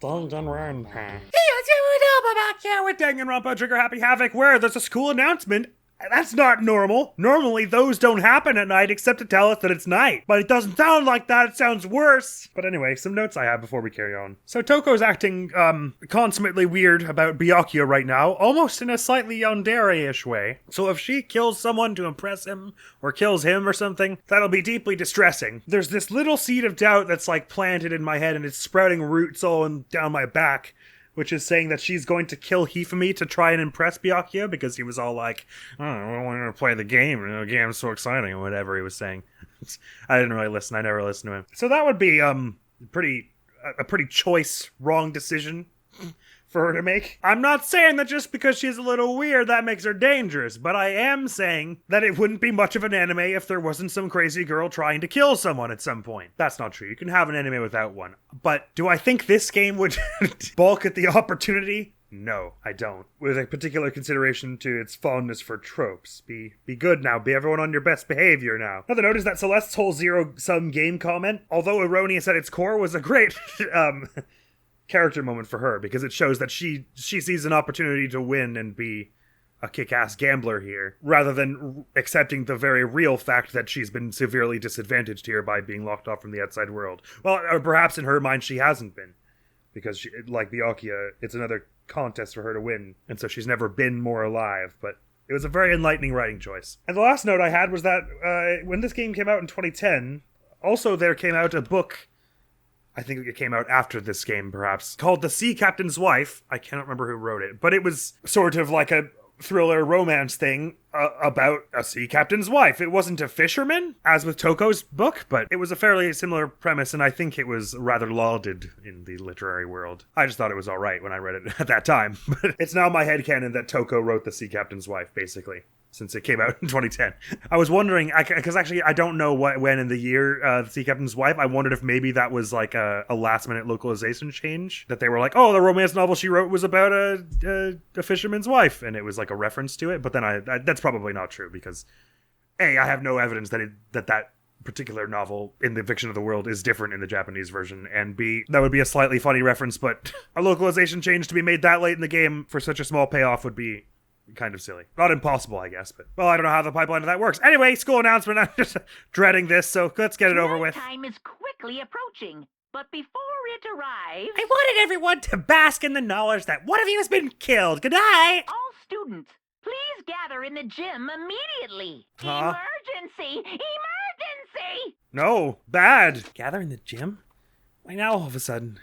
Danganronpa. Hey, what's up here with Danganronpa Trigger Happy Havoc, where there's a school announcement. That's not normal. Normally, those don't happen at night except to tell us that it's night. But it doesn't sound like that, it sounds worse. But anyway, some notes I have before we carry on. So Toko's acting, consummately weird about Byakuya right now, almost in a slightly yandere-ish way. So if she kills someone to impress him, or kills him or something, that'll be deeply distressing. There's this little seed of doubt that's like planted in my head and it's sprouting roots all down my back, which is saying that she's going to kill Hifumi to try and impress Byakuya because he was all like, oh, I want to play the game, and the game's so exciting, or whatever he was saying. I didn't really listen, I never listened to him. So that would be a pretty choice, wrong decision for her to make. I'm not saying that just because she's a little weird that makes her dangerous, but I am saying that it wouldn't be much of an anime if there wasn't some crazy girl trying to kill someone at some point. That's not true. You can have an anime without one. But do I think this game would balk at the opportunity? No, I don't. With a particular consideration to its fondness for tropes. Be good now. Be everyone on your best behavior now. Another note is that Celeste's whole zero-sum game comment, although erroneous at its core, was a great character moment for her, because it shows that she sees an opportunity to win and be a kick-ass gambler here, rather than accepting the very real fact that she's been severely disadvantaged here by being locked off from the outside world. Well, or perhaps in her mind she hasn't been, because she, like Byakuya, it's another contest for her to win, and so she's never been more alive, but it was a very enlightening writing choice. And the last note I had was that when this game came out in 2010, also there came out a book, I think it came out after this game, perhaps, called The Sea Captain's Wife. I cannot remember who wrote it, but it was sort of like a thriller romance thing about a sea captain's wife. It wasn't a fisherman, as with Toko's book, but it was a fairly similar premise, and I think it was rather lauded in the literary world. I just thought it was alright when I read it at that time, but it's now my headcanon that Toko wrote The Sea Captain's Wife, basically, since it came out in 2010. I was wondering, because actually I don't know when in the year The Sea Captain's Wife, I wondered if maybe that was like a last-minute localization change, that they were like, oh, the romance novel she wrote was about a fisherman's wife, and it was like a reference to it, but then that's probably not true, because A, I have no evidence that particular novel in the fiction of the world is different in the Japanese version, and B, that would be a slightly funny reference, but a localization change to be made that late in the game for such a small payoff would be kind of silly. Not impossible, I guess, but, well, I don't know how the pipeline of that works. Anyway, school announcement. I'm just dreading this, so let's get it over with. Time is quickly approaching, but before it arrives, I wanted everyone to bask in the knowledge that one of you has been killed. Good night! all students, please gather in the gym immediately. Huh? Emergency! Emergency! No, bad. Gather in the gym? Why now all of a sudden?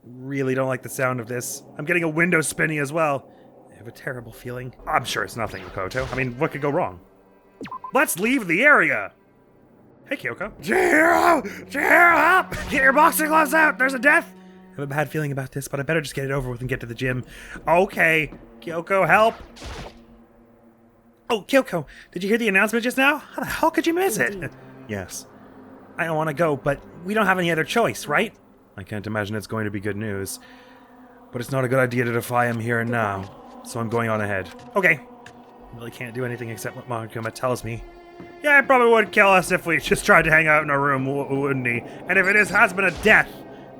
Really don't like the sound of this. I'm getting a window spinny as well. I have a terrible feeling. I'm sure it's nothing, Makoto. I mean, what could go wrong? Let's leave the area! Hey, Kyoko. Cheer up! Cheer up! Get your boxing gloves out! There's a death! I have a bad feeling about this, but I better just get it over with and get to the gym. Okay. Kyoko, help! Oh, Kyoko, did you hear the announcement just now? How the hell could you miss it? Yes. I don't want to go, but we don't have any other choice, right? I can't imagine it's going to be good news. But it's not a good idea to defy him here and now. So I'm going on ahead. Okay. I really can't do anything except what Monokuma tells me. Yeah, it probably would kill us if we just tried to hang out in a room, wouldn't he? And if it has been a death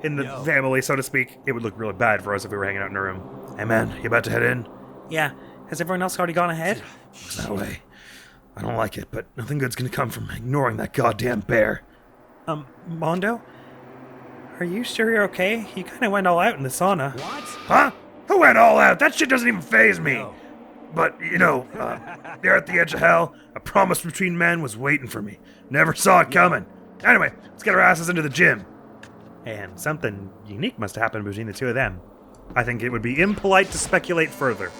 in the family, so to speak, it would look really bad for us if we were hanging out in a room. Hey man, you about to head in? Yeah. Has everyone else already gone ahead? Looks that way. I don't like it, but nothing good's gonna come from ignoring that goddamn bear. Mondo? Are you sure you're okay? You kinda went all out in the sauna. What? Huh? Who went all out? That shit doesn't even faze me. No. But, you know, there at the edge of hell, a promise between men was waiting for me. Never saw it coming. Anyway, let's get our asses into the gym. And something unique must have happened between the two of them. I think it would be impolite to speculate further.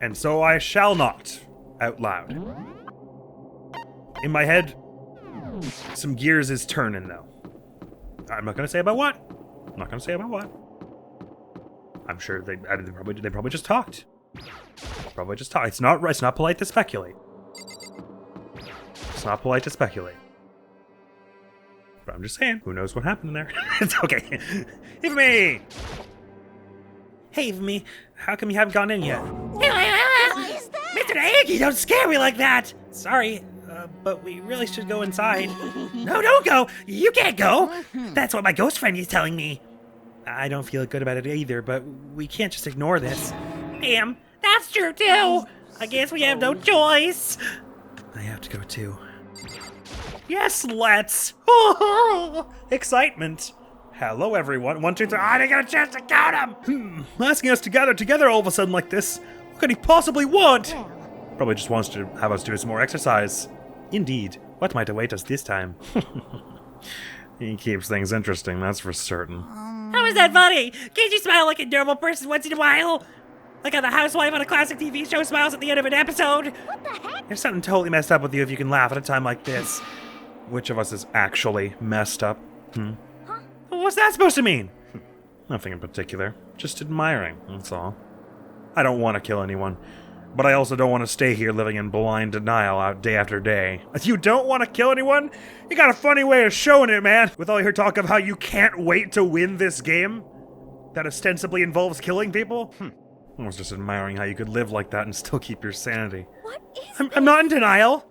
And so I shall not, out loud. In my head, some gears is turning, though. I'm not going to say about what. I'm not going to say about what. I'm sure they probably just talked. Probably just talked. It's not polite to speculate. It's not polite to speculate. But I'm just saying, who knows what happened in there? It's okay. Hifumi! Hey, Hifumi, how come you haven't gone in yet? What is that? Mr. Naegi, don't scare me like that! Sorry, but we really should go inside. No, don't go! You can't go! That's what my ghost friend is telling me. I don't feel good about it either, but we can't just ignore this. Damn, that's true too! I guess we have no choice. I have to go too. Yes, let's! Excitement. Hello, everyone. 1, 2, 3. I didn't get a chance to count him! Asking us to gather together all of a sudden like this. What could he possibly want? Probably just wants to have us do some more exercise. Indeed. What might await us this time? He keeps things interesting, that's for certain. How is that funny? Can't you smile like a normal person once in a while? Like how the housewife on a classic TV show smiles at the end of an episode? What the heck? There's something totally messed up with you if you can laugh at a time like this. Which of us is actually messed up? What's that supposed to mean? Nothing in particular. Just admiring, that's all. I don't want to kill anyone. But I also don't want to stay here living in blind denial out day after day. You don't want to kill anyone? You got a funny way of showing it, man. With all your talk of how you can't wait to win this game that ostensibly involves killing people? I was just admiring how you could live like that and still keep your sanity. What is I'm not in denial.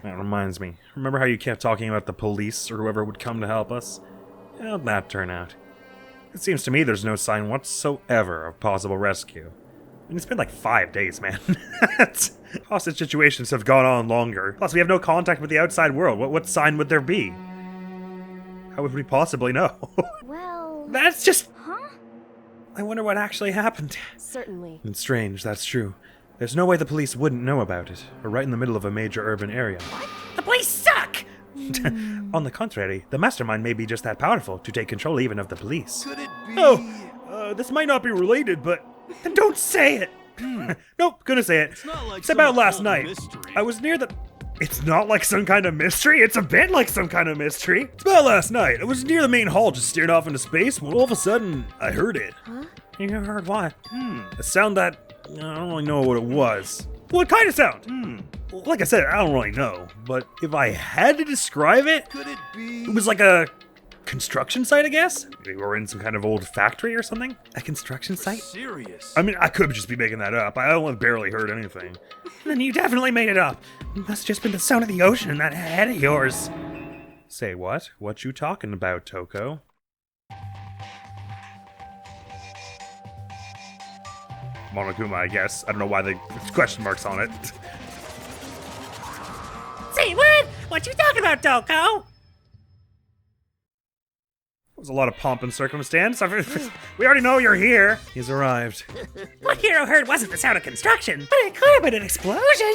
That reminds me. Remember how you kept talking about the police or whoever would come to help us? How'd that turn out? It seems to me there's no sign whatsoever of possible rescue. I mean, it's been like 5 days, man. Hostage situations have gone on longer. Plus, we have no contact with the outside world. What sign would there be? How would we possibly know? Well... That's just... Huh? I wonder what actually happened. Certainly. It's strange, that's true. There's no way the police wouldn't know about it. We're right in the middle of a major urban area. The police suck! On the contrary, the mastermind may be just that powerful to take control even of the police. Could it be? Oh, this might not be related, but... Then don't say it! Nope, gonna say it. It's about last night. I was near the... It's not like some kind of mystery. It's a bit like some kind of mystery. It's about last night. I was near the main hall, just staring off into space, when all of a sudden, I heard it. Huh? You heard what? A sound that... I don't really know what it was. What kind of sound? Like I said, I don't really know. But if I had to describe it, Could it be? it was like a construction site, I guess? Maybe we're in some kind of old factory or something? A construction site? Serious. I mean, I could just be making that up. I only barely heard anything. Then you definitely made it up. It must have just been the sound of the ocean in that head of yours. Say what? What you talking about, Toko? Monokuma, I guess. I don't know why the question mark's on it. Say what? What you talking about, Toko? It was a lot of pomp and circumstance. We already know you're here. He's arrived. What Hero heard wasn't the sound of construction, but it could have been an explosion.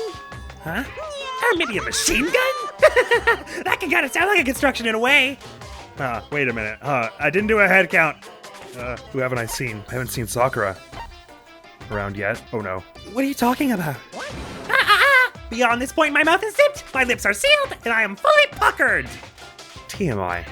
Huh? Or maybe a machine gun? That can kind of sound like a construction in a way. Wait a minute. I didn't do a head count. Who haven't I seen? I haven't seen Sakura around yet. Oh no. What are you talking about? Beyond this point, my mouth is zipped, my lips are sealed, and I am fully puckered. TMI.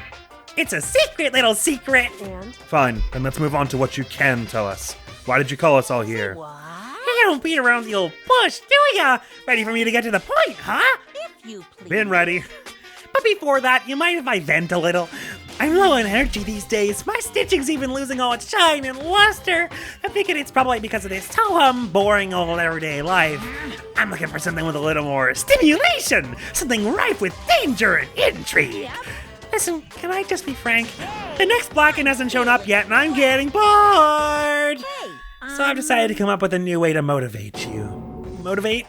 It's a secret, little secret. And? Fine, then let's move on to what you can tell us. Why did you call us all here? You don't beat around the old bush, do ya? Ready for me to get to the point, huh? If you please. Been ready. But before that, you mind if I vent a little? I'm low on energy these days. My stitching's even losing all its shine and luster. I'm thinking it's probably because of this ho-hum, boring old everyday life. I'm looking for something with a little more stimulation, something rife with danger and intrigue. Listen, can I just be frank? The next Blacken hasn't shown up yet, and I'm getting bored. So I've decided to come up with a new way to motivate you. Motivate?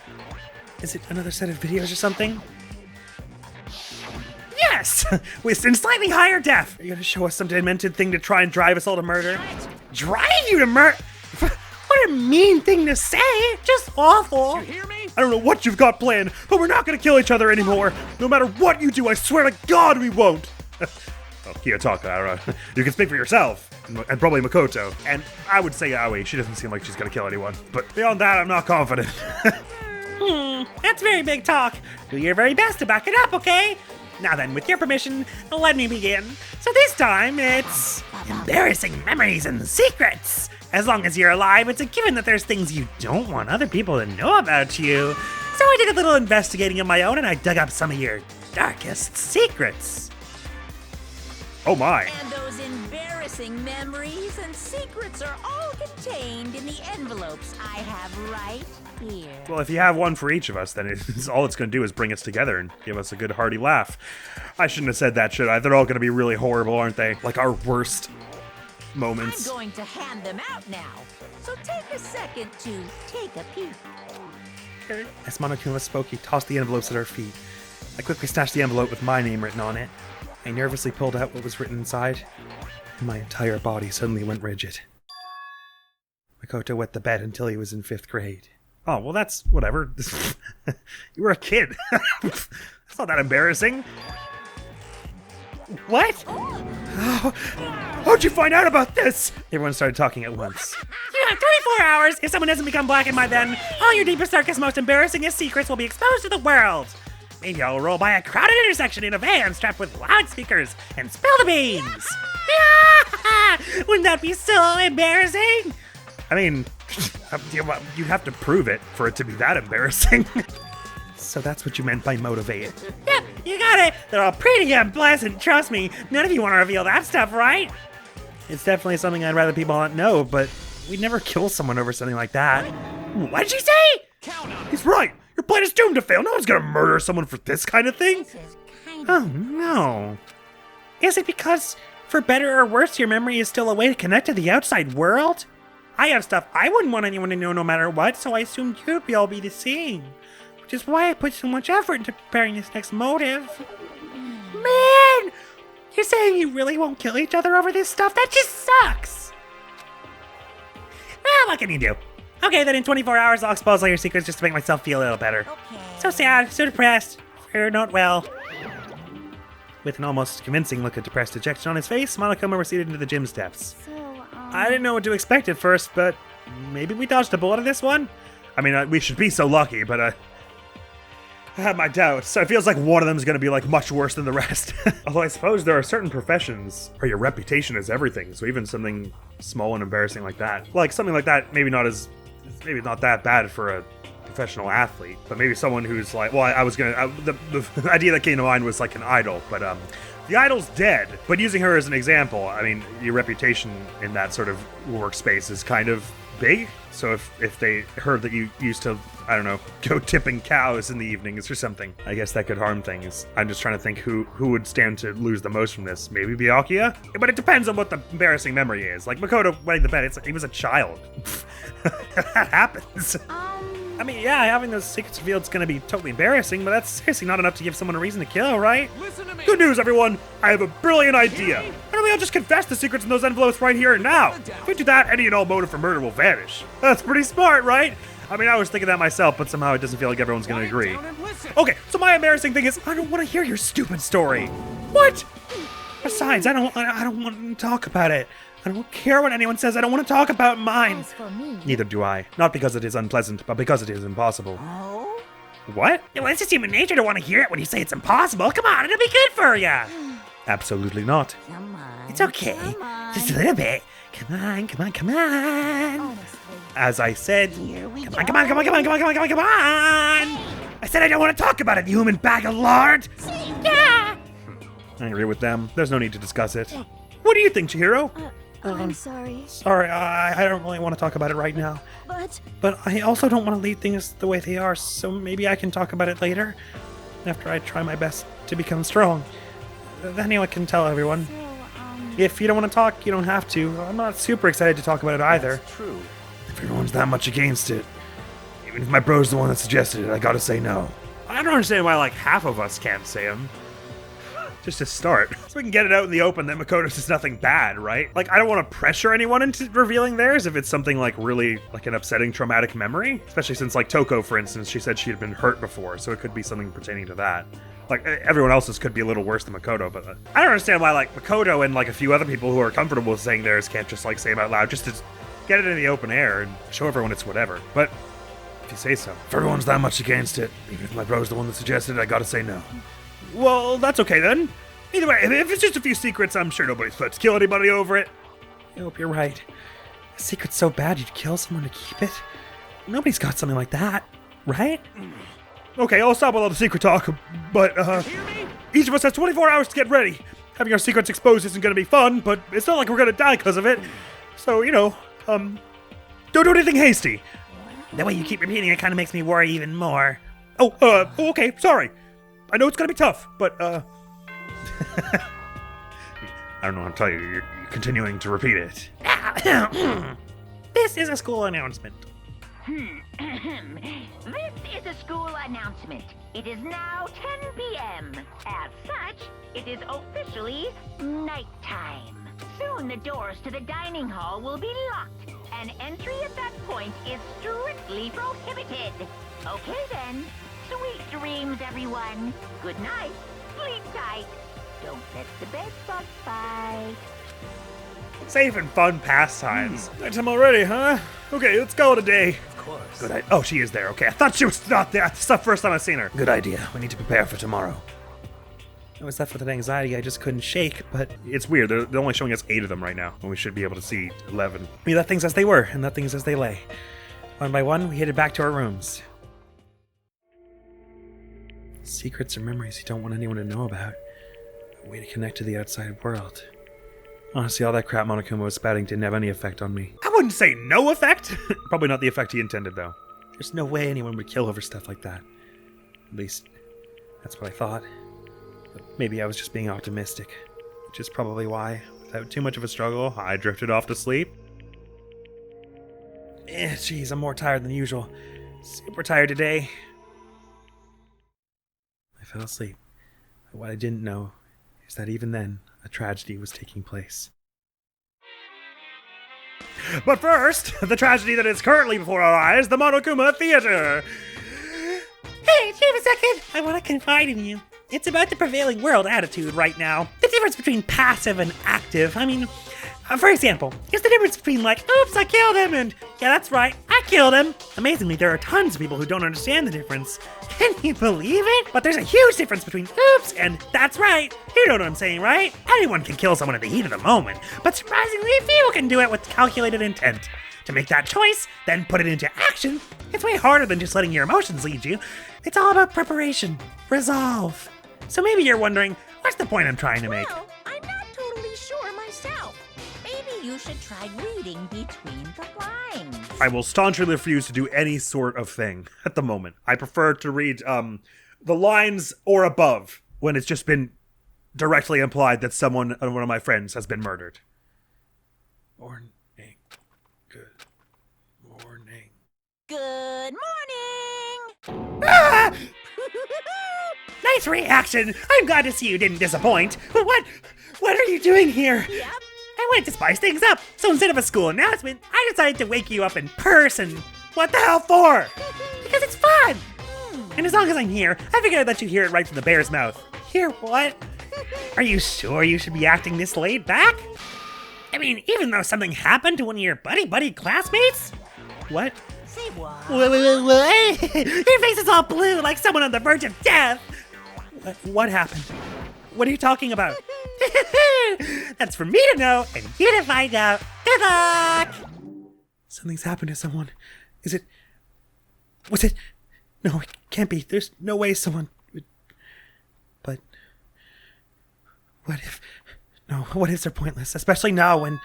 Is it another set of videos or something? Yes! With in slightly higher def. Are you gonna show us some demented thing to try and drive us all to murder? Drive you to murder? What a mean thing to say! Just awful! You hear me? I don't know what you've got planned, but we're not gonna kill each other anymore. No matter what you do, I swear to God we won't. Oh, Kiyotaka, you can speak for yourself. And probably Makoto. And I would say Aoi. She doesn't seem like she's gonna kill anyone. But beyond that, I'm not confident. That's very big talk. Do your very best to back it up, okay? Now then, with your permission, let me begin. So this time, it's embarrassing memories and secrets. As long as you're alive, it's a given that there's things you don't want other people to know about you. So I did a little investigating of my own, and I dug up some of your darkest secrets. Oh my. And those embarrassing embarrassing memories and secrets are all contained in the envelopes I have right here. Well, if you have one for each of us, then all it's going to do is bring us together and give us a good hearty laugh. I shouldn't have said that, should I? They're all going to be really horrible, aren't they? Like our worst moments. I'm going to hand them out now, so take a second to take a peek. As Monokuma spoke, he tossed the envelopes at our feet. I quickly snatched the envelope with my name written on it. I nervously pulled out what was written inside, and my entire body suddenly went rigid. Makoto wet the bed until he was in 5th grade. Oh, well that's whatever. You were a kid. That's not that embarrassing. What? Oh, how'd you find out about this? Everyone started talking at once. You have 24 hours. If someone doesn't become black by then, all your deepest, darkest, most embarrassingest secrets will be exposed to the world. Maybe I'll roll by a crowded intersection in a van strapped with loudspeakers and spill the beans. Wouldn't that be so embarrassing? I mean, you have to prove it for it to be that embarrassing. So that's what you meant by motivated. Yep, you got it. They're all pretty unpleasant, trust me. None of you want to reveal that stuff, right? It's definitely something I'd rather people not know, but we'd never kill someone over something like that. What'd she say? He's right. Your plan is doomed to fail. No one's gonna murder someone for this kind of thing. This is kind Oh no. Is it because, for better or worse, your memory is still a way to connect to the outside world? I have stuff I wouldn't want anyone to know no matter what, so I assumed you'd all be the same. Which is why I put so much effort into preparing this next motive. Man! You're saying you really won't kill each other over this stuff? That just sucks! Well, what can you do? Okay, then in 24 hours I'll expose all your secrets just to make myself feel a little better. Okay. So sad, so depressed. You're not well. With an almost convincing look of depressed dejection on his face, Monokuma receded into the gym steps. So, I didn't know what to expect at first, but maybe we dodged a bullet in this one? I mean, we should be so lucky, but I have my doubts. It feels like one of them is going to be like much worse than the rest. Although I suppose there are certain professions where your reputation is everything, so even something small and embarrassing like that. Like something like that, maybe not that bad for a professional athlete, but maybe someone who's like, well, the idea that came to mind was like an idol, but the idol's dead. But using her as an example, I mean, your reputation in that sort of workspace is kind of big. So if they heard that you used to, I don't know, go tipping cows in the evenings or something, I guess that could harm things. I'm just trying to think who would stand to lose the most from this. Maybe Byakuya? But it depends on what the embarrassing memory is. Like Makoto wetting the bed, he was a child. That happens. I mean, yeah, having those secrets revealed is going to be totally embarrassing, but that's seriously not enough to give someone a reason to kill, right? Listen to me. Good news, everyone! I have a brilliant idea! Why don't we all just confess the secrets in those envelopes right here and now? If we do that, any and all motive for murder will vanish. That's pretty smart, right? I mean, I was thinking that myself, but somehow it doesn't feel like everyone's going to agree. Okay, so my embarrassing thing is, I don't want to hear your stupid story. What? Besides, I don't want to talk about it. I don't care what anyone says. I don't want to talk about mine. as for me. Neither do I. Not because it is unpleasant, but because it is impossible. Oh? What? Well, it's just human nature to want to hear it when you say it's impossible. Come on, it'll be good for you. Absolutely not. Come on. It's okay. Come on. Just a little bit. Come on, come on, come on. Honestly. As I said, Here we go. Come on, come on, come on, come on, come on, come on, come on. I said I don't want to talk about it, you human bag of lard. Yeah. I agree with them. There's no need to discuss it. What do you think, Chihiro? I'm sorry, Sorry, I don't really want to talk about it right now. but I also don't want to leave things the way they are, so maybe I can talk about it later. After I try my best to become strong. Then I can tell everyone. so, If you don't want to talk, you don't have to. I'm not super excited to talk about it either. That's true. If everyone's that much against it, even if my bro's the one that suggested it, I gotta say no. I don't understand why like half of us can't say them. Just to start. So we can get it out in the open that Makoto's is nothing bad, right? Like, I don't want to pressure anyone into revealing theirs if it's something like really like an upsetting traumatic memory. Especially since like Toko, for instance, she said she had been hurt before, so it could be something pertaining to that. Like, everyone else's could be a little worse than Makoto, but I don't understand why like Makoto and like a few other people who are comfortable with saying theirs can't just like say them out loud just to get it in the open air and show everyone it's whatever. But if you say so. If everyone's that much against it, even if my bro's the one that suggested it, I gotta say no. Well, that's okay then. Either way, if it's just a few secrets, I'm sure nobody's thought to kill anybody over it. I hope you're right. A secret's so bad you'd kill someone to keep it? Nobody's got something like that, right? Okay, I'll stop with all the secret talk, but, each of us has 24 hours to get ready. having our secrets exposed isn't gonna be fun, but it's not like we're gonna die because of it. So, don't do anything hasty. The way you keep repeating it kind of makes me worry even more. Okay, sorry. I know it's gonna be tough, but, I don't know how to tell you. You're continuing to repeat it. This is a school announcement. This is a school announcement. It is now 10 p.m. As such, it is officially nighttime. Soon the doors to the dining hall will be locked, and entry at that point is strictly prohibited. Okay then. Sweet dreams, everyone. Good night. Sleep tight. Don't let the bed bug bite. Safe and fun pastimes. Nighttime already, huh? Okay, let's call it a day. Of course. Good idea. Oh, she is there. Okay, I thought she was not there. That's the first time I've seen her. Good idea. We need to prepare for tomorrow. I was left with an anxiety I just couldn't shake, but It's weird. They're only showing us 8 of them right now, when we should be able to see 11. we left things as they were and left things as they lay. One by one, we headed back to our rooms. Secrets or memories you don't want anyone to know about. A way to connect to the outside world. Honestly, all that crap Monokuma was spouting didn't have any effect on me. I wouldn't say no effect. Probably not the effect he intended, though. There's no way anyone would kill over stuff like that. At least, that's what I thought. But maybe I was just being optimistic. Which is probably why, without too much of a struggle, I drifted off to sleep. Jeez, I'm more tired than usual. Super tired today. I fell asleep. But what I didn't know is that even then, a tragedy was taking place. But first, the tragedy that is currently before our eyes, the Monokuma Theater. Hey, give a second. I want to confide in you. It's about the prevailing world attitude right now. The difference between passive and active. I mean, for example, it's the difference between like, oops, I killed him, and yeah, that's right, I killed him. Amazingly, there are tons of people who don't understand the difference. Can you believe it? But there's a huge difference between oops and that's right. You know what I'm saying, right? Anyone can kill someone in the heat of the moment, but surprisingly few can do it with calculated intent. To make that choice, then put it into action, it's way harder than just letting your emotions lead you. It's all about preparation, resolve. So maybe you're wondering, what's the point I'm trying to make? Well, I'm not totally sure myself. Maybe you should try reading between the lines. I will staunchly refuse to do any sort of thing at the moment. I prefer to read the lines or above when it's just been directly implied that one of my friends has been murdered. Morning. Good morning. Good morning! Ah! Nice reaction. I'm glad to see you didn't disappoint. But what are you doing here? Yep. I wanted to spice things up, so instead of a school announcement, I decided to wake you up in person. What the hell for? Because it's fun. And as long as I'm here, I figured I'd let you hear it right from the bear's mouth. Hear what? Are you sure you should be acting this laid back? I mean, even though something happened to one of your buddy classmates? What? Say what? What? Your face is all blue like someone on the verge of death. What happened? What are you talking about? That's for me to know and you to find out. Good luck! Something's happened to someone. Was it? No, it can't be. There's no way someone would. But what if? No, what ifs are pointless, especially now when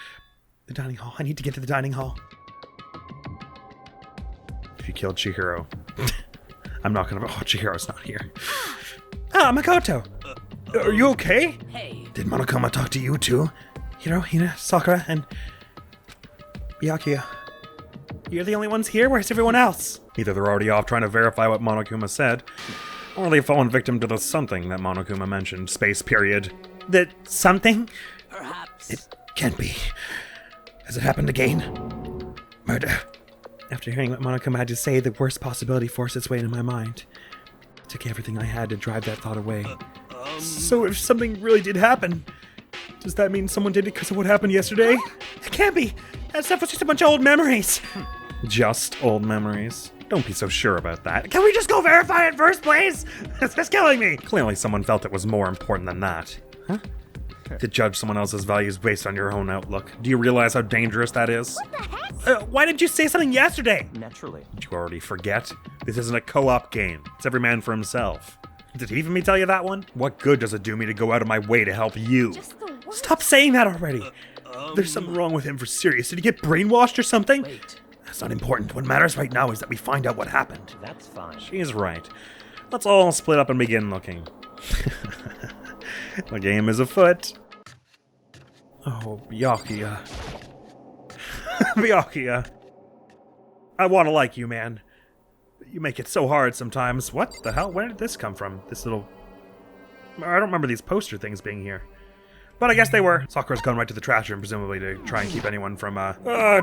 the dining hall. I need to get to the dining hall. If you killed Chihiro, I'm not gonna. Oh, Chihiro's not here. Ah, Makoto. Are you okay? Hey. Did Monokuma talk to you too? Hiro, Hina, Sakura, and Byakuya. You're the only ones here? Where's everyone else? Either they're already off trying to verify what Monokuma said, or they've fallen victim to the something that Monokuma mentioned. Space period. The something? Perhaps. It can't be. Has it happened again? Murder. After hearing what Monokuma had to say, the worst possibility forced its way into my mind. It took everything I had to drive that thought away. So if something really did happen, does that mean someone did it because of what happened yesterday? It can't be! That stuff was just a bunch of old memories! Just old memories. Don't be so sure about that. Can we just go verify it first, please? This is killing me! Clearly someone felt it was more important than that. Huh? To judge someone else's values based on your own outlook. Do you realize how dangerous that is? What the heck? Why didn't you say something yesterday? Naturally. Did you already forget? This isn't a co-op game. It's every man for himself. Did he even me tell you that one? What good does it do me to go out of my way to help you? Just the word. Stop saying that already. There's something wrong with him for serious. Did he get brainwashed or something? Wait, That's not important. What matters right now is that we find out what happened. that's fine. She's right. Let's all split up and begin looking. The game is afoot. Oh, Byakuya. Byakuya. I want to like you, man. You make it so hard sometimes. What the hell? Where did this come from? This little... I don't remember these poster things being here. But I guess they were. Sakura's gone right to the trash room, presumably to try and keep anyone from,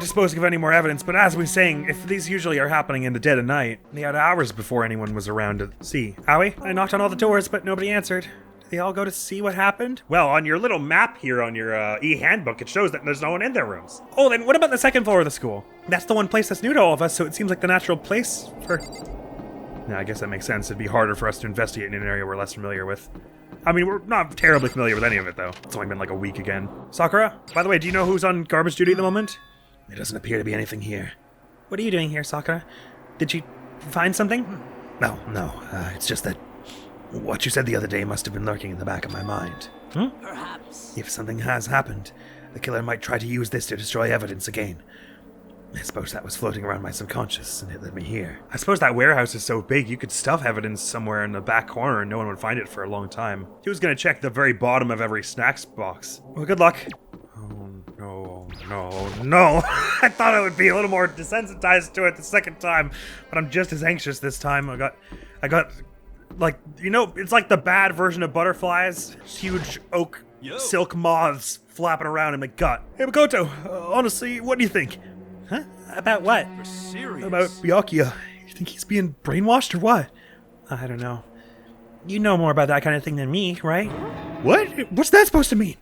disposing of any more evidence. But as we were saying, if these usually are happening in the dead of night, they had hours before anyone was around to see. Howie? I knocked on all the doors, but nobody answered. Did they all go to see what happened? Well, on your little map here on your, e-handbook, it shows that there's no one in their rooms. Oh, then what about the second floor of the school? That's the one place that's new to all of us, so it seems like the natural place for... Yeah, I guess that makes sense. It'd be harder for us to investigate in an area we're less familiar with. I mean, we're not terribly familiar with any of it, though. It's only been like a week again. Sakura, by the way, do you know who's on garbage duty at the moment? There doesn't appear to be anything here. What are you doing here, Sakura? Did you find something? No, it's just that what you said the other day must have been lurking in the back of my mind. Perhaps. If something has happened, the killer might try to use this to destroy evidence again. I suppose that was floating around my subconscious, and it led me here. I suppose that warehouse is so big, you could stuff evidence somewhere in the back corner and no one would find it for a long time. He was gonna check the very bottom of every snacks box. Well, good luck. Oh, no. I thought I would be a little more desensitized to it the second time, but I'm just as anxious this time. I got, like, you know, it's like the bad version of butterflies. Huge oak silk moths flapping around in my gut. Hey, Makoto, honestly, what do you think? Huh? About what? For serious. About Byakuya. You think he's being brainwashed or what? I don't know. You know more about that kind of thing than me, right? What? What's that supposed to mean?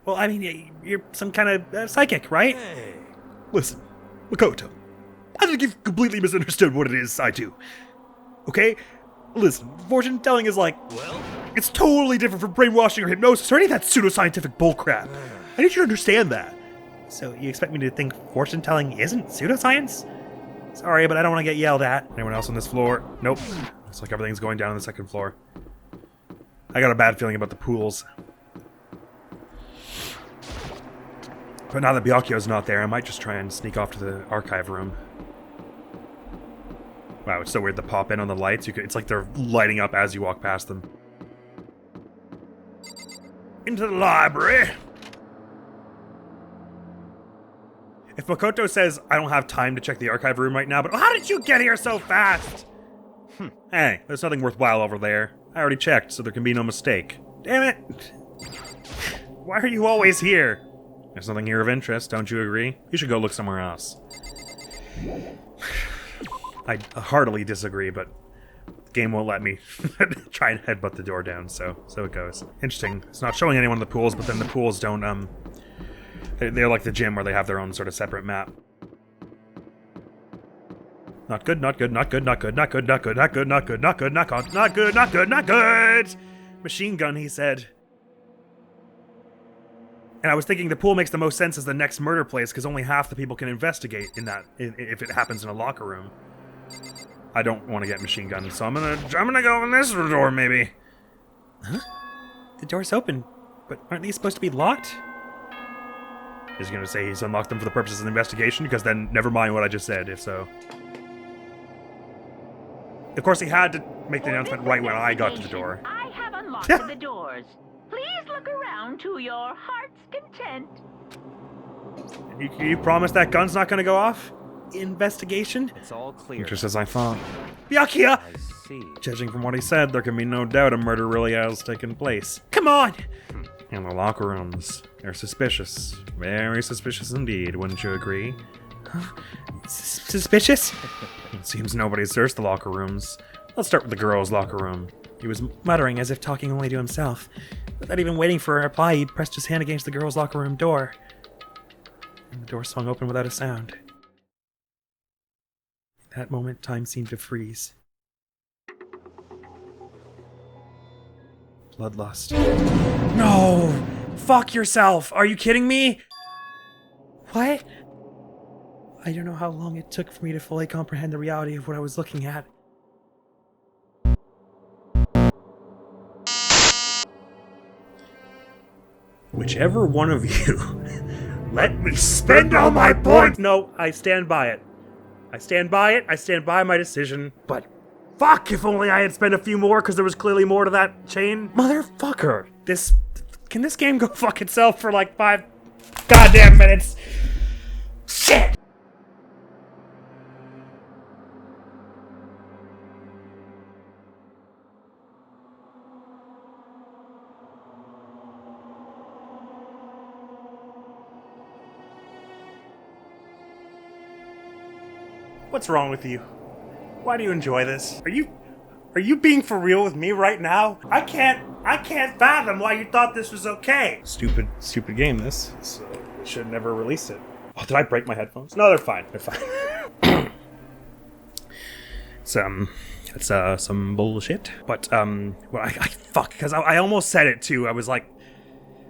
Well, I mean, you're some kind of psychic, right? Hey. Listen, Makoto, I think you've completely misunderstood what it is I do. Okay? Listen, fortune telling is like, Well, it's totally different from brainwashing or hypnosis or any of that pseudoscientific bullcrap. I need you to understand that. So you expect me to think fortune telling isn't pseudoscience? Sorry, but I don't want to get yelled at. Anyone else on this floor? Nope. Looks like everything's going down on the second floor. I got a bad feeling about the pools. But now that Byakuya's not there, I might just try and sneak off to the archive room. Wow, it's so weird to pop in on the lights. It's like they're lighting up as you walk past them. Into the library. If Makoto says, I don't have time to check the archive room right now, but how did you get here so fast? Hey, there's nothing worthwhile over there. I already checked, so there can be no mistake. Damn it! Why are you always here? There's nothing here of interest, don't you agree? You should go look somewhere else. I heartily disagree, but the game won't let me try and headbutt the door down, so it goes. Interesting. It's not showing anyone in the pools, but then the pools don't, they're like the gym where they have their own sort of separate map. Not good, not good, not good, not good, not good, not good, not good, not good, not good, not good, not good, not good, not good! Machine gun, he said. And I was thinking the pool makes the most sense as the next murder place because only half the people can investigate in that if it happens in a locker room. I don't want to get machine gunned, so I'm gonna go in this door maybe. Huh? The door's open, but aren't these supposed to be locked? Is he gonna say he's unlocked them for the purposes of the investigation? Because then never mind what I just said, if so. Of course, he had to make the announcement right when I got to the door. I have unlocked the doors. Please look around to your heart's content. You promise that gun's not gonna go off? Investigation? it's all clear. Just as I thought. Byakuya! I see. Judging from what he said, there can be no doubt a murder really has taken place. Come on! In the locker rooms. They're suspicious. Very suspicious indeed, wouldn't you agree? Suspicious? It seems nobody searched the locker rooms. Let's start with the girls' locker room. He was muttering as if talking only to himself. Without even waiting for a reply, he pressed his hand against the girls' locker room door. And the door swung open without a sound. In that moment, time seemed to freeze. Bloodlust. No! Fuck yourself! Are you kidding me? What? I don't know how long it took for me to fully comprehend the reality of what I was looking at. Whichever one of you let me spend all my points. No, I stand by it. I stand by it. I stand by my decision. But fuck, if only I had spent a few more, because there was clearly more to that chain. Motherfucker. Can this game go fuck itself for like 5 goddamn minutes? Shit! What's wrong with you? Why do you enjoy this? Are you being for real with me right now? I can't fathom why you thought this was okay. Stupid game this. So we should have never released it. Oh, did I break my headphones? No, they're fine. They're fine. It's some bullshit. But well, because I almost said it too. I was like,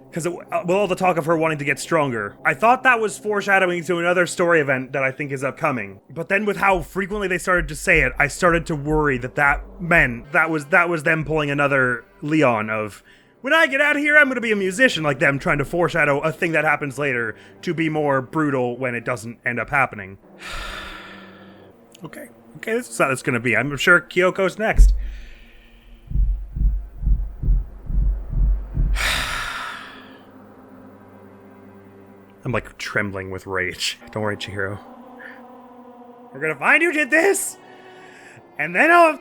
because with all the talk of her wanting to get stronger, I thought that was foreshadowing to another story event that I think is upcoming. But then with how frequently they started to say it, I started to worry that meant that was them pulling another Leon of, when I get out of here, I'm going to be a musician, like them trying to foreshadow a thing that happens later to be more brutal when it doesn't end up happening. Okay, this is how it's going to be. I'm sure Kyoko's next. I'm like trembling with rage. Don't worry, Chihiro. We're gonna find who did this, and then I'll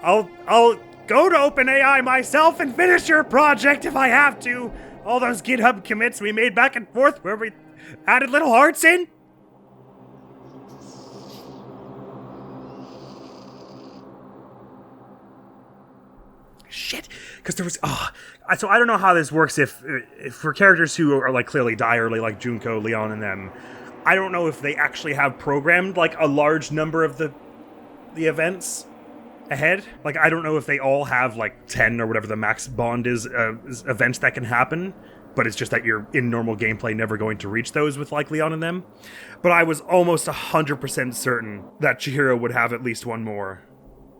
go to OpenAI myself and finish your project if I have to. All those GitHub commits we made back and forth where we added little hearts in. Shit, because there was so I don't know how this works if for characters who are like clearly die early, like Junko, Leon, and them. I don't know if they actually have programmed like a large number of the events ahead. Like I don't know if they all have like 10 or whatever the max bond is events that can happen. But it's just that you're in normal gameplay never going to reach those with like Leon and them. But I was almost 100% certain that Chihiro would have at least one more.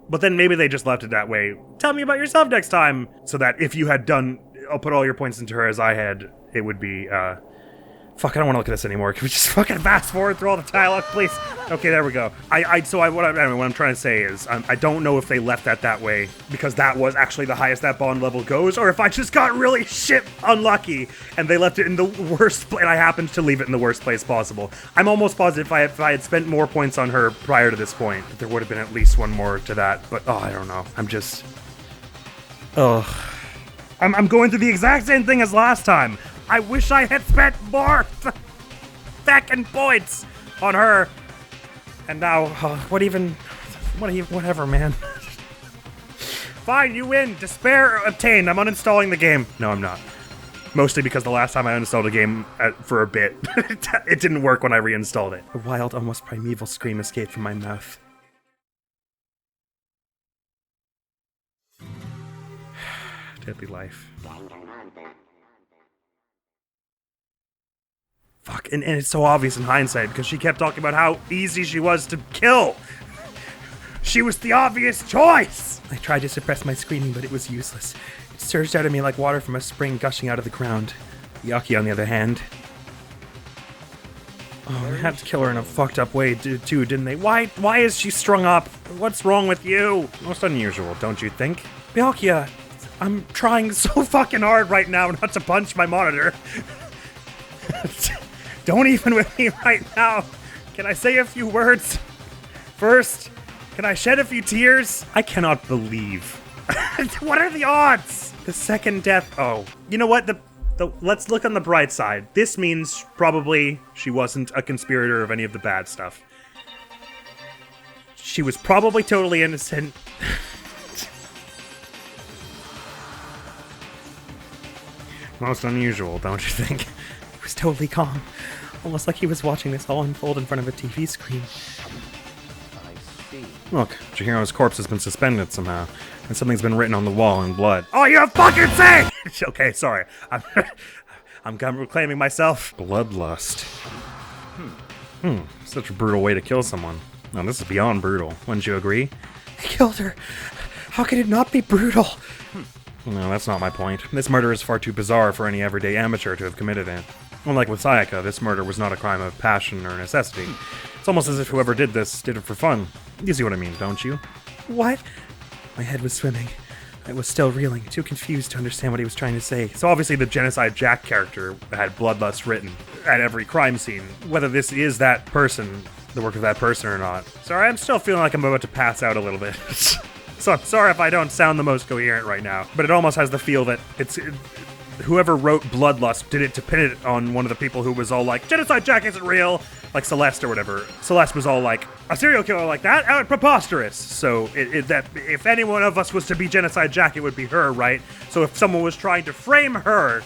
But then maybe they just left it that way. Tell me about yourself next time. So that if you had I'll put all your points into her as I had, it would be, fuck, I don't want to look at this anymore. Can we just fucking fast forward through all the dialogue, please? Okay, there we go. What I'm trying to say is, I don't know if they left that way, because that was actually the highest that bond level goes, or if I just got really shit unlucky, and they left it in the worst place, and I happened to leave it in the worst place possible. I'm almost positive if I had spent more points on her prior to this point, there would have been at least one more to that, but, I don't know. I'm going through the exact same thing as last time. I wish I had spent more fucking points on her. And now, whatever, man. Fine, you win. Despair obtained. I'm uninstalling the game. No, I'm not. Mostly because the last time I uninstalled a game for a bit, it didn't work when I reinstalled it. A wild, almost primeval scream escaped from my mouth. Deadly life. Fuck, and it's so obvious in hindsight because she kept talking about how easy she was to kill. She was the obvious choice. I tried to suppress my screaming, but it was useless. It surged out of me like water from a spring gushing out of the ground. Yaki, on the other hand. Oh, they had to kill her in a fucked up way too, didn't they? Why is she strung up? What's wrong with you? Most unusual, don't you think? Byakuya, I'm trying so fucking hard right now not to punch my monitor. Don't even with me right now. Can I say a few words? First, can I shed a few tears? I cannot believe. What are the odds? The second death. Oh, you know what? Let's look on the bright side. This means probably she wasn't a conspirator of any of the bad stuff. She was probably totally innocent. Most unusual, don't you think? He was totally calm. Almost like he was watching this all unfold in front of a TV screen. I see. Look, Chihiro's corpse has been suspended somehow, and something's been written on the wall in blood. Oh, you fucking say! Okay, sorry. I'm reclaiming myself. Bloodlust. Such a brutal way to kill someone. Now, this is beyond brutal. Wouldn't you agree? He killed her. How could it not be brutal? No, that's not my point. This murder is far too bizarre for any everyday amateur to have committed it. Unlike with Sayaka, this murder was not a crime of passion or necessity. It's almost as if whoever did this did it for fun. You see what I mean, don't you? What? My head was swimming. I was still reeling, too confused to understand what he was trying to say. So obviously the Genocide Jack character had bloodlust written at every crime scene. Whether this is that person, the work of that person or not. Sorry, I'm still feeling like I'm about to pass out a little bit. So I'm sorry if I don't sound the most coherent right now. But it almost has the feel that whoever wrote Bloodlust did it to pin it on one of the people who was all like, Genocide Jack isn't real, like Celeste or whatever. Celeste was all like, a serial killer like that? How preposterous. So that if any one of us was to be Genocide Jack, it would be her, right? So if someone was trying to frame her,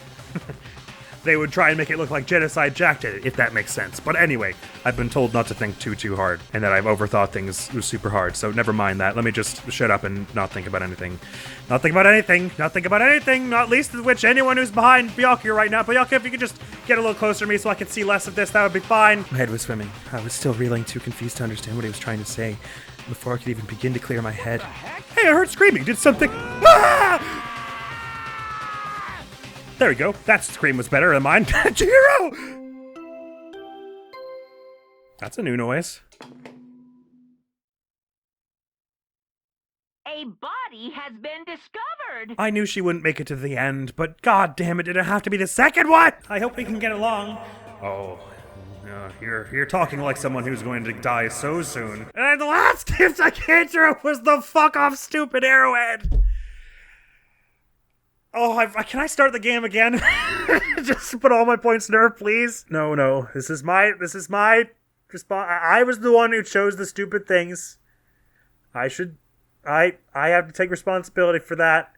they would try and make it look like Genocide Jack did it, if that makes sense. But anyway, I've been told not to think too hard, and that I've overthought things super hard, so never mind that. Let me just shut up and not think about anything. Not think about anything, not least of which anyone who's behind Byakuya right now. Byakuya, if you could just get a little closer to me so I could see less of this, that would be fine. My head was swimming. I was still reeling, too confused to understand what he was trying to say. Before I could even begin to clear my head. Hey, I heard screaming. Did something... Ah! There we go. That scream was better than mine. Chihiro! That's a new noise. A body has been discovered. I knew she wouldn't make it to the end, but god damn it, did it have to be the second one? I hope we can get along. Oh, you're talking like someone who's going to die so soon. And the last gift I gave her was the fuck off stupid arrowhead. Oh, can I start the game again? Just put all my points in her, please. No. This is my response. I was the one who chose the stupid things. I have to take responsibility for that.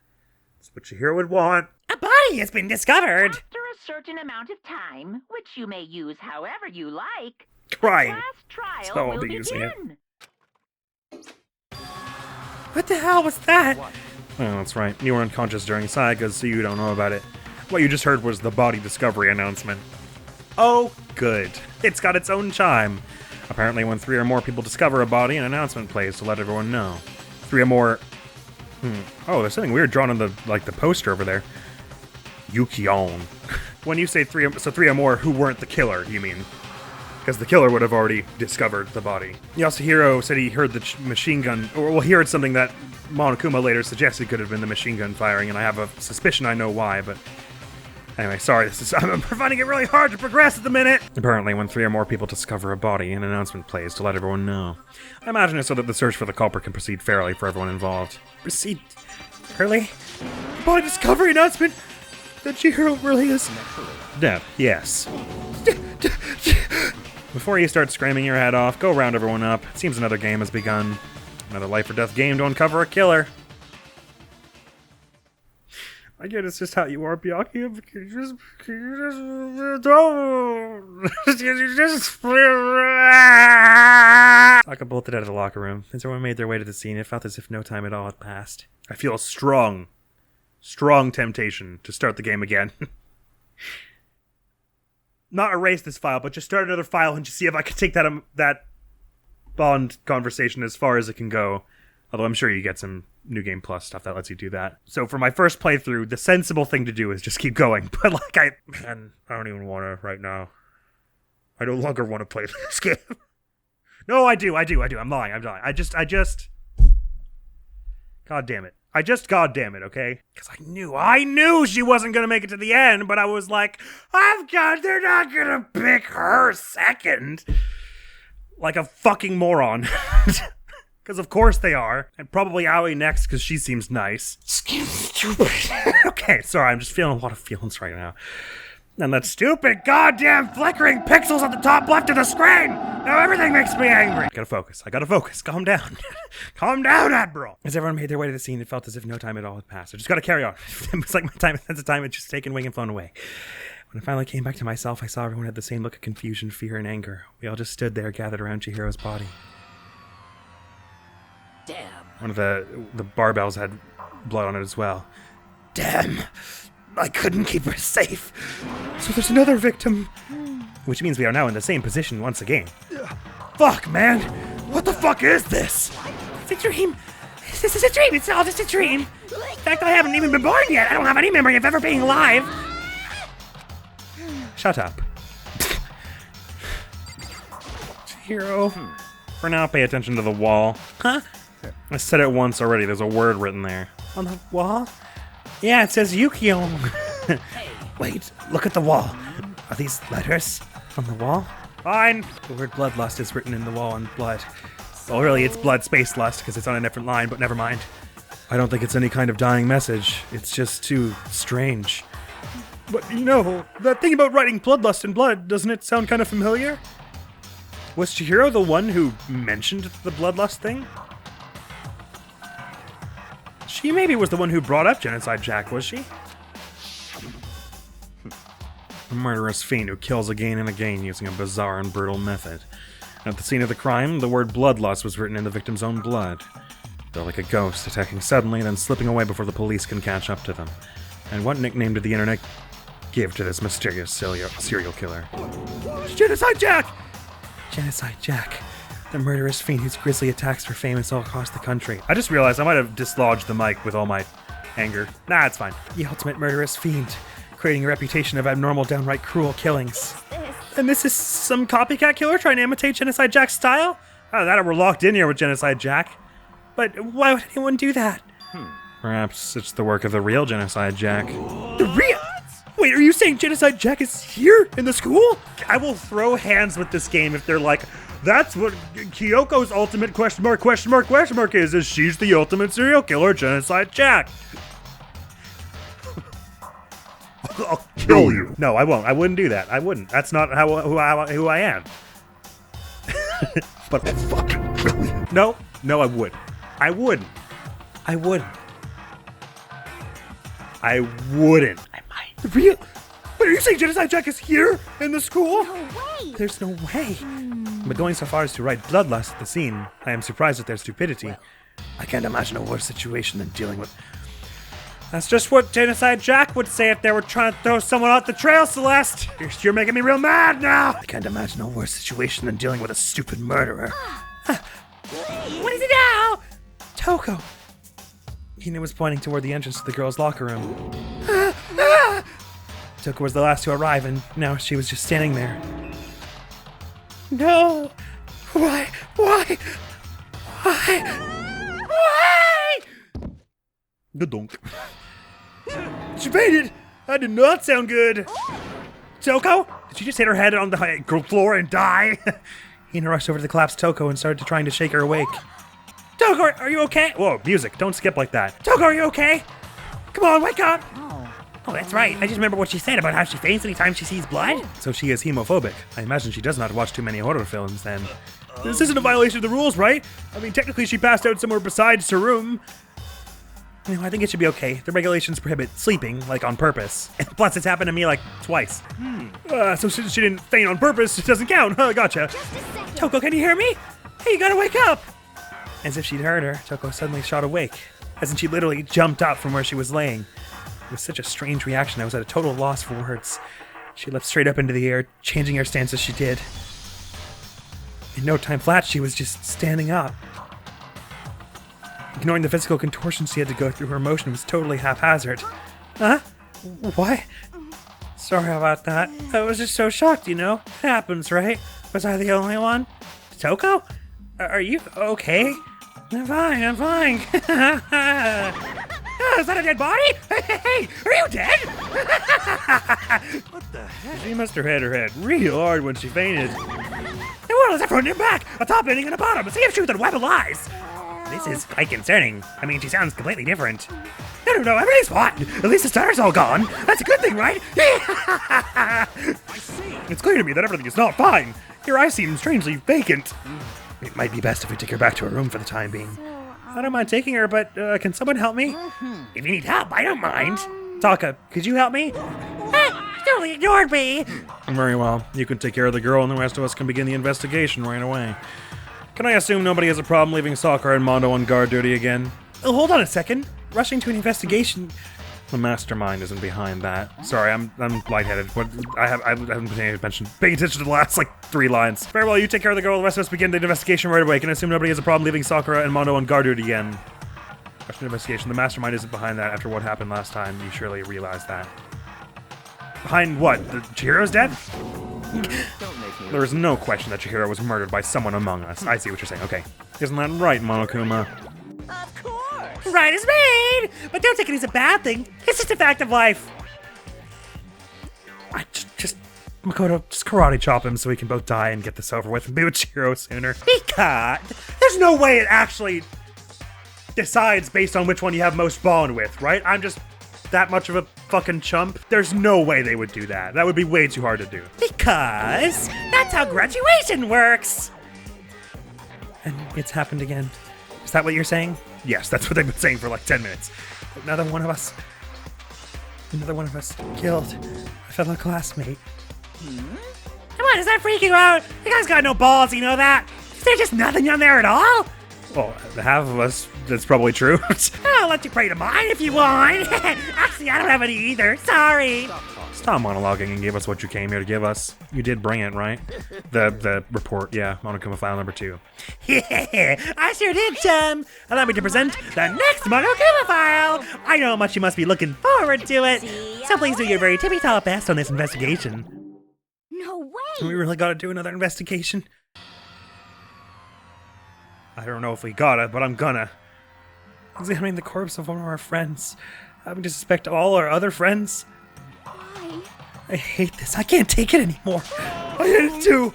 That's what Chihiro would want. A body has been discovered. After a certain amount of time, which you may use however you like, Crying. the last trial So I'll will be using it. begin. What the hell was that? Oh, that's right. You were unconscious during Saiga's, so you don't know about it. What you just heard was the body discovery announcement. Oh, good. It's got its own chime. Apparently when 3 or more people discover a body, an announcement plays to let everyone know. 3 or more... Oh, there's something weird drawn on the poster over there. Yukion. When you say 3 or more who weren't the killer, you mean? Because the killer would have already discovered the body. Yasuhiro said he heard the machine gun, or he heard something that Monokuma later suggested could have been the machine gun firing, and I have a suspicion I know why, but... Anyway, sorry, I'm finding it really hard to progress at the minute! Apparently, when 3 or more people discover a body, an announcement plays to let everyone know. I imagine it's so that the search for the culprit can proceed fairly for everyone involved. Proceed fairly? Body discovery announcement that Chihiro really is dead. Yes. Before you start screaming your head off, go round everyone up. It seems another game has begun. Another life or death game to uncover a killer. I get it's just how you are, Byakuya. Saka bolted out of the locker room. As everyone made their way to the scene, it felt as if no time at all had passed. I feel a strong temptation to start the game again. Not erase this file, but just start another file and just see if I can take that Bond conversation as far as it can go. Although I'm sure you get some New Game Plus stuff that lets you do that. So for my first playthrough, the sensible thing to do is just keep going. But I don't even want to right now. I no longer want to play this game. No, I do. I'm lying. I just... God damn it. God damn it, okay? Because I knew she wasn't going to make it to the end, but I was like, they're not going to pick her second. Like a fucking moron. Because of course they are. And probably Aoi next, because she seems nice. Stupid. Okay, sorry, I'm just feeling a lot of feelings right now. And that stupid goddamn flickering pixels at the top left of the screen! Now everything makes me angry! I gotta focus. Calm down. Calm down, Admiral! As everyone made their way to the scene, it felt as if no time at all had passed. I just gotta carry on. It was like my sense of time had just taken wing and flown away. When I finally came back to myself, I saw everyone had the same look of confusion, fear, and anger. We all just stood there, gathered around Chihiro's body. Damn. One of the barbells had blood on it as well. Damn! I couldn't keep her safe. So there's another victim. Which means we are now in the same position once again. Fuck, man! What the fuck is this? It's a dream. This is a dream. It's all just a dream. In fact, I haven't even been born yet. I don't have any memory of ever being alive. Shut up. Hero. For now, pay attention to the wall. Huh? I said it once already. There's a word written there. On the wall? Yeah, it says Yukio. Wait, look at the wall. Are these letters on the wall? Fine. The word bloodlust is written in the wall in blood. Well, really, it's blood space lust because it's on a different line, but never mind. I don't think it's any kind of dying message. It's just too strange. But you know, that thing about writing bloodlust in blood, doesn't it sound kind of familiar? Was Chihiro the one who mentioned the bloodlust thing? She maybe was the one who brought up Genocide Jack, was she? A murderous fiend who kills again and again using a bizarre and brutal method. At the scene of the crime, the word bloodlust was written in the victim's own blood. They're like a ghost, attacking suddenly, then slipping away before the police can catch up to them. And what nickname did the internet give to this mysterious serial killer? Genocide Jack! Genocide Jack. The murderous fiend whose grisly attacks were famous all across the country. I just realized I might have dislodged the mic with all my anger. Nah, it's fine. The ultimate murderous fiend, creating a reputation of abnormal, downright cruel killings. And this is some copycat killer trying to imitate Genocide Jack's style? Either that or we're locked in here with Genocide Jack. But why would anyone do that? Perhaps it's the work of the real Genocide Jack. The real? Wait, are you saying Genocide Jack is here in the school? I will throw hands with this game if they're like, that's what Kyoko's ultimate question mark is she's the ultimate serial killer, Genocide Jack. I'll kill you. No, I won't. I wouldn't do that. I wouldn't. That's not who I am. But fucking kill you. No, I would. I wouldn't. I wouldn't. I wouldn't. I might. Real? Wait, are you saying Genocide Jack is here in the school? No way! There's no way. But going so far as to write bloodlust at the scene, I am surprised at their stupidity. I can't imagine a worse situation than dealing with... That's just what Genocide Jack would say if they were trying to throw someone off the trail, Celeste. You're making me real mad now. I can't imagine a worse situation than dealing with a stupid murderer. What is it now? Toko. Hina was pointing toward the entrance to the girls' locker room. Toko was the last to arrive, and now she was just standing there. No. Why? Ga-donk. She fainted! That did not sound good! Toko? Did she just hit her head on the floor and die? Hina rushed over to the collapsed Toko and started trying to shake her awake. Toko, are you okay? Whoa, music, don't skip like that. Toko, are you okay? Come on, wake up! Oh, that's right. I just remember what she said about how she faints anytime she sees blood. So she is hemophobic. I imagine she does not watch too many horror films then. This isn't a violation of the rules, right? I mean, technically she passed out somewhere besides her room. You know, I think it should be okay. The regulations prohibit sleeping, like on purpose. Plus, it's happened to me like twice. So since she didn't faint on purpose, it doesn't count. Gotcha. Toko, can you hear me? Hey, you gotta wake up! As if she'd heard her, Toko suddenly shot awake. As in she literally jumped up from where she was laying. It was such a strange reaction, I was at a total loss for words. She leapt straight up into the air, changing her stance as she did. In no time flat, she was just standing up. Ignoring the physical contortions she had to go through, her emotion was totally haphazard. Huh? What? Sorry about that. I was just so shocked, you know? It happens, right? Was I the only one? Toko? Are you okay? I'm fine. Oh, is that a dead body? Hey, are you dead? What the heck? She must have hit her head real hard when she fainted. The world is a front and back, a top ending and a bottom, a sea of truth and a web of lies. This is quite concerning. I mean, she sounds completely different. No, everything's fine. At least the stutter's all gone. That's a good thing, right? I see. It's clear to me that everything is not fine. Your eyes seem strangely vacant. It might be best if we take her back to her room for the time being. I don't mind taking her, but can someone help me? If you need help, I don't mind. Taka, could you help me? Totally ignored me. Very well. You can take care of the girl and the rest of us can begin the investigation right away. Can I assume nobody has a problem leaving Sakura and Mondo on guard duty again? Oh, hold on a second. Rushing to an investigation. The mastermind isn't behind that. Sorry, I'm lightheaded. I haven't been paying attention to the last 3 lines. Very well, you take care of the girl. The rest of us begin the investigation right away. Can I assume nobody has a problem leaving Sakura and Mondo on guard duty again? Question of investigation. The mastermind isn't behind that after what happened last time. You surely realize that. Behind what? The Chihiro's dead? There is no question that Chihiro was murdered by someone among us. I see what you're saying. Okay. Isn't that right, Monokuma? Of course. Right is made! But don't take it as a bad thing. It's just a fact of life. I just Makoto, just karate chop him so we can both die and get this over with and be with Chihiro sooner. Because There's no way it actually decides based on which one you have most bond with, right? I'm just that much of a fucking chump. There's no way they would do that. That would be way too hard to do. Because that's how graduation works. And it's happened again. Is that what you're saying? Yes, that's what they've been saying for like 10 minutes. Another one of us killed a fellow classmate. Come on, is that freaking you out? The guy's got no balls, you know that? Is there just nothing on there at all? Well, half of us, that's probably true. I'll let you pray to mine if you want. Actually, I don't have any either. Sorry. Stop monologuing and give us what you came here to give us. You did bring it, right? The report, yeah. Monokuma file number 2. I sure did, chum. Allow me to present the next Monokuma file. I know how much you must be looking forward to it. So please do your very tippy-top best on this investigation. No way. We really gotta do another investigation? I don't know if we gotta, but I'm gonna. Examining the corpse of one of our friends. Having to suspect all our other friends. Why? I hate this. I can't take it anymore. I hate it too.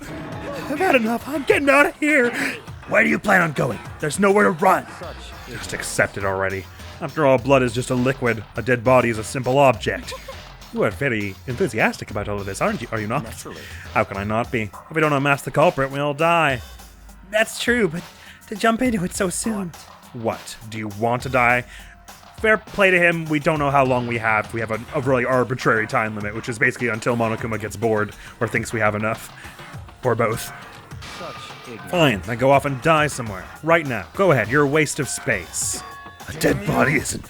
I've had enough. I'm getting out of here. Where do you plan on going? There's nowhere to run. Just accept it already. After all, blood is just a liquid. A dead body is a simple object. You are very enthusiastic about all of this, aren't you? Are you not? Naturally. How can I not be? If we don't unmask the culprit, we all die. That's true, but to jump into it so soon. What? Do you want to die? Fair play to him. We don't know how long we have. We have a really arbitrary time limit, which is basically until Monokuma gets bored or thinks we have enough. Or both. Such ignorance. Fine, then go off and die somewhere. Right now. Go ahead. You're a waste of space. A dead body is an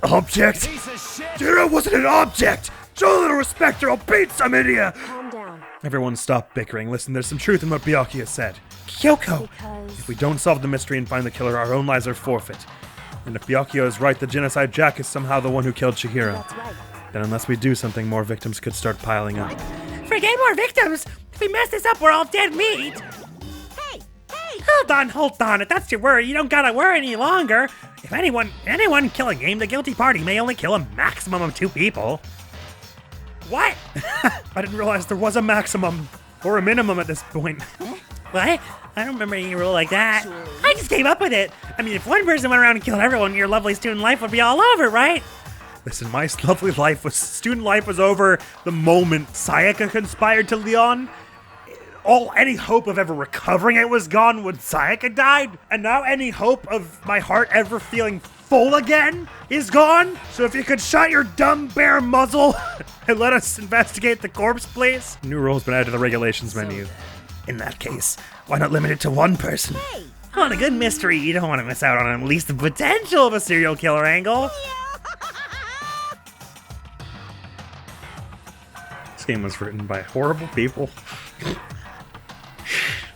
object? Piece of shit. Chihiro wasn't an object! Show a little respect or I'll beat some idiot! Calm down. Everyone stop bickering. Listen, there's some truth in what Byakuya said. Kyoko! Because If we don't solve the mystery and find the killer, our own lives are forfeit. And if Byakuya is right, the genocide Jack is somehow the one who killed Chihiro. that's right. Then unless we do something, more victims could start piling up. Forget more victims. If we mess this up, we're all dead meat. Hey, hey. Hold on. If that's your worry, you don't gotta worry any longer. If anyone killing game, the guilty party may only kill a maximum of 2 people. What? I didn't realize there was a maximum or a minimum at this point. What? I don't remember any rule like that. I just came up with it. I mean, if one person went around and killed everyone, your lovely student life would be all over, right? Listen, my lovely student life was over the moment Sayaka conspired to Leon. Any hope of ever recovering it was gone when Sayaka died. And now any hope of my heart ever feeling full again is gone. So if you could shut your dumb bare muzzle and let us investigate the corpse, please. New rule's been added to the regulations menu. In that case, why not limit it to 1 person? On a good mystery, you don't want to miss out on at least the potential of a serial killer angle. This game was written by horrible people.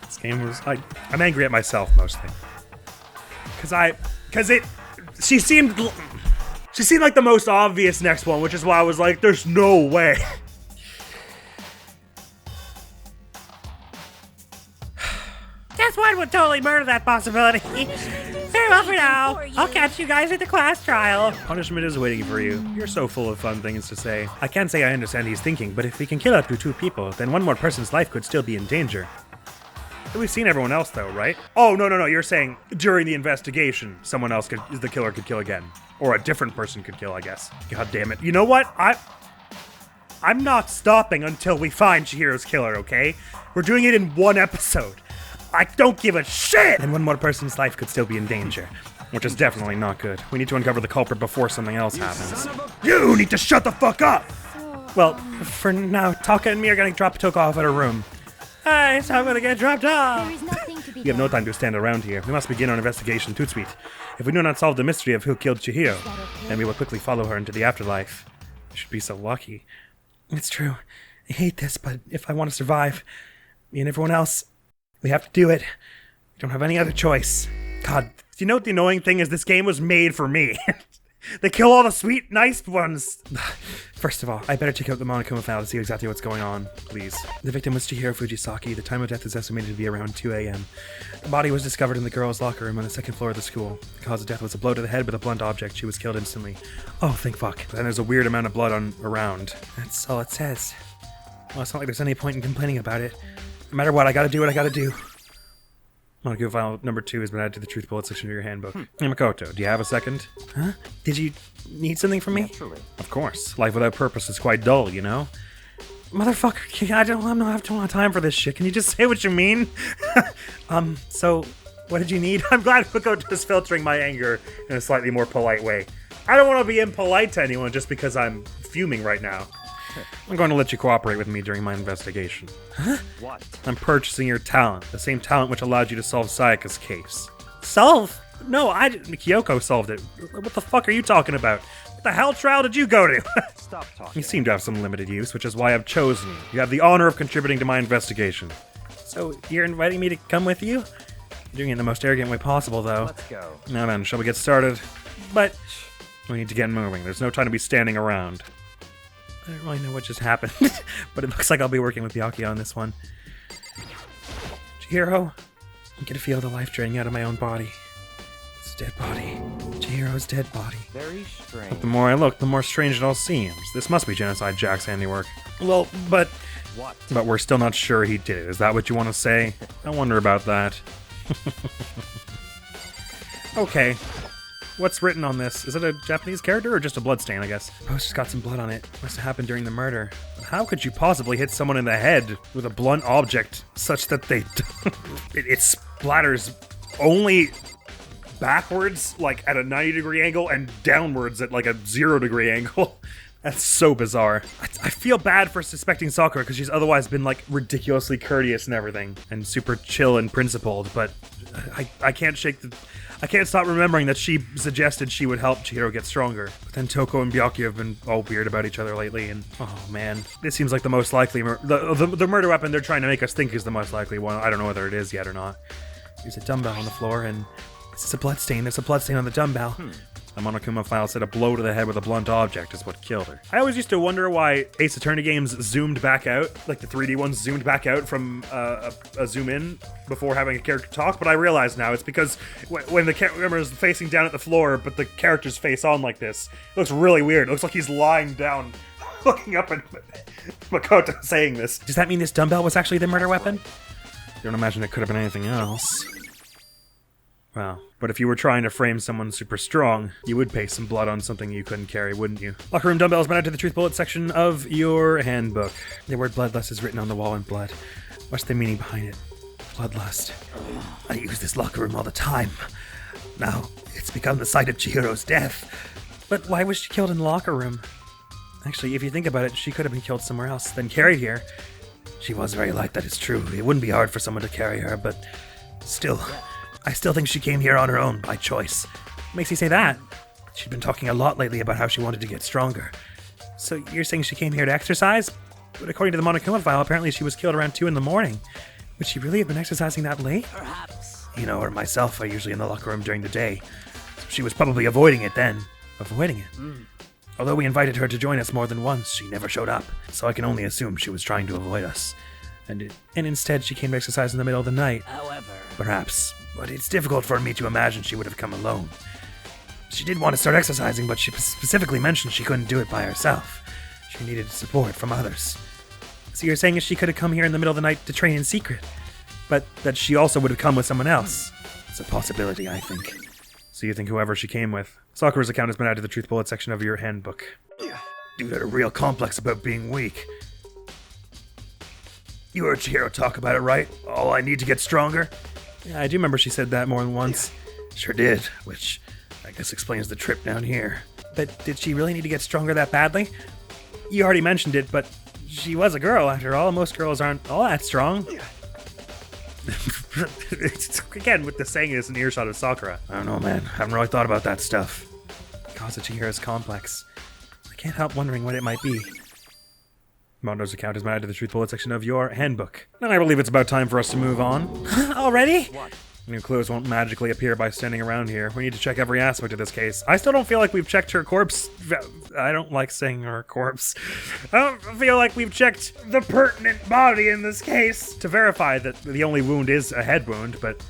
This game was... I'm angry at myself, mostly. She seemed like the most obvious next one, which is why I was like, there's no way. Guess what would totally murder that possibility? Very well for now. I'll catch you guys at the class trial. Punishment is waiting for you. You're so full of fun things to say. I can't say I understand his thinking, but if we can kill up to 2 people, then 1 more person's life could still be in danger. We've seen everyone else, though, right? Oh, no. You're saying during the investigation, someone else the killer could kill again. Or a different person could kill, I guess. God damn it. You know what? I'm not stopping until we find Chihiro's killer, okay? We're doing it in 1 episode. I don't give a shit! And 1 more person's life could still be in danger. Which is definitely not good. We need to uncover the culprit before something else happens. You need to shut the fuck up! Well, for now, Taka and me are gonna drop Toka off at her room. Alright, so I'm gonna get dropped off. There is nothing to be We have no time to stand around here. We must begin our investigation tout suite. If we do not solve the mystery of who killed Chihiro, then we will quickly follow her into the afterlife. We should be so lucky. It's true. I hate this, but if I want to survive, me and everyone else, we have to do it. We don't have any other choice. God, you know what the annoying thing is? This game was made for me. They kill all the sweet, nice ones. First of all, I better check out the Monokuma file to see exactly what's going on, please. The victim was Chihiro Fujisaki. The time of death is estimated to be around 2 a.m. The body was discovered in the girls' locker room on the second floor of the school. The cause of death was a blow to the head with a blunt object. She was killed instantly. Oh, thank fuck. And there's a weird amount of blood around. That's all it says. Well, it's not like there's any point in complaining about it. No matter what, I gotta do what I gotta do. Monokuma file number 2 has been added to the truth bullet section of your handbook. Hey, Makoto, do you have a second? Huh? Did you need something from me? Naturally. Of course. Life without purpose is quite dull, you know? Motherfucker, I don't have a lot of time for this shit. Can you just say what you mean? So, what did you need? I'm glad Makoto is filtering my anger in a slightly more polite way. I don't want to be impolite to anyone just because I'm fuming right now. I'm going to let you cooperate with me during my investigation. Huh? What? I'm purchasing your talent, the same talent which allowed you to solve Sayaka's case. Solve? No, Kyoko solved it. What the fuck are you talking about? What the hell trial did you go to? Stop talking. You seem to have some limited use, which is why I've chosen you. You have the honor of contributing to my investigation. So, you're inviting me to come with you? You're doing it in the most arrogant way possible, though. Let's go. Now then, shall we get started? But we need to get moving. There's no time to be standing around. I don't really know what just happened, but it looks like I'll be working with Byakuya on this one. Chihiro, I can feel the life draining out of my own body. It's a dead body. Chihiro's dead body. Very strange. The more I look, the more strange it all seems. This must be Genocide Jack's handiwork. Well, but What? we're still not sure he did it. Is that what you want to say? I wonder about that. Okay. What's written on this? Is it a Japanese character or just a bloodstain, I guess? The poster's got some blood on it. Must have happened during the murder. But how could you possibly hit someone in the head with a blunt object such that they... it splatters only backwards, like at a 90-degree angle, and downwards at like a 0-degree angle? That's so bizarre. I feel bad for suspecting Sakura because she's otherwise been like ridiculously courteous and everything, and super chill and principled, but I can't stop remembering that she suggested she would help Chihiro get stronger. But then Toko and Byakuya have been all weird about each other lately, and oh man, this seems like the most likely the murder weapon they're trying to make us think is the most likely one. I don't know whether it is yet or not. There's a dumbbell on the floor, and this is a bloodstain. There's a bloodstain on the dumbbell. The Monokuma file said a blow to the head with a blunt object is what killed her. I always used to wonder why Ace Attorney games zoomed back out, like the 3D ones zoomed back out from a zoom in before having a character talk, but I realize now it's because when the camera is facing down at the floor, but the character's face on like this, it looks really weird. It looks like he's lying down, looking up at Makoto saying this. Does that mean this dumbbell was actually the murder weapon? Don't imagine it could have been anything else. Well, but if you were trying to frame someone super strong, you would paste some blood on something you couldn't carry, wouldn't you? Locker room dumbbells been added to the truth bullet section of your handbook. The word bloodlust is written on the wall in blood. What's the meaning behind it? Bloodlust. I use this locker room all the time. Now, it's become the site of Chihiro's death. But why was she killed in the locker room? Actually, if you think about it, she could have been killed somewhere else, then carried here. She was very light, that is true. It wouldn't be hard for someone to carry her, but still... I still think she came here on her own, by choice. What makes you say that? She'd been talking a lot lately about how she wanted to get stronger. So you're saying she came here to exercise? But according to the Monokuma file, apparently she was killed around 2 in the morning. Would she really have been exercising that late? Perhaps. You know, or myself are usually in the locker room during the day. So she was probably avoiding it then. Avoiding it? Although we invited her to join us more than once, she never showed up. So I can only assume she was trying to avoid us. And instead she came to exercise in the middle of the night. However, Perhaps, but it's difficult for me to imagine she would have come alone. She did want to start exercising, but she specifically mentioned she couldn't do it by herself. She needed support from others. So you're saying she could have come here in the middle of the night to train in secret, but that she also would have come with someone else? It's a possibility, I think. So you think whoever she came with? Sakura's account has been added to the truth bullet section of your handbook. Dude had a real complex about being weak. You heard Chihiro talk about it, right? All I need to get stronger? Yeah, I do remember she said that more than once. Sure did, which I guess explains the trip down here. But did she really need to get stronger that badly? You already mentioned it, but she was a girl after all. Most girls aren't all that strong. Again, with the saying is an earshot of Sakura. I don't know, man. Haven't really thought about that stuff. The cause of Chihiro's complex. I can't help wondering what it might be. Mondo's account is added to the truth bullet section of your handbook. And I believe it's about time for us to move on. Already? what? New clues won't magically appear by standing around here. We need to check every aspect of this case. I still don't feel like we've checked her corpse. I don't like saying her corpse. I don't feel like we've checked the pertinent body in this case to verify that the only wound is a head wound, but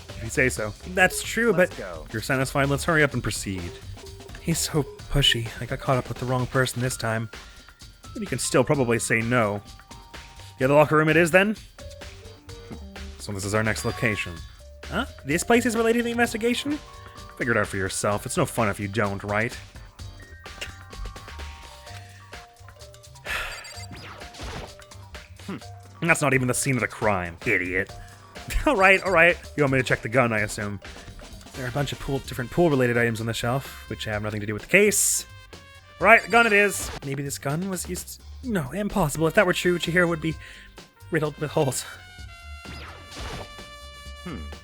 if you say so. That's true, but if you're satisfied, let's hurry up and proceed. He's so pushy. I got caught up with the wrong person this time. But you can still probably say no. Yeah, the locker room it is then? So this is our next location. Huh? This place is related to the investigation? Figure it out for yourself. It's no fun if you don't, right? That's not even the scene of the crime, idiot. Alright. You want me to check the gun, I assume. There are a bunch of different pool-related items on the shelf, which have nothing to do with the case. Right, the gun it is. Maybe this gun was used... No, impossible. If that were true, Chihiro would be riddled with holes.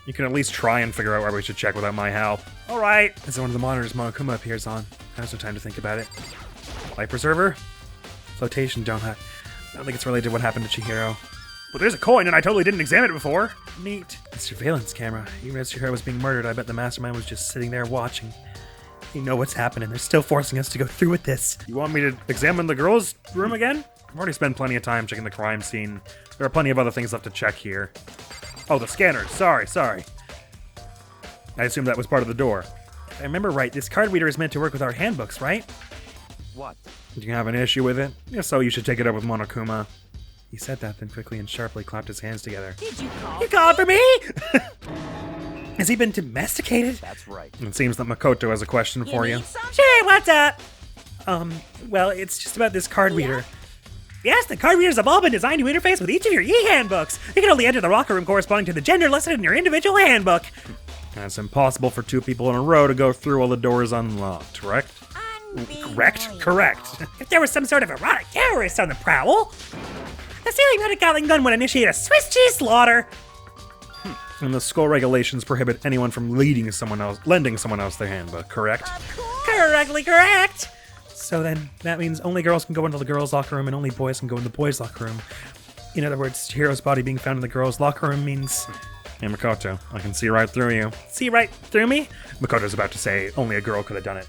You can at least try and figure out where we should check without my help. Alright. This is one of the monitors Monokuma appears on. I have some time to think about it. Life preserver? Flotation donut. I don't think it's related to what happened to Chihiro. Well, there's a coin, and I totally didn't examine it before. Neat. The surveillance camera. Even as Chihiro was being murdered, I bet the mastermind was just sitting there watching. You know what's happening. They're still forcing us to go through with this. You want me to examine the girls' room again? I've already spent plenty of time checking the crime scene. There are plenty of other things left to check here. Oh, the scanners. Sorry. I assume that was part of the door. If I remember right, this card reader is meant to work with our handbooks, right? What? Do you have an issue with it? If so, you should take it up with Monokuma. He said that, then quickly and sharply clapped his hands together. Did you call? You called for me? Has he been domesticated? That's right. It seems that Makoto has a question for you. Sure, what's up? Well, it's just about this card reader. Yes, the card readers have all been designed to interface with each of your e-handbooks. You can only enter the locker room corresponding to the gender listed in your individual handbook. It's impossible for two people in a row to go through while the door is unlocked, correct? Correct. If there was some sort of erotic terrorist on the prowl, the Stealing Gatling gun would initiate a Swiss cheese slaughter. And the school regulations prohibit anyone from lending someone else their handbook, correct? Correctly correct. So then, that means only girls can go into the girls' locker room and only boys can go in the boys' locker room. In other words, Chihiro's body being found in the girls' locker room means... Hey, Makoto, I can see right through you. See right through me? Makoto's about to say only a girl could have done it.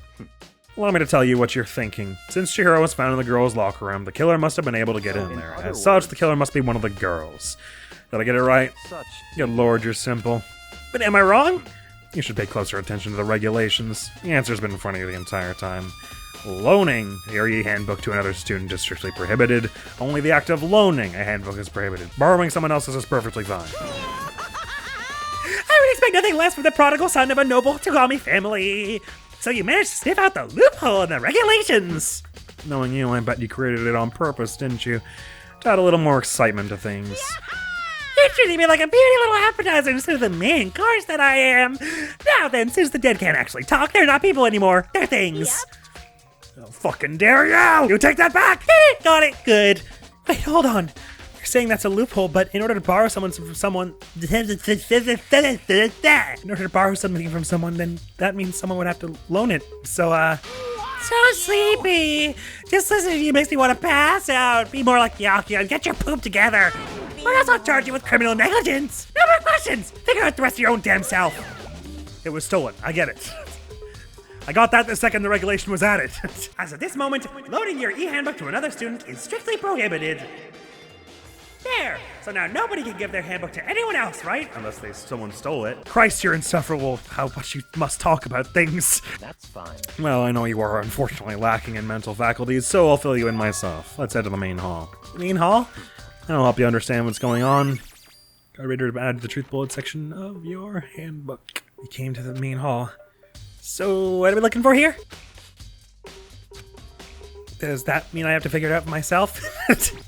Allow me to tell you what you're thinking. Since Chihiro was found in the girls' locker room, the killer must have been able to get in there. As such, the killer must be one of the girls. Did I get it right? Good lord, you're simple. But am I wrong? You should pay closer attention to the regulations. The answer's been in front of you the entire time. Loaning your e-handbook to another student is strictly prohibited. Only the act of loaning a handbook is prohibited. Borrowing someone else's is perfectly fine. I would expect nothing less from the prodigal son of a noble Tagami family. So you managed to sniff out the loophole in the regulations. Knowing you, I bet you created it on purpose, didn't you? To add a little more excitement to things. You're treating me like a beauty little appetizer instead of the main course that I am. Now then, since the dead can't actually talk, they're not people anymore. They're things. I'll fucking dare you! You take that back! Got it. Good. Wait, hold on. You're saying that's a loophole, but in order to borrow something from someone, then that means someone would have to loan it. So sleepy. Just listening to you makes me want to pass out. Be more like Yakuya and get your poop together. Or else I'll charge you with criminal negligence. No more questions. Figure out the rest of your own damn self. It was stolen. I get it. I got that the second the regulation was added. As of this moment, loaning your e-handbook to another student is strictly prohibited. There. So now nobody can give their handbook to anyone else, right? Unless someone stole it. Christ, you're insufferable. How much you must talk about things. That's fine. Well, I know you are unfortunately lacking in mental faculties, so I'll fill you in myself. Let's head to the main hall. Main hall? That'll help you understand what's going on. Card reader added to the truth bullet section of your handbook. We came to the main hall. So, what are we looking for here? Does that mean I have to figure it out for myself?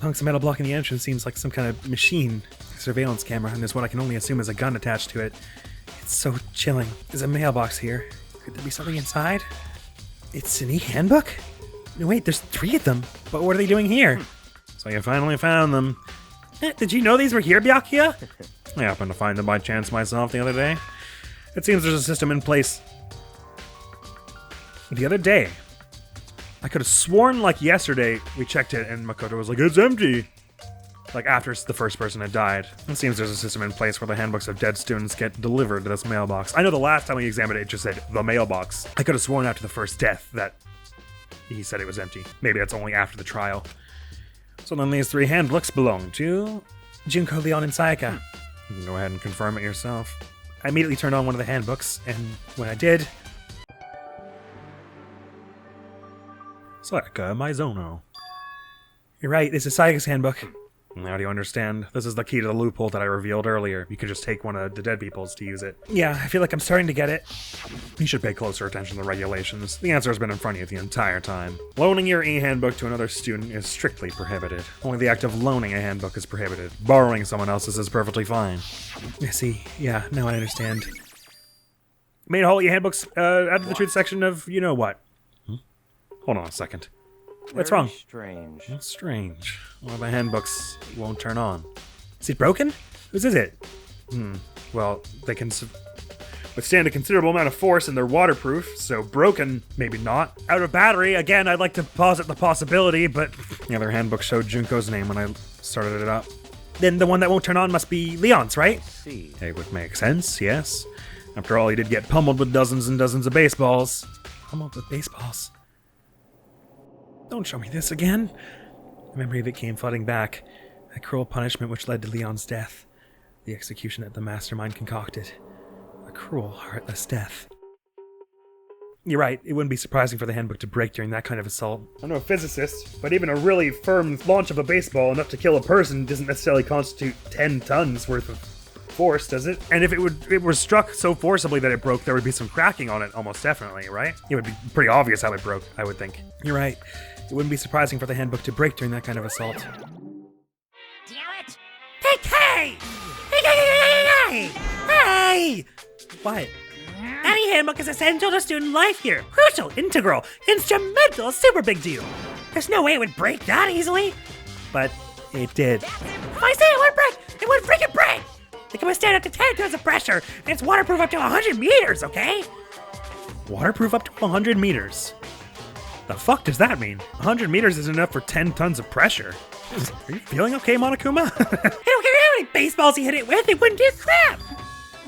Hunks of metal blocking the entrance seems like some kind of machine. Surveillance camera, and there's what I can only assume is a gun attached to it. It's so chilling. There's a mailbox here. Could there be something inside? It's an e-handbook? No, wait, there's 3 of them. But what are they doing here? So you finally found them. Did you know these were here, Byakuya? I happened to find them by chance myself the other day. It seems there's a system in place. The other day, I could have sworn like yesterday we checked it and Makoto was like, it's empty. Like after the first person had died. It seems there's a system in place where the handbooks of dead students get delivered to this mailbox. I know the last time we examined it, it just said the mailbox. I could have sworn after the first death that he said it was empty. Maybe that's only after the trial. So then these 3 handbooks belong to Junko, Leon, and Sayaka. You can go ahead and confirm it yourself. I immediately turned on one of the handbooks, and when I did... Sayaka Maizono. You're right, this is Sayaka's handbook. Now do you understand? This is the key to the loophole that I revealed earlier. You could just take one of the dead people's to use it. Yeah, I feel like I'm starting to get it. You should pay closer attention to the regulations. The answer has been in front of you the entire time. Loaning your e-handbook to another student is strictly prohibited. Only the act of loaning a handbook is prohibited. Borrowing someone else's is perfectly fine. I see. Yeah, now I understand. Made all e-handbooks out of the truth section of you-know-what. Hold on a second. What's wrong? Strange. That's strange. One of the handbooks won't turn on. Is it broken? Whose is it? Well, they can withstand a considerable amount of force and they're waterproof, so broken, maybe not. Out of battery, again, I'd like to posit the possibility, but the other handbook showed Junko's name when I started it up. Then the one that won't turn on must be Leon's, right? See. It would make sense, yes. After all, he did get pummeled with dozens and dozens of baseballs. Pummeled with baseballs? Don't show me this again. The memory of it came flooding back. That cruel punishment which led to Leon's death. The execution that the mastermind concocted. A cruel, heartless death. You're right, it wouldn't be surprising for the handbook to break during that kind of assault. I'm no physicist, but even a really firm launch of a baseball enough to kill a person doesn't necessarily constitute 10 tons worth of force, does it? And if it was struck so forcibly that it broke, there would be some cracking on it, almost definitely, right? It would be pretty obvious how it broke, I would think. You're right. It wouldn't be surprising for the handbook to break during that kind of assault. Damn it! Hey! Hey! Hey! What? Any handbook is essential to student life here. Crucial, integral, instrumental, super big deal. There's no way it would break that easily. But it did. If I say it would break, it would freaking break! It can withstand up to 10 tons of pressure, and it's waterproof up to 100 meters, okay? Waterproof up to 100 meters? The fuck does that mean? 100 meters isn't enough for 10 tons of pressure. Are you feeling okay, Monokuma? I don't care how many baseballs you hit it with, it wouldn't do crap!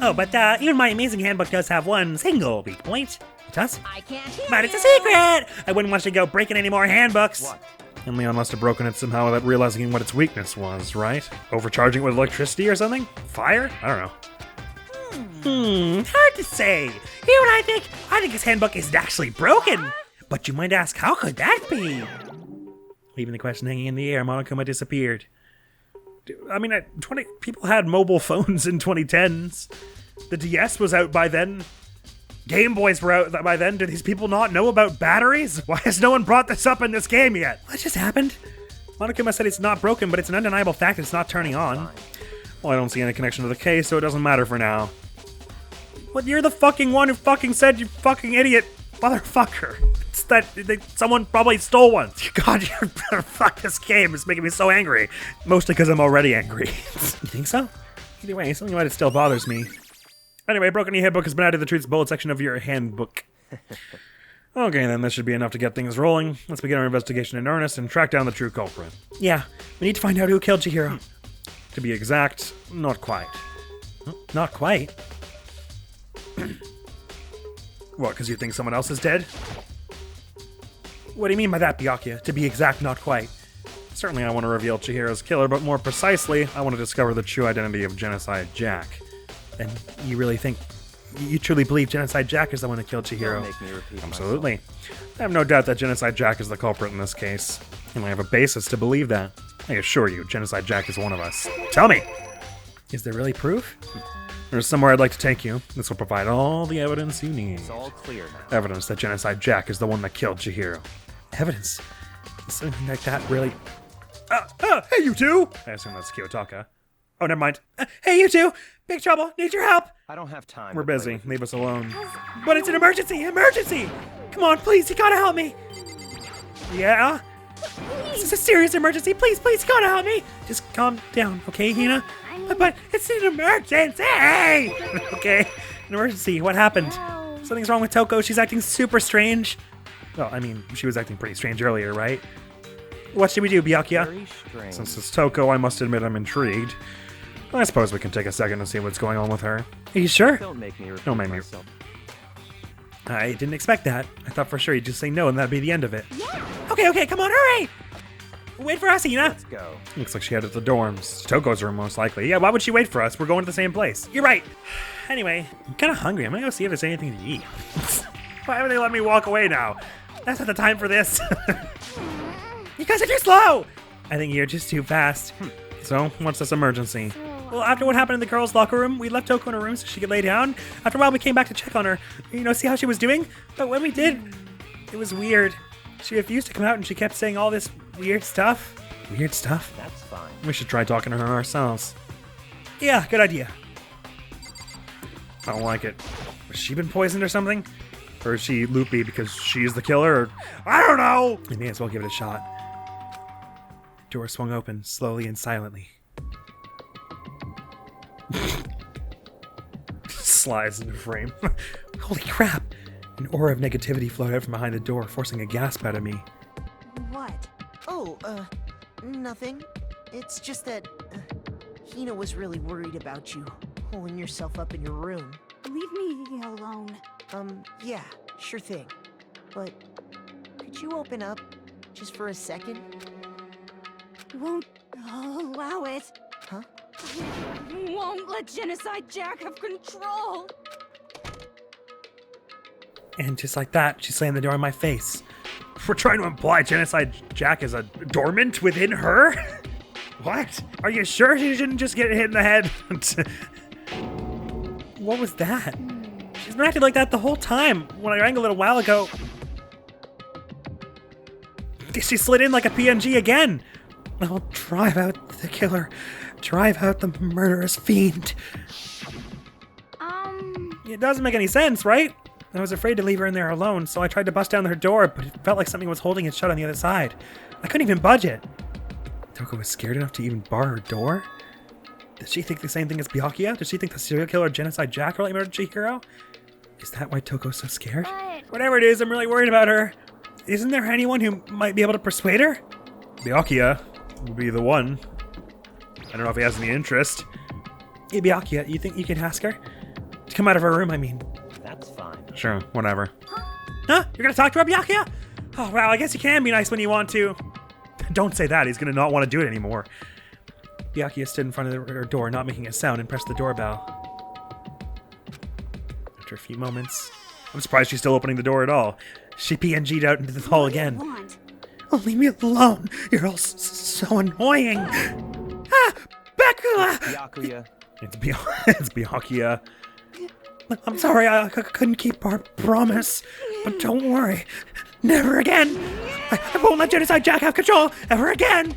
Oh, but even my amazing handbook does have one single weak point. It does? I can't hear But it's a you. secret! I wouldn't want you to go breaking any more handbooks. What? And Leon must have broken it somehow without realizing what its weakness was, right? Overcharging it with electricity or something? Fire? I don't know. Hard to say. You know what I think? I think his handbook is actually broken. But you might ask, how could that be? Leaving the question hanging in the air, Monokuma disappeared. I mean, 20 people had mobile phones in 2010s. The DS was out by then. Game Boys were out by then. Do these people not know about batteries? Why has no one brought this up in this game yet? What just happened? Monokuma said it's not broken, but it's an undeniable fact that it's not turning on. Well, I don't see any connection to the case, so it doesn't matter for now. But you're the fucking one who fucking said, you fucking idiot motherfucker. It's that someone probably stole one. God, fuck, this game is making me so angry. Mostly because I'm already angry. You think so? Either way, something about it still bothers me. Anyway, broken e-handbook has been added to the truths bullet section of your handbook. Okay, then this should be enough to get things rolling. Let's begin our investigation in earnest and track down the true culprit. Yeah, we need to find out who killed Chihiro. To be exact, not quite. Not quite. What, because you think someone else is dead? What do you mean by that, Byakuya? To be exact, not quite. Certainly I want to reveal Chihiro's killer, but more precisely, I want to discover the true identity of Genocide Jack. And you really think... You truly believe Genocide Jack is the one who killed Chihiro? Don't make me repeat Absolutely. I have no doubt that Genocide Jack is the culprit in this case. And I have a basis to believe that. I assure you, Genocide Jack is one of us. Tell me! Is there really proof? There's somewhere I'd like to take you. This will provide all the evidence you need. It's all clear now. Evidence that Genocide Jack is the one that killed Chihiro. Evidence? Is something like that really... Hey, you two! I assume that's Kiyotaka. Oh, never mind. Hey, you two! Big trouble! Need your help! I don't have time. We're to play busy. with you. Leave us alone. But it's an emergency! Emergency! Come on, please, you gotta help me! Yeah? This is a serious emergency! Please, please, you gotta help me! Just calm down, okay, Hina? But it's an emergency! Okay, an emergency. What happened? Something's wrong with Toko. She's acting super strange. Well, I mean, she was acting pretty strange earlier, right? What should we do, Byakuya? Very strange. Since it's Toko, I must admit I'm intrigued. I suppose we can take a second to see what's going on with her. Are you sure? Don't make me repeat Don't make me- myself. I didn't expect that. I thought for sure you'd just say no and that'd be the end of it. Okay, come on, hurry! Wait for us, Ina. Let's go. Looks like she headed to the dorms. Toko's room, most likely. Yeah, why would she wait for us? We're going to the same place. You're right. Anyway, I'm kind of hungry. I'm gonna go see if there's anything to eat. Why haven't they let me walk away now? that's not the time for this. You guys are too slow! I think you're just too fast. So, what's this emergency? Well, after what happened in the girls' locker room, we left Toko in her room so she could lay down. After a while, we came back to check on her, see how she was doing. But when we did, it was weird. She refused to come out and she kept saying all this weird stuff. Weird stuff? That's fine. We should try talking to her ourselves. Yeah, good idea. I don't like it. Has she been poisoned or something? Or is she loopy because she's the killer? Or I don't know! We may as well give it a shot. The door swung open, slowly and silently. Slides into frame. Holy crap! An aura of negativity flowed out from behind the door, forcing a gasp out of me. What? Oh, nothing. It's just that Hina was really worried about you, holding yourself up in your room. Leave me alone. Yeah, sure thing. But could you open up just for a second? Won't allow it. Huh? Won't let Genocide Jack have control. And just like that, she slammed the door in my face. We're trying to imply Genocide Jack is a dormant within her? What? Are you sure she shouldn't just get hit in the head? What was that? She's been acting like that the whole time. When I rang a little while ago, she slid in like a PNG again. I'll drive out the killer. Drive out the murderous fiend. It doesn't make any sense, right? I was afraid to leave her in there alone, so I tried to bust down her door, but it felt like something was holding it shut on the other side. I couldn't even budge it. Toko was scared enough to even bar her door? Did she think the same thing as Byakuya? Did she think the serial killer Genocide Jack really murdered Chihiro? Is that why Toko's so scared? Whatever it is, I'm really worried about her. Isn't there anyone who might be able to persuade her? Byakuya would be the one. I don't know if he has any interest. Hey, Byakuya, you think you can ask her? To come out of her room, I mean. That's fine. Sure, whatever. Huh? You're gonna talk to her, Byakuya? Oh, wow, I guess you can be nice when you want to. Don't say that, he's gonna not want to do it anymore. Byakuya stood in front of her door, not making a sound, and pressed the doorbell. After a few moments, I'm surprised she's still opening the door at all. She PNG'd out into the hall again. Want? Oh, leave me alone. You're all so annoying. Ah, Byakuya! Byakuya. It's Byakuya. I'm sorry, I couldn't keep our promise. But don't worry. Never again. I won't let Genocide Jack have control ever again.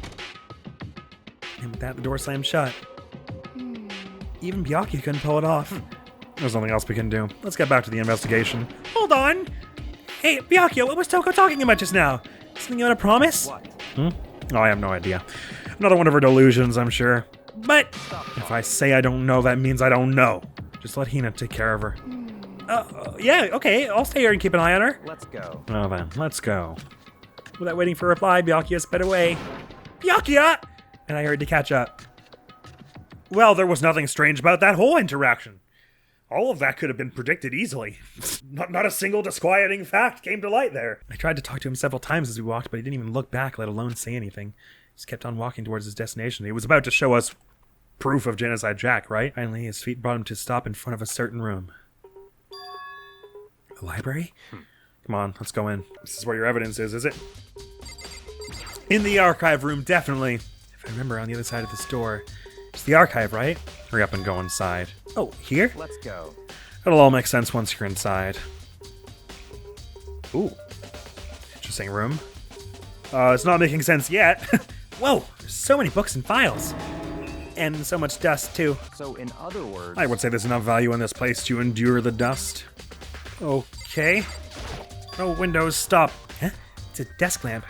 And with that, the door slammed shut. Even Byakuya couldn't pull it off. There's nothing else we can do. Let's get back to the investigation. Hold on. Hey, Byakuya, what was Toko talking about just now? Something about a promise? What? Oh, I have no idea. Another one of her delusions, I'm sure. But, If I say I don't know, that means I don't know. Just let Hina take care of her. yeah, okay, I'll stay here and keep an eye on her. Let's go. Well then, let's go. Without waiting for a reply, Byakuya sped away. Byakuya! And I hurried to catch up. Well, there was nothing strange about that whole interaction. All of that could have been predicted easily. Not a single disquieting fact came to light there. I tried to talk to him several times as we walked, but he didn't even look back, let alone say anything. He just kept on walking towards his destination. He was about to show us proof of Genocide Jack, right? Finally, his feet brought him to stop in front of a certain room. The library? Come on, let's go in. This is where your evidence is it? In the archive room, definitely. If I remember, on the other side of this door. It's the archive, right? Hurry up and go inside. Oh, here? Let's go. It'll all make sense once you're inside. Ooh. Interesting room. It's not making sense yet. Whoa, there's so many books and files. And so much dust, too. So, in other words, I would say there's enough value in this place to endure the dust. Okay. Oh, Windows, stop. Huh? It's a desk lamp.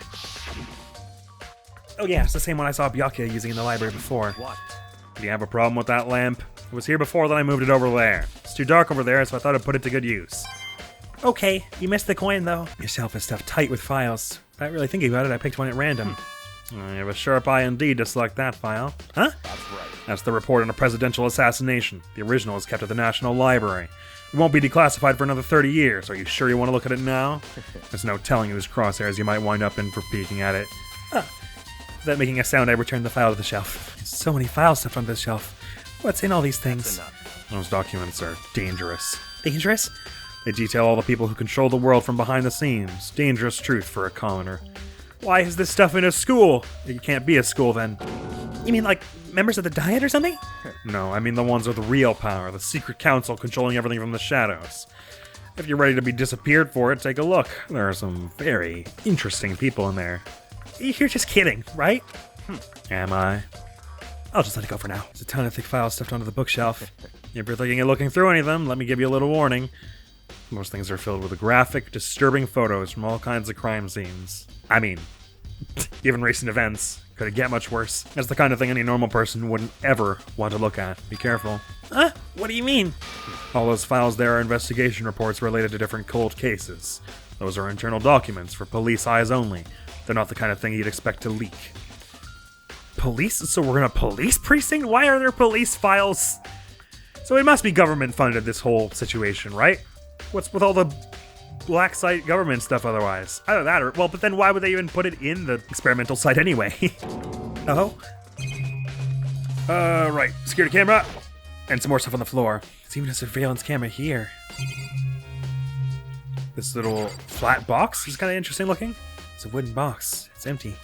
Oh yeah, it's the same one I saw Byakuya using in the library before. what? Do you have a problem with that lamp? It was here before, then I moved it over there. It's too dark over there, so I thought I'd put it to good use. Okay, you missed the coin, though. Your shelf is stuffed tight with files. Without really thinking about it, I picked one at random. You have a sharp eye indeed to select that file. Huh? That's right. That's the report on a presidential assassination. The original is kept at the National Library. It won't be declassified for another 30 years. Are you sure you want to look at it now? There's no telling whose crosshairs you might wind up in for peeking at it. Without making a sound, I returned the file to the shelf. So many files stuffed on this shelf. What's in all these things? Enough. Those documents are dangerous. Dangerous? They detail all the people who control the world from behind the scenes. Dangerous truth for a commoner. Why is this stuff in a school? It can't be a school then. You mean like members of the Diet or something? No, I mean the ones with real power, the secret council controlling everything from the shadows. If you're ready to be disappeared for it, take a look. There are some very interesting people in there. You're just kidding, right? Am I? I'll just let it go for now. There's a ton of thick files stuffed onto the bookshelf. If you're thinking of looking through any of them, let me give you a little warning. Most things are filled with graphic, disturbing photos from all kinds of crime scenes. I mean, given recent events, could it get much worse? That's the kind of thing any normal person wouldn't ever want to look at. Be careful. Huh? What do you mean? All those files there are investigation reports related to different cold cases. Those are internal documents for police eyes only. They're not the kind of thing you'd expect to leak. Police? So we're in a police precinct? Why are there police files? So it must be government funded, this whole situation, right? What's with all the black site government stuff otherwise? Either that or, well, but then why would they even put it in the experimental site anyway? Oh? Right. Security camera. And some more stuff on the floor. There's even a surveillance camera here. This little flat box is kind of interesting looking. It's a wooden box. It's empty.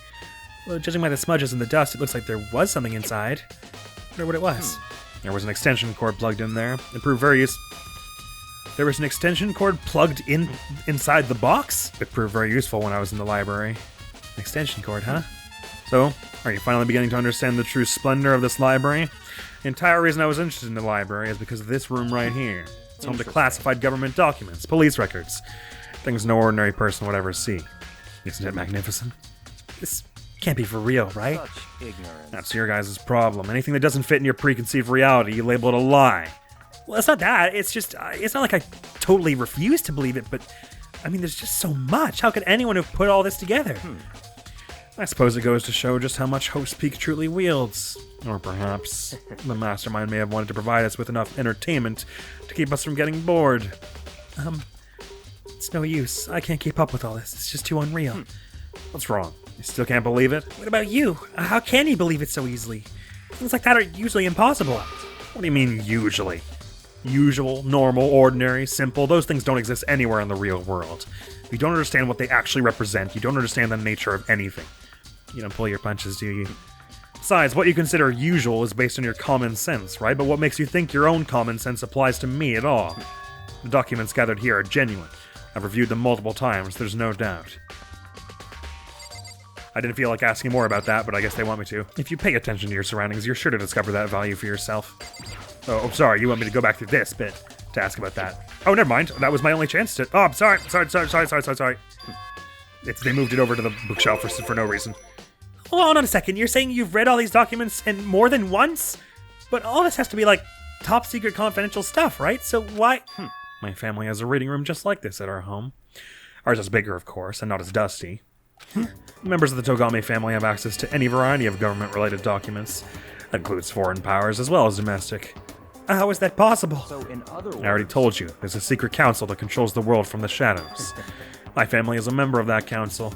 Well, judging by the smudges and the dust, it looks like there was something inside. I wonder what it was. There was an extension cord plugged in there. It proved very There was an extension cord plugged inside the box? It proved very useful when I was in the library. An extension cord, huh? So, are you finally beginning to understand the true splendor of this library? The entire reason I was interested in the library is because of this room right here. It's home to classified government documents, police records, things no ordinary person would ever see. Isn't it magnificent? This can't be for real, right? Such ignorance. That's your guys' problem. Anything that doesn't fit in your preconceived reality, you label it a lie. Well, it's not that. It's just, it's not like I totally refuse to believe it, but, I mean, there's just so much. How could anyone have put all this together? I suppose it goes to show just how much Hope's Peak truly wields. Or perhaps the mastermind may have wanted to provide us with enough entertainment to keep us from getting bored. It's no use. I can't keep up with all this. It's just too unreal. What's wrong? You still can't believe it? What about you? How can you believe it so easily? Things like that are usually impossible. What do you mean, usually? Usual, normal, ordinary, simple, those things don't exist anywhere in the real world. You don't understand what they actually represent. You don't understand the nature of anything. You don't pull your punches, do you? Besides, what you consider usual is based on your common sense, right? But what makes you think your own common sense applies to me at all? The documents gathered here are genuine. I've reviewed them multiple times, there's no doubt. I didn't feel like asking more about that, but I guess they want me to. If you pay attention to your surroundings, you're sure to discover that value for yourself. Oh, sorry, you want me to go back through this bit to ask about that. Oh, never mind. That was my only chance to... Oh, I'm sorry. They moved it over to the bookshelf for no reason. Hold on a second. You're saying you've read all these documents and more than once? But all this has to be like top secret confidential stuff, right? So why... My family has a reading room just like this at our home. Ours is bigger, of course, and not as dusty. Members of the Togami family have access to any variety of government-related documents. That includes foreign powers as well as domestic. How is that possible? So in other words, I already told you, there's a secret council that controls the world from the shadows. My family is a member of that council,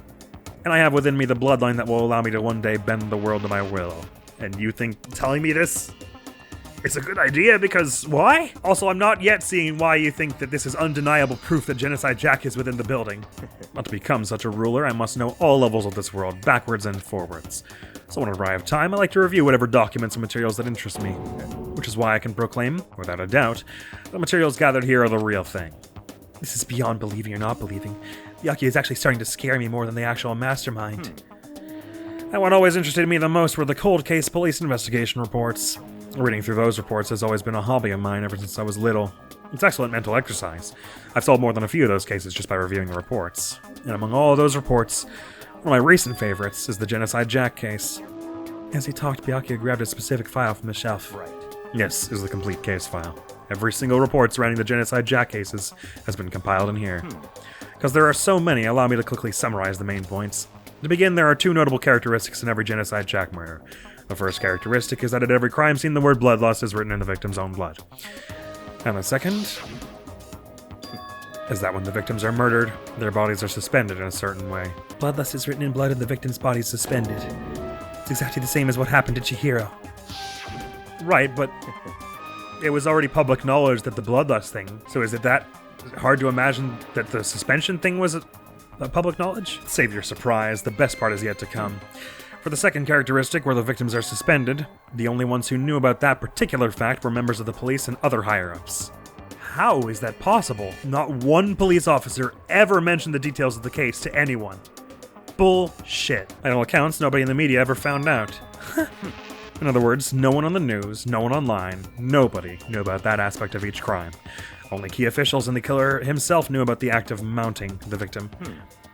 and I have within me the bloodline that will allow me to one day bend the world to my will. And you think telling me this is a good idea because why? Also, I'm not yet seeing why you think that this is undeniable proof that Genocide Jack is within the building. Not to become such a ruler, I must know all levels of this world, backwards and forwards. So whenever I have time, I like to review whatever documents and materials that interest me. Which is why I can proclaim, without a doubt, the materials gathered here are the real thing. This is beyond believing or not believing. Yaki is actually starting to scare me more than the actual mastermind. And what always interested me the most were the cold case police investigation reports. Reading through those reports has always been a hobby of mine ever since I was little. It's excellent mental exercise. I've solved more than a few of those cases just by reviewing the reports. And among all those reports, one of my recent favorites is the Genocide Jack case. As he talked, Byakuya grabbed a specific file from the shelf. right. Yes, is the complete case file. Every single report surrounding the Genocide Jack cases has been compiled in here. Because there are so many, allow me to quickly summarize the main points. To begin, there are two notable characteristics in every genocide Jack murder. The first characteristic is that at every crime scene, the word bloodlust is written in the victim's own blood. And the second is that when the victims are murdered, their bodies are suspended in a certain way. Bloodlust is written in blood and the victim's body is suspended. It's exactly the same as what happened to Chihiro. Right, but it was already public knowledge that the bloodlust thing, so is it that hard to imagine that the suspension thing was a public knowledge? Save your surprise, the best part is yet to come. For the second characteristic, where the victims are suspended, the only ones who knew about that particular fact were members of the police and other higher-ups. How is that possible? Not one police officer ever mentioned the details of the case to anyone. Bullshit. By all accounts, nobody in the media ever found out. In other words, no one on the news, no one online, nobody knew about that aspect of each crime. Only key officials and the killer himself knew about the act of mounting the victim.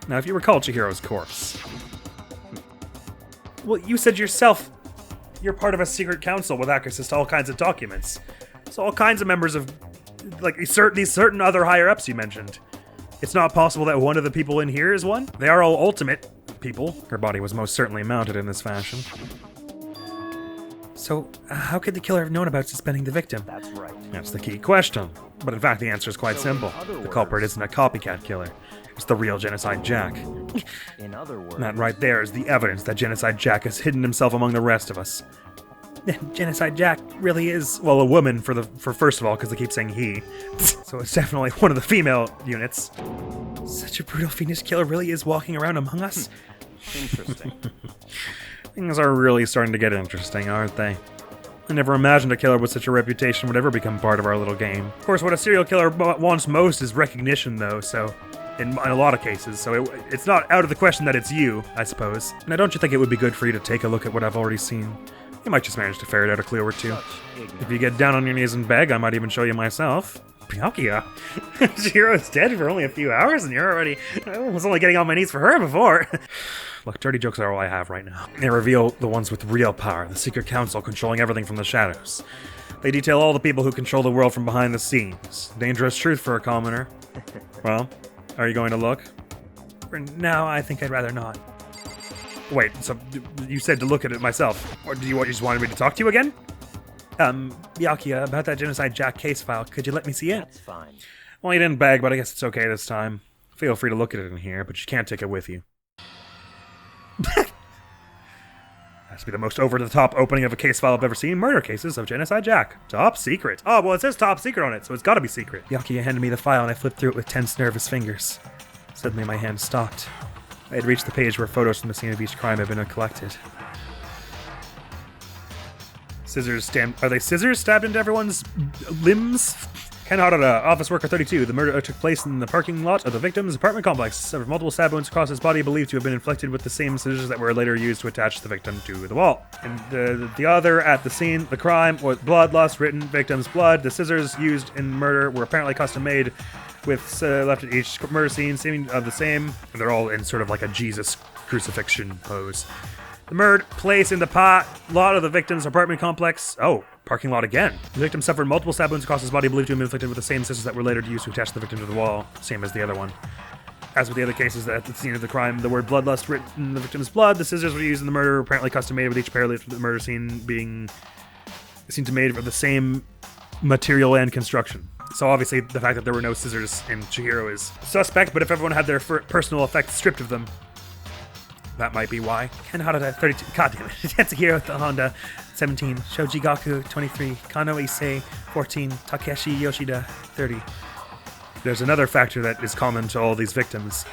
Now, if you recall Chihiro's corpse... Well, you said yourself you're part of a secret council with access to all kinds of documents. So all kinds of members of, like, these certain other higher-ups you mentioned. It's not possible that one of the people in here is one? They are all ultimate people. Her body was most certainly mounted in this fashion. So, how could the killer have known about suspending the victim? That's right. That's the key question. But in fact, the answer is quite simple. The culprit isn't a copycat killer. It's the real Genocide Jack. In other words, That right there is the evidence that Genocide Jack has hidden himself among the rest of us. Genocide Jack really is... Well, a woman for first of all, because they keep saying he. So it's definitely one of the female units. Such a brutal fiendish killer really is walking around among us? interesting. Things are really starting to get interesting, aren't they? I never imagined a killer with such a reputation would ever become part of our little game. Of course, what a serial killer wants most is recognition, though, so... In a lot of cases, so it's not out of the question that it's you, I suppose. Now, don't you think it would be good for you to take a look at what I've already seen? You might just manage to ferret out a clue or two. If you get down on your knees and beg, I might even show you myself. Pinocchio. Chihiro's dead for only a few hours and you're already... I was only getting on my knees for her before. Look, dirty jokes are all I have right now. They reveal the ones with real power, the secret council controlling everything from the shadows. They detail all the people who control the world from behind the scenes. Dangerous truth for a commoner. Well, are you going to look? For now, I think I'd rather not. Wait, so you said to look at it myself. Or do you just wanted me to talk to you again? Byakuya, about that Genocide Jack case file, could you let me see it? That's fine. Well, you didn't beg, but I guess it's okay this time. Feel free to look at it in here, but you can't take it with you. Has to be the most over-the-top opening of a case file I've ever seen. Murder cases of Genocide Jack. Top secret. Oh, well, it says top secret on it, so it's gotta be secret. Byakuya handed me the file and I flipped through it with tense, nervous fingers. Suddenly my hand stopped. I had reached the page where photos from the scene of each crime had been collected. Scissors stabbed. Are they scissors stabbed into everyone's limbs? Ken Harada, office worker 32. The murder took place in the parking lot of the victim's apartment complex. Severed multiple stab wounds across his body, believed to have been inflicted with the same scissors that were later used to attach the victim to the wall. And the other at the scene, the crime was bloodlust, written victim's blood. The scissors used in murder were apparently custom made, with left at each murder scene, seeming the same. And they're all in sort of like a Jesus crucifixion pose. The murder place in the lot of the victim's apartment complex. Oh, parking lot again. The victim suffered multiple stab wounds across his body, believed to have been inflicted with the same scissors that were later used to attach the victim to the wall, same as the other one. As with the other cases at the scene of the crime, the word bloodlust written in the victim's blood. The scissors were used in the murder, apparently custom made, with each pair left at the murder scene being seen to made of the same material and construction. So obviously, the fact that there were no scissors in Chihiro is suspect, but if everyone had their personal effects stripped of them, that might be why. Ken Harada, 32. God damn it. Tetsuhiro Honda, 17. Shoji Gaku, 23. Kano Issei, 14. Takeshi Yoshida, 30. There's another factor that is common to all these victims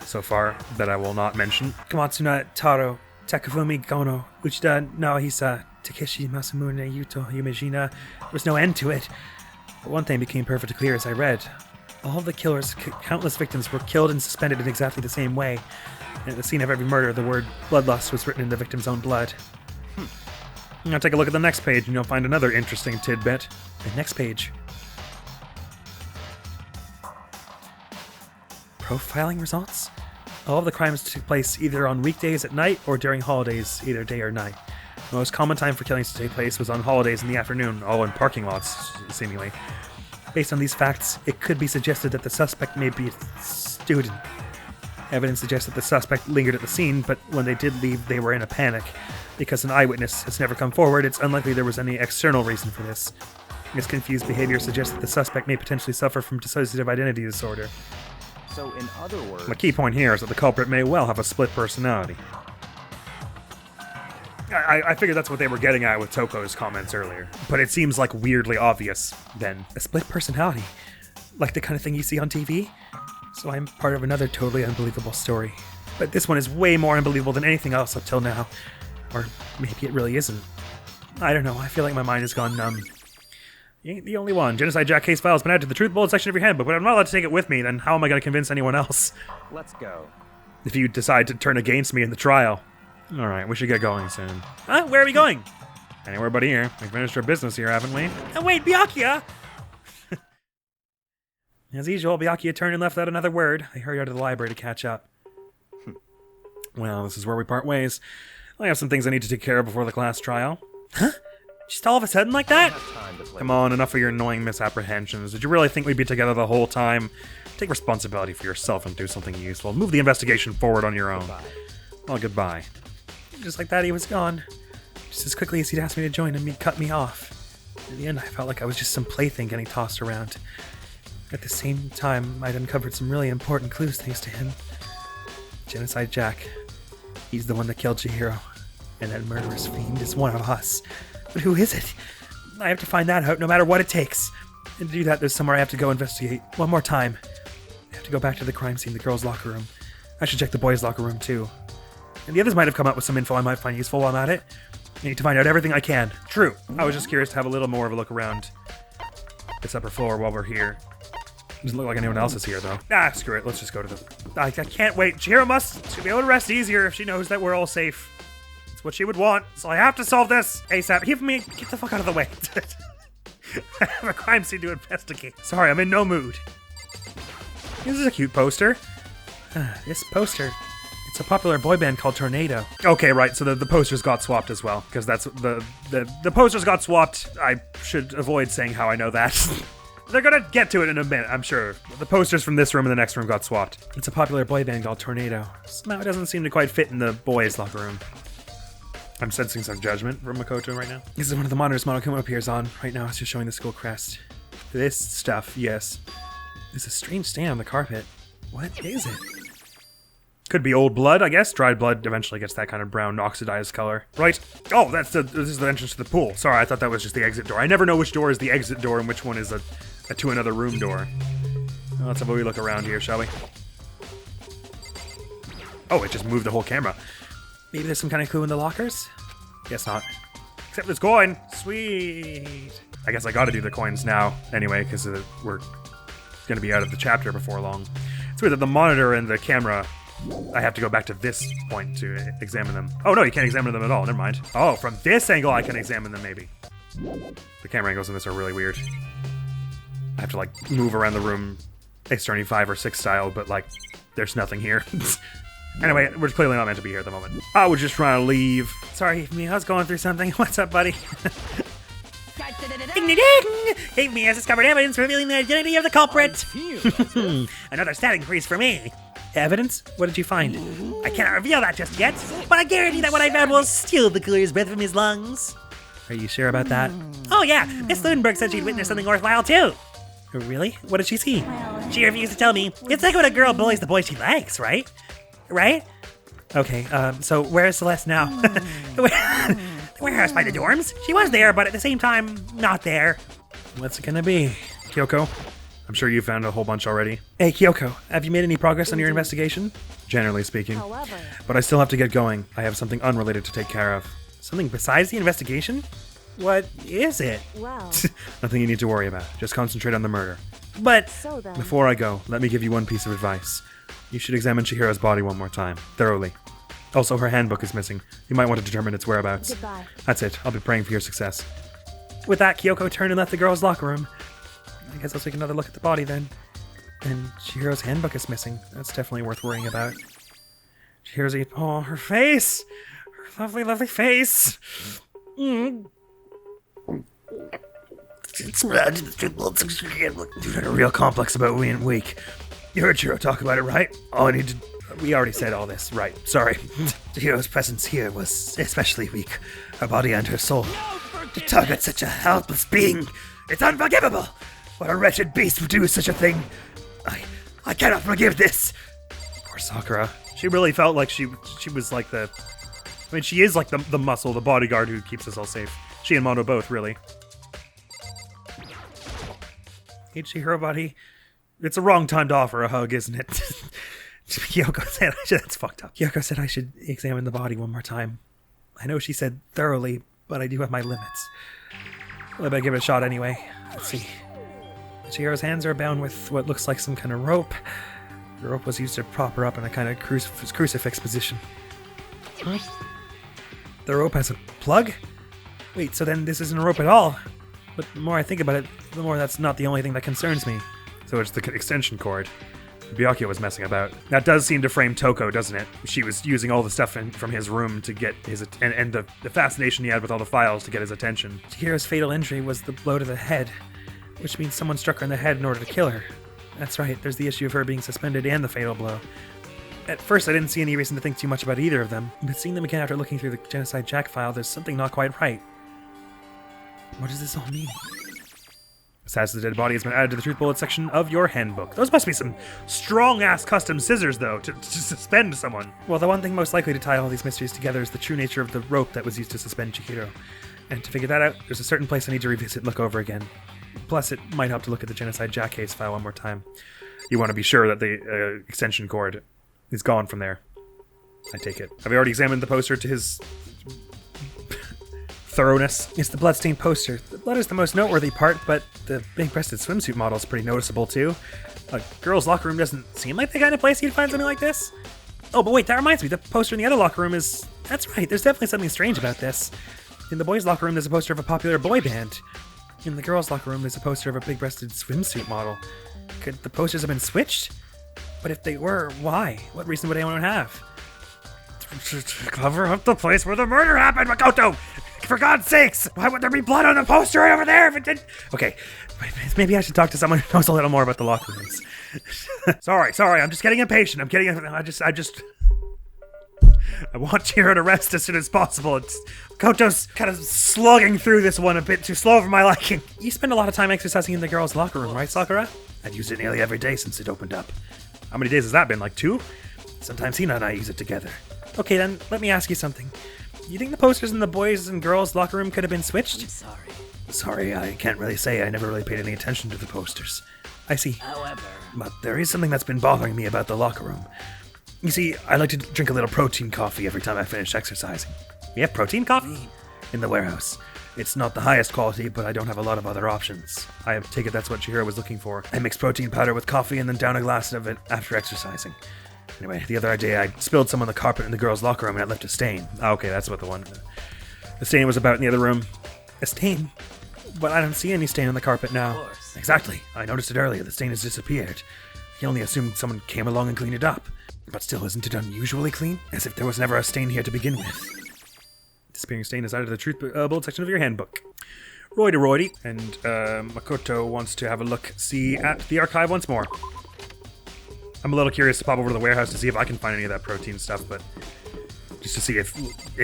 so far that I will not mention. Komatsuna Taro, Takafumi Gono, Uchida Naohisa, Takeshi Masamune Yuto Yumejina. There was no end to it. But one thing became perfectly clear as I read. All of the killer's countless victims were killed and suspended in exactly the same way. And at the scene of every murder, the word bloodlust was written in the victim's own blood. Now take a look at the next page and you'll find another interesting tidbit. The next page. Profiling results? All of the crimes took place either on weekdays at night or during holidays, either day or night. The most common time for killings to take place was on holidays in the afternoon, all in parking lots, seemingly. Based on these facts, it could be suggested that the suspect may be a student. Evidence suggests that the suspect lingered at the scene, but when they did leave, they were in a panic. Because an eyewitness has never come forward, it's unlikely there was any external reason for this. This confused behavior suggests that the suspect may potentially suffer from dissociative identity disorder. So, in other words, The key point here is that the culprit may well have a split personality. I figured that's what they were getting at with Toko's comments earlier. But it seems like weirdly obvious, then. A split personality? Like the kind of thing you see on TV? So I'm part of another totally unbelievable story. But this one is way more unbelievable than anything else up till now. Or maybe it really isn't. I don't know, I feel like my mind has gone numb. You ain't the only one. Genocide Jack case file has been added to the truth bullet section of your handbook, but I'm not allowed to take it with me, then how am I going to convince anyone else? let's go. If you decide to turn against me in the trial. Alright, we should get going soon. Huh? Where are we going? Anywhere but here. We've finished our business here, haven't we? Oh, wait, Byakuya! As usual, Byakuya turned and left without another word. I hurried out of the library to catch up. Well, this is where we part ways. I have some things I need to take care of before the class trial. Huh? Just all of a sudden like that? Time to play. Come on, enough of your annoying misapprehensions. Did you really think we'd be together the whole time? Take responsibility for yourself and do something useful. Move the investigation forward on your own. Bye. Well, goodbye. Just like that, he was gone. Just as quickly as he'd asked me to join him, he'd cut me off. In the end, I felt like I was just some plaything getting tossed around. At the same time, I'd uncovered some really important clues thanks to him. Genocide Jack. He's the one that killed Chihiro. And that murderous fiend is one of us. But who is it? I have to find that out no matter what it takes. And to do that, there's somewhere I have to go investigate. One more time. I have to go back to the crime scene, the girls' locker room. I should check the boys' locker room too. And the others might have come up with some info I might find useful while I'm at it. I need to find out everything I can. True. I was just curious to have a little more of a look around this upper floor while we're here. Doesn't look like anyone else is here, though. Ah, screw it. Let's just go to the... I can't wait. Chihiro she'll be able to rest easier if she knows that we're all safe. It's what she would want, so I have to solve this ASAP. Get the fuck out of the way. I have a crime scene to investigate. Sorry, I'm in no mood. This is a cute poster. This poster... It's a popular boy band called Tornado. Okay, right, so the posters got swapped as well, because that's... The posters got swapped. I should avoid saying how I know that. They're gonna get to it in a minute, I'm sure. The posters from this room and the next room got swapped. It's a popular boy band called Tornado. Somehow it doesn't seem to quite fit in the boys' locker room. I'm sensing some judgment from Makoto right now. This is one of the monitors Monokuma appears on. Right now it's just showing the school crest. This stuff, yes. There's a strange stain on the carpet. What is it? Could be old blood, I guess. Dried blood eventually gets that kind of brown oxidized color. Right. Oh, this is the entrance to the pool. Sorry, I thought that was just the exit door. I never know which door is the exit door and which one is a to another room door. Well, let's have a wee look around here, shall we? Oh, it just moved the whole camera. Maybe there's some kind of clue in the lockers? Guess not. Except this coin. Sweet. I guess I gotta do the coins now anyway, because we're gonna be out of the chapter before long. It's weird that the monitor and the camera, I have to go back to this point to examine them. Oh no, you can't examine them at all, never mind. Oh, from this angle I can examine them maybe. The camera angles in this are really weird. I have to like move around the room Externity 5 or 6 style, but like, there's nothing here. Anyway, we're clearly not meant to be here at the moment. I was just trying to leave. Sorry, me, I was going through something. What's up, buddy? Ding ding ding! Amy has discovered evidence revealing the identity of the culprit. Another stat increase for me. Evidence? What did you find? I cannot reveal that just yet, but I guarantee that what I found will steal the clearest breath from his lungs. Are you sure about that? Oh yeah, Miss Lunenburg said she'd witnessed something worthwhile too. Really? What did she see? She refused to tell me. It's like when a girl bullies the boy she likes, right? Right? Okay, so where's Celeste now? The warehouse by the dorms? She was there, but at the same time, not there. What's it gonna be? Kyoko? I'm sure you found a whole bunch already. Hey, Kyoko, have you made any progress on your investigation? Generally speaking. However, But I still have to get going. I have something unrelated to take care of. Something besides the investigation? What is it? well, Nothing you need to worry about. Just concentrate on the murder. But so then. before I go, let me give you one piece of advice. You should examine Chihiro's body one more time, thoroughly. Also, her handbook is missing. You might want to determine its whereabouts. Goodbye. That's it. I'll be praying for your success. With that, Kyoko turned and left the girls' locker room. I guess I'll take another look at the body then. And Chihiro's handbook is missing. That's definitely worth worrying about. Chihiro's... Oh, her face! Her lovely, lovely face! Dude, had a real complex about being weak. You heard Chihiro talk about it, right? All I need to... We already said all this, right? Sorry. Chihiro's presence here was especially weak. Her body and her soul. To target such a helpless being, it's unforgivable! What a wretched beast would do such a thing! I cannot forgive this! Poor Sakura. She really felt like she was like the... I mean, she is like the muscle, the bodyguard who keeps us all safe. She and Mono both, really. Hey, Chihiro, buddy. It's the wrong time to offer a hug, isn't it? Kyoko said that's fucked up. Kyoko said I should examine the body one more time. I know she said thoroughly, but I do have my limits. Well, I better give it a shot anyway. Let's see. Chihiro's hands are bound with what looks like some kind of rope. The rope was used to prop her up in a kind of crucifix position. Huh? The rope has a plug? Wait, so then this isn't a rope at all? But the more I think about it, the more that's not the only thing that concerns me. So it's the extension cord. Byakuya was messing about. That does seem to frame Toko, doesn't it? She was using all the stuff from his room to get his... And the fascination he had with all the files to get his attention. Chihiro's fatal injury was the blow to the head, which means someone struck her in the head in order to kill her. That's right, there's the issue of her being suspended and the fatal blow. At first, I didn't see any reason to think too much about either of them, but seeing them again after looking through the Genocide Jack file, there's something not quite right. What does this all mean? Status of the dead body has been added to the truth bullet section of your handbook. Those must be some strong-ass custom scissors, though, to suspend someone. Well, the one thing most likely to tie all these mysteries together is the true nature of the rope that was used to suspend Chihiro. And to figure that out, there's a certain place I need to revisit and look over again. Plus, it might help to look at the Genocide Jack case file one more time. You want to be sure that the extension cord is gone from there. I take it. Have you already examined the poster to his... thoroughness? It's the bloodstained poster. The blood is the most noteworthy part, but the big-breasted swimsuit model is pretty noticeable too. A girl's locker room doesn't seem like the kind of place you'd find something like this. Oh, but wait, that reminds me. The poster in the other locker room is... That's right, there's definitely something strange about this. In the boys' locker room, there's a poster of a popular boy band. In the girls' locker room, there's a poster of a big-breasted swimsuit model. Could the posters have been switched? But if they were, why? What reason would anyone have? To cover up the place where the murder happened, Makoto! For God's sakes! Why would there be blood on the poster right over there if it did? Okay, maybe I should talk to someone who knows a little more about the locker rooms. Sorry, I'm just getting impatient. I want Chihiro to rest as soon as possible. Koto's kind of slugging through this one a bit too slow for my liking. You spend a lot of time exercising in the girls' locker room, right, Sakura? I've used it nearly every day since it opened up. How many days has that been, like 2? Sometimes Hina and I use it together. Okay, then, let me ask you something. You think the posters in the boys' and girls' locker room could have been switched? I'm sorry. Sorry, I can't really say. I never really paid any attention to the posters. I see. However... But there is something that's been bothering me about the locker room. You see, I like to drink a little protein coffee every time I finish exercising. You have protein coffee? In the warehouse. It's not the highest quality, but I don't have a lot of other options. I take it that's what Chihiro was looking for. I mix protein powder with coffee and then down a glass of it after exercising. Anyway, the other day I spilled some on the carpet in the girls' locker room and it left a stain. Okay, that's what the one... The stain was about in the other room. A stain? But I don't see any stain on the carpet now. Of course. Exactly. I noticed it earlier. The stain has disappeared. He only assumed someone came along and cleaned it up. But still, isn't it unusually clean? As if there was never a stain here to begin with. Disappearing stain is added to the truth bullet section of your handbook. Roidy. And Makoto wants to have a look-see at the archive once more. I'm a little curious to pop over to the warehouse to see if I can find any of that protein stuff, but just to see if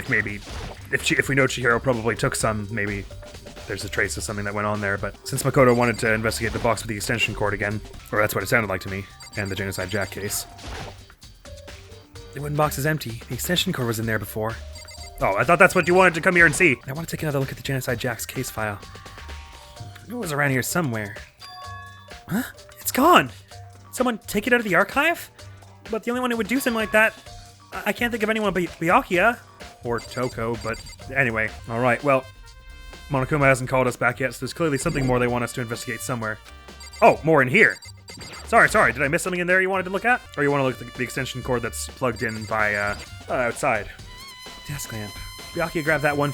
we know Chihiro probably took some, maybe there's a trace of something that went on there. But since Makoto wanted to investigate the box with the extension cord again, or that's what it sounded like to me, and the Genocide Jack case. The wooden box is empty. The extension cord was in there before. Oh, I thought that's what you wanted to come here and see. I want to take another look at the Genocide Jack's case file. I knew it was around here somewhere. Huh? It's gone! Someone take it out of the archive? But the only one who would do something like that, I can't think of anyone but Byakuya. Or Toko, but anyway. Alright, well, Monokuma hasn't called us back yet, so there's clearly something more they want us to investigate somewhere. Oh, more in here. Sorry, did I miss something in there you wanted to look at? Or you want to look at the extension cord that's plugged in by, outside? Desk lamp. Byakuya grabbed that one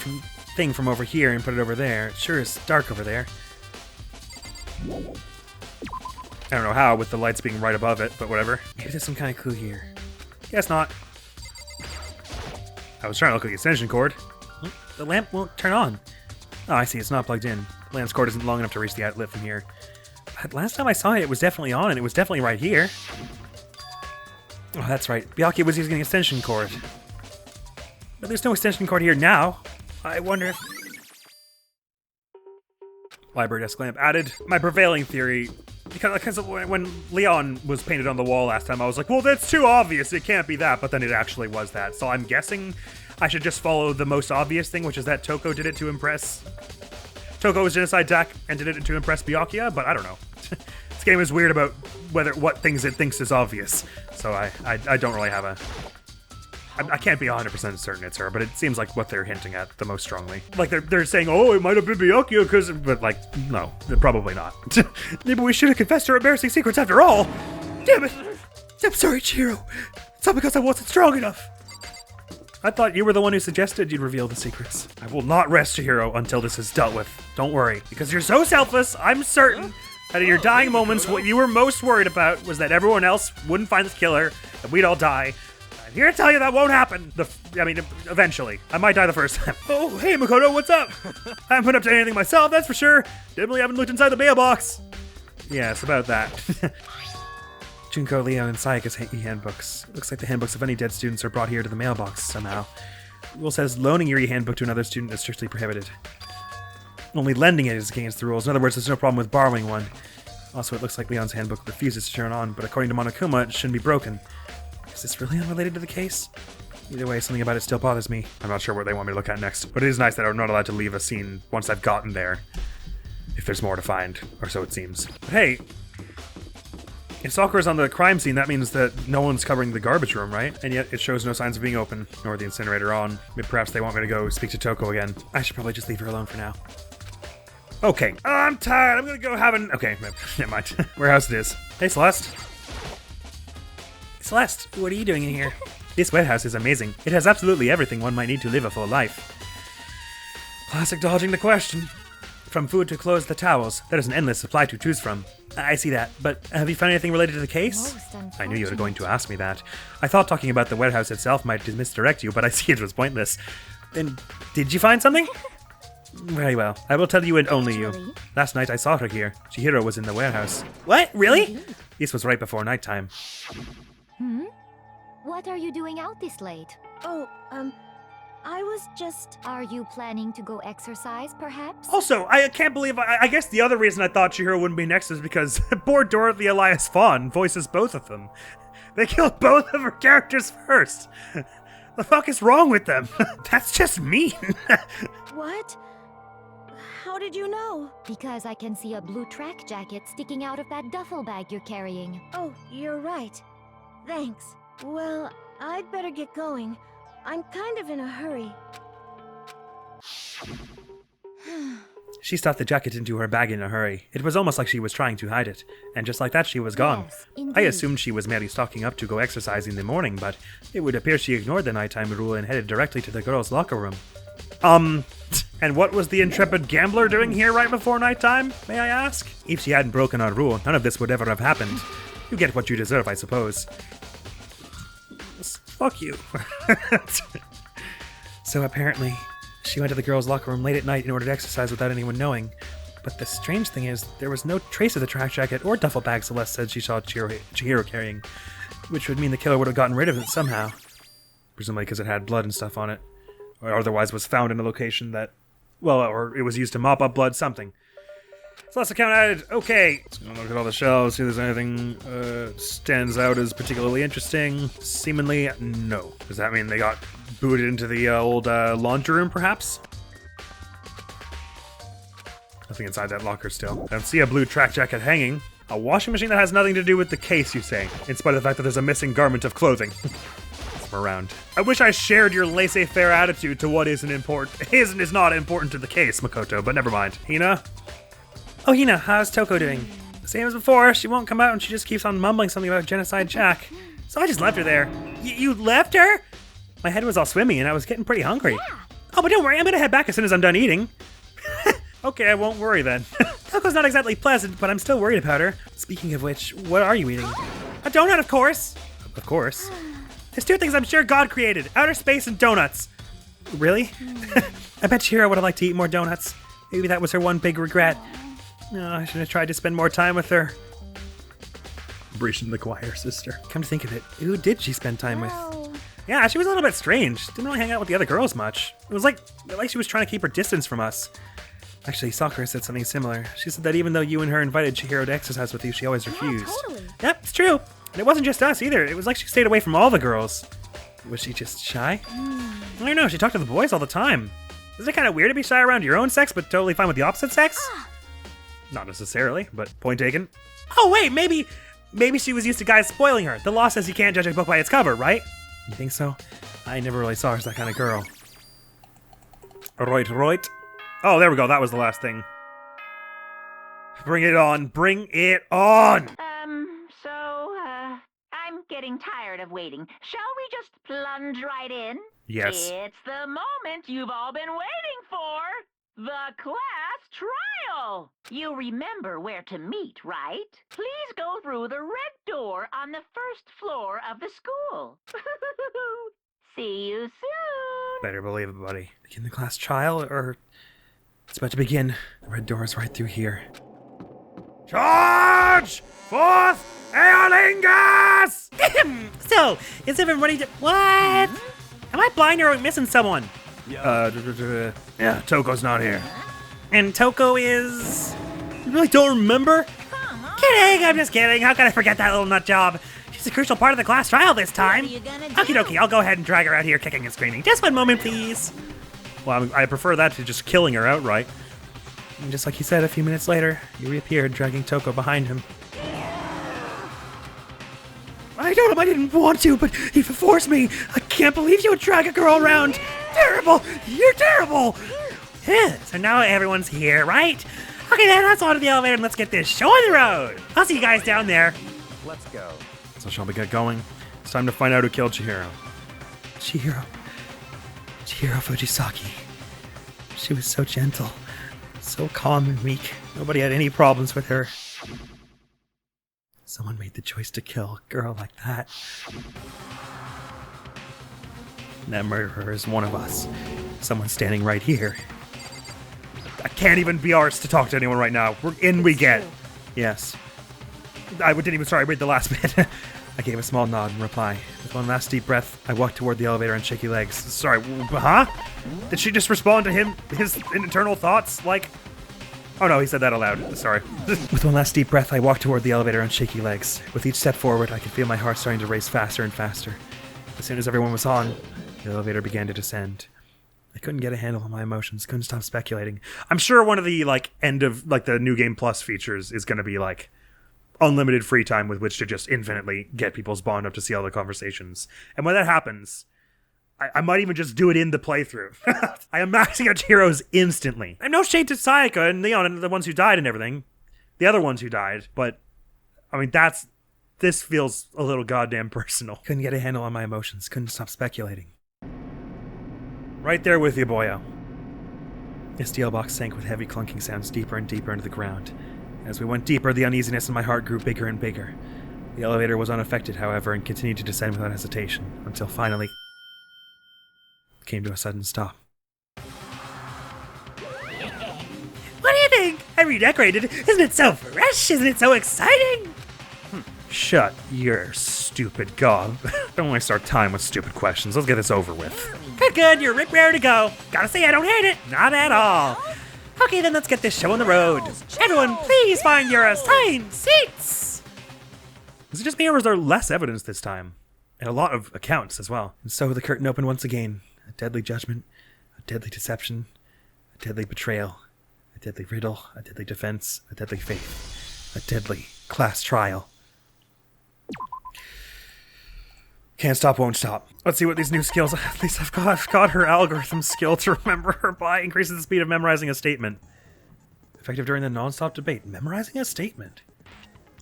thing from over here and put it over there. It sure is dark over there. I don't know how, with the lights being right above it, but whatever. Maybe there's some kind of clue here. Guess not. I was trying to look at the extension cord. The lamp won't turn on. Oh, I see, it's not plugged in. The lamp's cord isn't long enough to reach the outlet from here. But last time I saw it, it was definitely on, and it was definitely right here. Oh, that's right. Byakuya was using an extension cord. But there's no extension cord here now. I wonder if... Library desk lamp added. My prevailing theory, because when Leon was painted on the wall last time, I was like, well, that's too obvious. It can't be that. But then it actually was that. So I'm guessing I should just follow the most obvious thing, which is that Toko did it to impress... Toko was Genocide Jack and did it to impress Byakuya, but I don't know. This game is weird about what things it thinks is obvious. So I don't really have a... I can't be 100% certain it's her, but it seems like what they're hinting at the most strongly. Like, they're saying, oh, it might have been Byakuya, because... But, like, no, probably not. Maybe we should have confessed our embarrassing secrets after all! Damn it! I'm sorry, Chihiro. It's not because I wasn't strong enough. I thought you were the one who suggested you'd reveal the secrets. I will not rest, Chihiro, until this is dealt with. Don't worry, because you're so selfless, I'm certain that in your dying moments, what you were most worried about was that everyone else wouldn't find the killer, and we'd all die. I'm here to tell you that won't happen. Eventually. I might die the first time. Oh, hey, Makoto, what's up? I haven't put up to anything myself, that's for sure. Definitely haven't looked inside the mailbox. Yes, about that. Junko, Leon, and Sayaka's e-handbooks. Looks like the handbooks of any dead students are brought here to the mailbox somehow. The rule says loaning your e-handbook to another student is strictly prohibited. Only lending it is against the rules. In other words, there's no problem with borrowing one. Also, it looks like Leon's handbook refuses to turn on, but according to Monokuma, it shouldn't be broken. Is this really unrelated to the case? Either way, something about it still bothers me. I'm not sure what they want me to look at next, but it is nice that I'm not allowed to leave a scene once I've gotten there. If there's more to find, or so it seems. But hey, if Sakura's on the crime scene, that means that no one's covering the garbage room, right? And yet it shows no signs of being open, nor the incinerator on. Maybe perhaps they want me to go speak to Toko again. I should probably just leave her alone for now. Okay, I'm tired. I'm gonna go have an... Okay, never mind. Warehouse it is. Hey, Celeste. Celeste, what are you doing in here? This warehouse is amazing. It has absolutely everything one might need to live a full life. Classic dodging the question. From food to clothes to towels, there is an endless supply to choose from. I see that, but have you found anything related to the case? I knew you were going to ask me that. I thought talking about the warehouse itself might misdirect you, but I see it was pointless. Then, did you find something? Very well. I will tell you and only you. Last night I saw her here. Chihiro was in the warehouse. What? Really? This was right before nighttime. What are you doing out this late? Oh, I was just... Are you planning to go exercise, perhaps? Also, I can't believe... I guess the other reason I thought Chihiro wouldn't be next is because poor Dorothy Elias Fawn voices both of them. They killed both of her characters first. The fuck is wrong with them? That's just mean. What? How did you know? Because I can see a blue track jacket sticking out of that duffel bag you're carrying. Oh, you're right. Thanks. Well, I'd better get going. I'm kind of in a hurry. She stuffed the jacket into her bag in a hurry. It was almost like she was trying to hide it. And just like that, she was gone. Yes, indeed. I assumed she was merely stocking up to go exercise in the morning, but it would appear she ignored the nighttime rule and headed directly to the girls' locker room. And what was the intrepid gambler doing here right before nighttime, may I ask? If she hadn't broken our rule, none of this would ever have happened. You get what you deserve, I suppose. Fuck you. So apparently, she went to the girls' locker room late at night in order to exercise without anyone knowing. But the strange thing is, there was no trace of the track jacket or duffel bag Celeste said she saw Chihiro carrying, which would mean the killer would have gotten rid of it somehow. Presumably because it had blood and stuff on it, or otherwise was found in a location that, well, or it was used to mop up blood, something. Celeste account added. Okay, let's go look at all the shelves, see if there's anything stands out as particularly interesting. Seemingly, no. Does that mean they got booted into the old laundry room, perhaps? Nothing inside that locker still. I don't see a blue track jacket hanging. A washing machine that has nothing to do with the case, you say, in spite of the fact that there's a missing garment of clothing. Around. I wish I shared your laissez-faire attitude to what is not important to the case, Makoto, but never mind. Hina? Oh, Hina, how's Toko doing? Same as before, she won't come out and she just keeps on mumbling something about Genocide Jack. So I just left her there. You left her? My head was all swimmy and I was getting pretty hungry. Yeah. Oh, but don't worry, I'm gonna head back as soon as I'm done eating. Okay, I won't worry then. Toko's not exactly pleasant, but I'm still worried about her. Speaking of which, what are you eating? A donut, of course. Of course. There's two things I'm sure God created, outer space and donuts. Really? I bet Chihiro would have liked to eat more donuts. Maybe that was her one big regret. No, I should have tried to spend more time with her. celebration of the choir sister. Come to think of it, who did she spend time with? Well, Yeah, she was a little bit strange. Didn't really hang out with the other girls much. It was like she was trying to keep her distance from us. Actually, Sakura said something similar. She said that even though you and her invited Chihiro to exercise with you, she always refused. totally. Yep, it's true. And it wasn't just us either. It was like she stayed away from all the girls. Was she just shy? I don't know, she talked to the boys all the time. Isn't it kind of weird to be shy around your own sex, but totally fine with the opposite sex? Not necessarily, but point taken. Oh wait, maybe she was used to guys spoiling her. The law says you can't judge a book by its cover, right? You think so? I never really saw her as that kind of girl. Right. Oh, there we go. That was the last thing. Bring it on. Bring it on! I'm getting tired of waiting. Shall we just plunge right in? Yes. It's the moment you've all been waiting for. The class trial! You remember where to meet, right? Please go through the red door on the first floor of the school. See you soon! Better believe it, buddy. Begin the class trial, or... It's about to begin. The red door is right through here. Charge! Forth, Aeolingus! So, is everyone ready to... What? Am I blind or am I missing someone? Yeah, Toko's not here. And Toko is... You really don't remember? Kidding, I'm just kidding. How could I forget that little nut job? She's a crucial part of the class trial this time. Okie dokie, I'll go ahead and drag her out here kicking and screaming. Just one moment, please. Well, I prefer that to just killing her outright. And just like he said, a few minutes later, he reappeared, dragging Toko behind him. I told him I didn't want to, but he forced me. I can't believe you would drag a girl around. Terrible! You're terrible! Yeah, so now everyone's here, right? Okay then, let's on to the elevator and let's get this show on the road. I'll see you guys down there. Let's go. So shall we get going? It's time to find out who killed Chihiro. Chihiro Fujisaki. She was so gentle, so calm and meek. Nobody had any problems with her. Someone made the choice to kill a girl like that. And that murderer is one of us. Someone standing right here. I can't even be arsed to talk to anyone right now. We're in, we get. Yes. I didn't even, sorry, read the last bit. I gave a small nod in reply. With one last deep breath, I walked toward the elevator on shaky legs. Sorry, huh? Did she just respond to his internal thoughts? Like... Oh no, he said that aloud. Sorry. With one last deep breath, I walked toward the elevator on shaky legs. With each step forward, I could feel my heart starting to race faster and faster. As soon as everyone was on, the elevator began to descend. I couldn't get a handle on my emotions, couldn't stop speculating. I'm sure one of the, end of, the New Game Plus features is gonna be, unlimited free time with which to just infinitely get people's bond up to see all the conversations. And when that happens, I might even just do it in the playthrough. I am maxing out heroes instantly. I'm no shade to Sayaka and Leon and the ones who died and everything. The other ones who died, but, this feels a little goddamn personal. Couldn't get a handle on my emotions, couldn't stop speculating. Right there with you, boyo. The steel box sank with heavy clunking sounds deeper and deeper into the ground. As we went deeper, the uneasiness in my heart grew bigger and bigger. The elevator was unaffected, however, and continued to descend without hesitation, until finally it came to a sudden stop. What do you think? I redecorated. Isn't it so fresh? Isn't it so exciting? Shut your stupid gob. Don't waste our time with stupid questions. Let's get this over with. Good, you're ready to go. Gotta say, I don't hate it. Not at all. Okay, then let's get this show on the road. Everyone, please find your assigned seats. Is it just me, or is there less evidence this time? And a lot of accounts as well. And so the curtain opened once again. A deadly judgment, a deadly deception, a deadly betrayal, a deadly riddle, a deadly defense, a deadly faith, a deadly class trial. Can't stop, won't stop. Let's see what these new skills... At least I've got her algorithm skill to remember her by. Increases the speed of memorizing a statement. Effective during the non-stop debate. Memorizing a statement?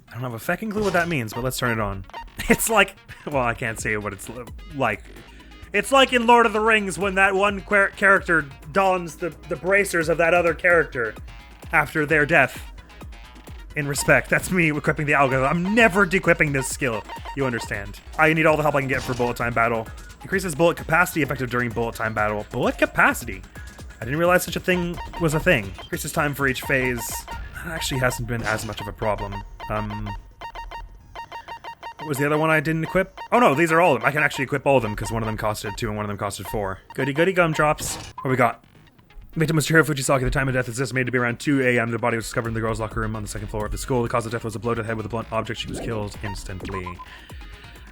I don't have a fecking clue what that means, but let's turn it on. It's like... Well, I can't say what it's like. It's like in Lord of the Rings when that one character dons the bracers of that other character after their death. In respect, that's me equipping the algorithm. I'm never dequipping this skill. You understand. I need all the help I can get for bullet time battle. Increases bullet capacity effective during bullet time battle. Bullet capacity? I didn't realize such a thing was a thing. Increases time for each phase. That actually hasn't been as much of a problem. What was the other one I didn't equip? Oh no, these are all of them. I can actually equip all of them because one of them costed 2 and one of them costed 4. Goody goody gumdrops. What we got? Victim was Chihiro Fujisaki. The time of death is estimated to be around 2 a.m. The body was discovered in the girls' locker room on the 2nd floor of the school. The cause of death was a blow to the head with a blunt object. She was killed instantly.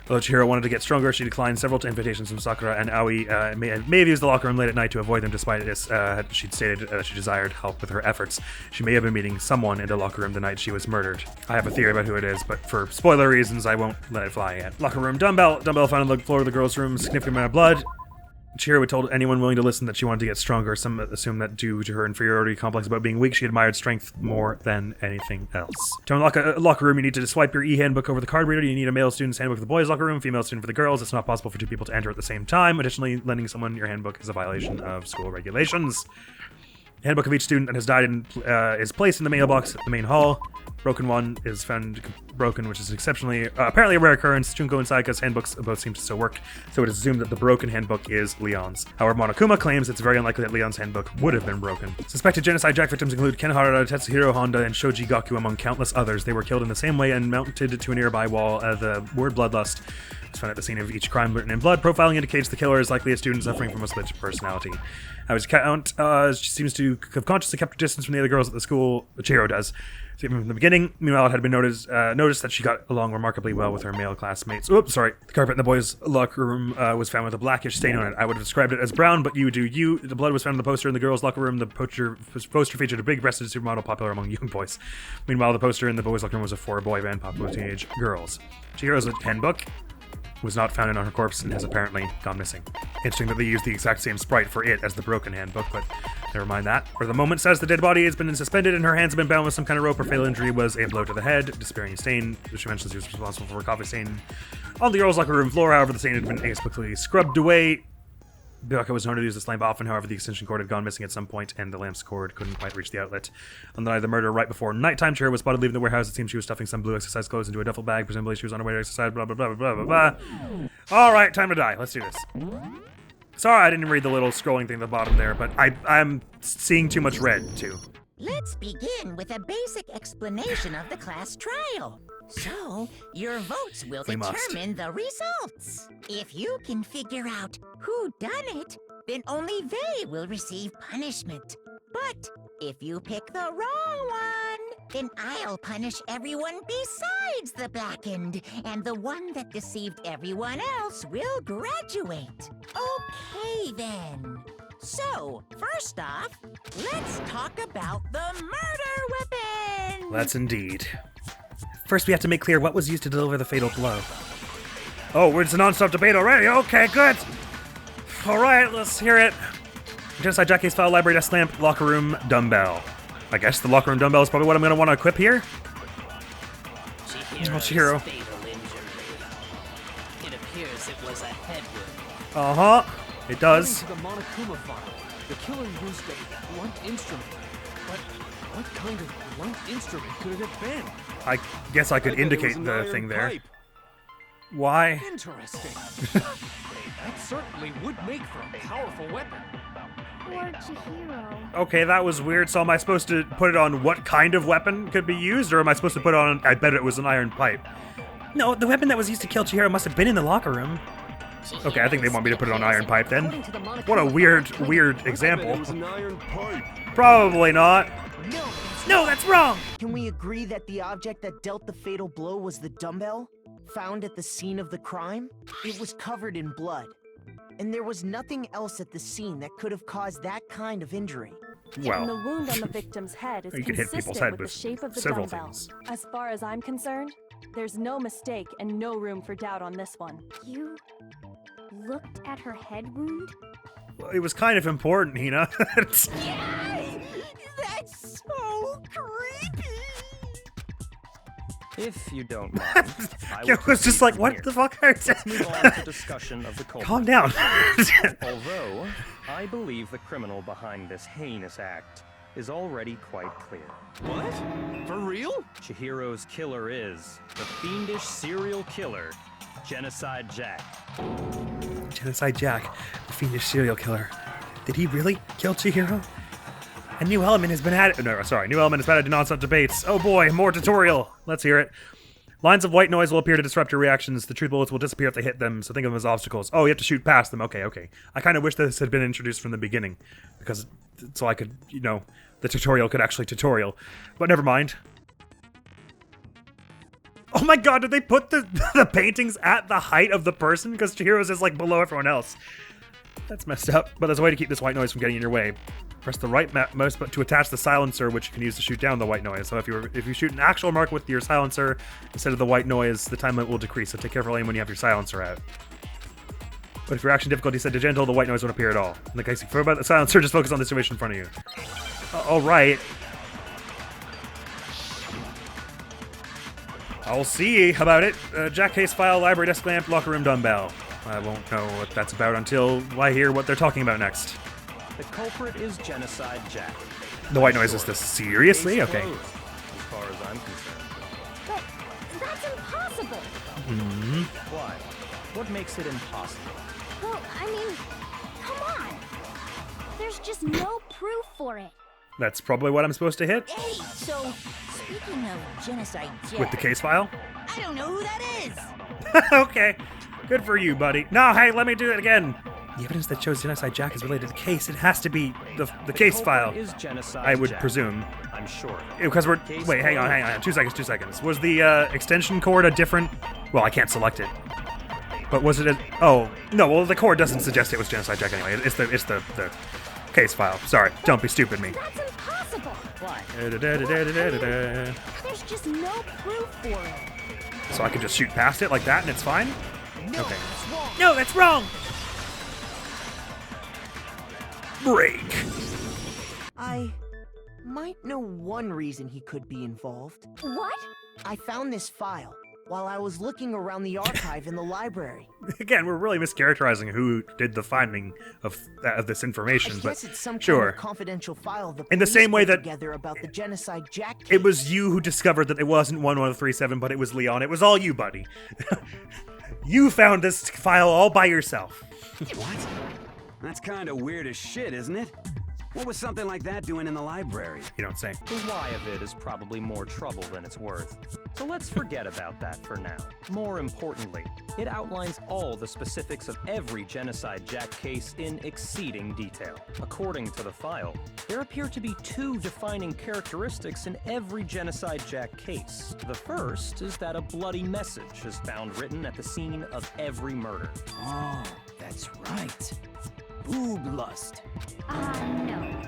Although Chihiro wanted to get stronger, she declined several invitations from Sakura and Aoi. May have used the locker room late at night to avoid them, despite this. She'd stated she desired help with her efforts. She may have been meeting someone in the locker room the night she was murdered. I have a theory about who it is, but for spoiler reasons, I won't let it fly yet. Locker room dumbbell. Dumbbell found on the floor of the girls' room. Significant amount of blood. Chihiro had told anyone willing to listen that she wanted to get stronger. Some assume that due to her inferiority complex about being weak, she admired strength more than anything else. To unlock a locker room, you need to swipe your e-handbook over the card reader. You need a male student's handbook for the boys' locker room, female student for the girls. It's not possible for 2 people to enter at the same time. Additionally, lending someone your handbook is a violation of school regulations. The handbook of each student that has died is placed in the mailbox at the main hall. Broken one is found broken, which is exceptionally, apparently a rare occurrence. Junko and Sayaka's handbooks both seem to still work, so it is assumed that the broken handbook is Leon's. However, Monokuma claims it's very unlikely that Leon's handbook would have been broken. Suspected genocide jack victims include Ken Harada, Tetsuhiro Honda, and Shoji Gaku, among countless others. They were killed in the same way and mounted to a nearby wall. The word bloodlust was found at the scene of each crime written in blood. Profiling indicates the killer is likely a student suffering from a split personality. His count she seems to have consciously kept her distance from the other girls at the school. Chihiro does. From the beginning, meanwhile, it had been noticed that she got along remarkably well with her male classmates. Oops, sorry. The carpet in the boys' locker room was found with a blackish stain on it. I would have described it as brown, but you do you. The blood was found on the poster in the girls' locker room. The poster featured a big-breasted supermodel popular among young boys. Meanwhile, the poster in the boys' locker room was for a boy band popular with teenage girls. Chihiro's handbook was not found on her corpse and has apparently gone missing. Interesting that they used the exact same sprite for it as the broken handbook, but never mind that. For the moment says the dead body has been suspended and her hands have been bound with some kind of rope. Her fatal injury was a blow to the head, disappearing stain. She mentions she was responsible for a coffee stain on the girls' locker room floor. However, the stain had been explicitly scrubbed away. Byakuya was known to use this lamp often. However, the extension cord had gone missing at some point, and the lamp's cord couldn't quite reach the outlet. On the night of the murder, right before nighttime, Chihiro was spotted leaving the warehouse. It seems she was stuffing some blue exercise clothes into a duffel bag. Presumably, she was on her way to exercise. Blah blah blah blah blah blah. All right, time to die. Let's do this. Sorry, I didn't read the little scrolling thing at the bottom there, but I'm seeing too much red too. Let's begin with a basic explanation of the class trial. So, your votes will determine the results. If you can figure out who done it, then only they will receive punishment. But if you pick the wrong one, then I'll punish everyone besides the blackened, and the one that deceived everyone else will graduate. Okay then. So, first off, let's talk about the murder weapon! Let's indeed. First, we have to make clear what was used to deliver the fatal blow. Oh, it's a non-stop debate already. Okay, good. All right, let's hear it. Genocide Jackie's file library desk lamp, locker room dumbbell. I guess the locker room dumbbell is probably what I'm going to want to equip here. Chihiro. Fatal injury. It appears it was a head wound. Uh-huh. It does. According to the Monokuma file, the killer used a blunt instrument. But what kind of blunt instrument could it have been? I guess I could indicate the thing there. Why? Interesting. That certainly would make for a powerful weapon. Poor Chihiro. Okay, that was weird. So am I supposed to put it on what kind of weapon could be used? Or am I supposed to put it on, I bet it was an iron pipe? No, the weapon that was used to kill Chihiro must have been in the locker room. Okay, I think they want me to put it on iron pipe then. What a weird example. It was an iron pipe. Probably not. No, that's wrong! Can we agree that the object that dealt the fatal blow was the dumbbell? Found at the scene of the crime? It was covered in blood. And there was nothing else at the scene that could have caused that kind of injury. Well, And the wound on the victim's head is you can hit people's head consistent with the with shape of the several dumbbell. things. As far as I'm concerned, there's no mistake and no room for doubt on this one. You looked at her head wound? Well, it was kind of important, Hina. That's so creepy! If you don't mind, I It was just like, what the fuck? Let's move on to discussion of the culprit. Calm down. Although, I believe the criminal behind this heinous act is already quite clear. What? For real? Chihiro's killer is the fiendish serial killer, Genocide Jack. Genocide Jack, the fiendish serial killer. Did he really kill Chihiro? A new element has been added. No, sorry. New element has been added to non-stop debates. Oh boy, more tutorial. Let's hear it. Lines of white noise will appear to disrupt your reactions. The truth bullets will disappear if they hit them, so think of them as obstacles. Oh, you have to shoot past them. Okay, okay. I kind of wish this had been introduced from the beginning, because so I could, you know, the tutorial could actually tutorial. But never mind. Oh my god, did they put the paintings at the height of the person? Because Chihiro's is like below everyone else. That's messed up. But there's a way to keep this white noise from getting in your way. Press the right mouse button to attach the silencer, which you can use to shoot down the white noise. So if you shoot an actual mark with your silencer instead of the white noise, the time limit will decrease. So take careful aim when you have your silencer out. But if your action difficulty is set to gentle, the white noise won't appear at all. In the case you throw about the silencer, just focus on the situation in front of you. All right. I'll see about it. Jack case file, library desk lamp, locker room dumbbell. I won't know what that's about until I hear what they're talking about next. The culprit is Genocide Jack. The white noise is this seriously? Case Okay. closed, as far as I'm concerned. But that's impossible. Hmm. Why? What makes it impossible? Well, I mean, come on. There's just no proof for it. That's probably what I'm supposed to hit Hey, so speaking of Genocide Jack, with the case file. I don't know who that is. Okay. Good for you, buddy. No, hey, let me do it again. The evidence that shows Genocide Jack is related to the case. It has to be the case file. Is Genocide I would Jack. presume. I'm sure. Because we're... Case Wait, hang closed. on. 2 seconds. Was the extension cord a different... Well, I can't select it. But was it a... Oh, no, well, the cord doesn't suggest it was Genocide Jack anyway. It's the case file. Sorry, don't be stupid me. That's impossible. Why? There's just no proof for it. So I can just shoot past it like that and it's fine? No, Okay. that's wrong. No, that's wrong! Break. I might know one reason he could be involved. What? I found this file while I was looking around the archive in the library. Again, we're really mischaracterizing who did the finding of this information, I but guess it's some kind sure. of confidential file the In the police same way put that- together about the Genocide Jack case. It was you who discovered that it wasn't 1137, but it was Leon. It was all you, buddy. You found this file all by yourself. What? That's kind of weird as shit, isn't it? What was something like that doing in the library? You don't say. The why of it is probably more trouble than it's worth. So let's forget about that for now. More importantly, it outlines all the specifics of every Genocide Jack case in exceeding detail. According to the file, there appear to be two defining characteristics in every Genocide Jack case. The first is that a bloody message is found written at the scene of every murder. Oh, that's right. Boob lust. No.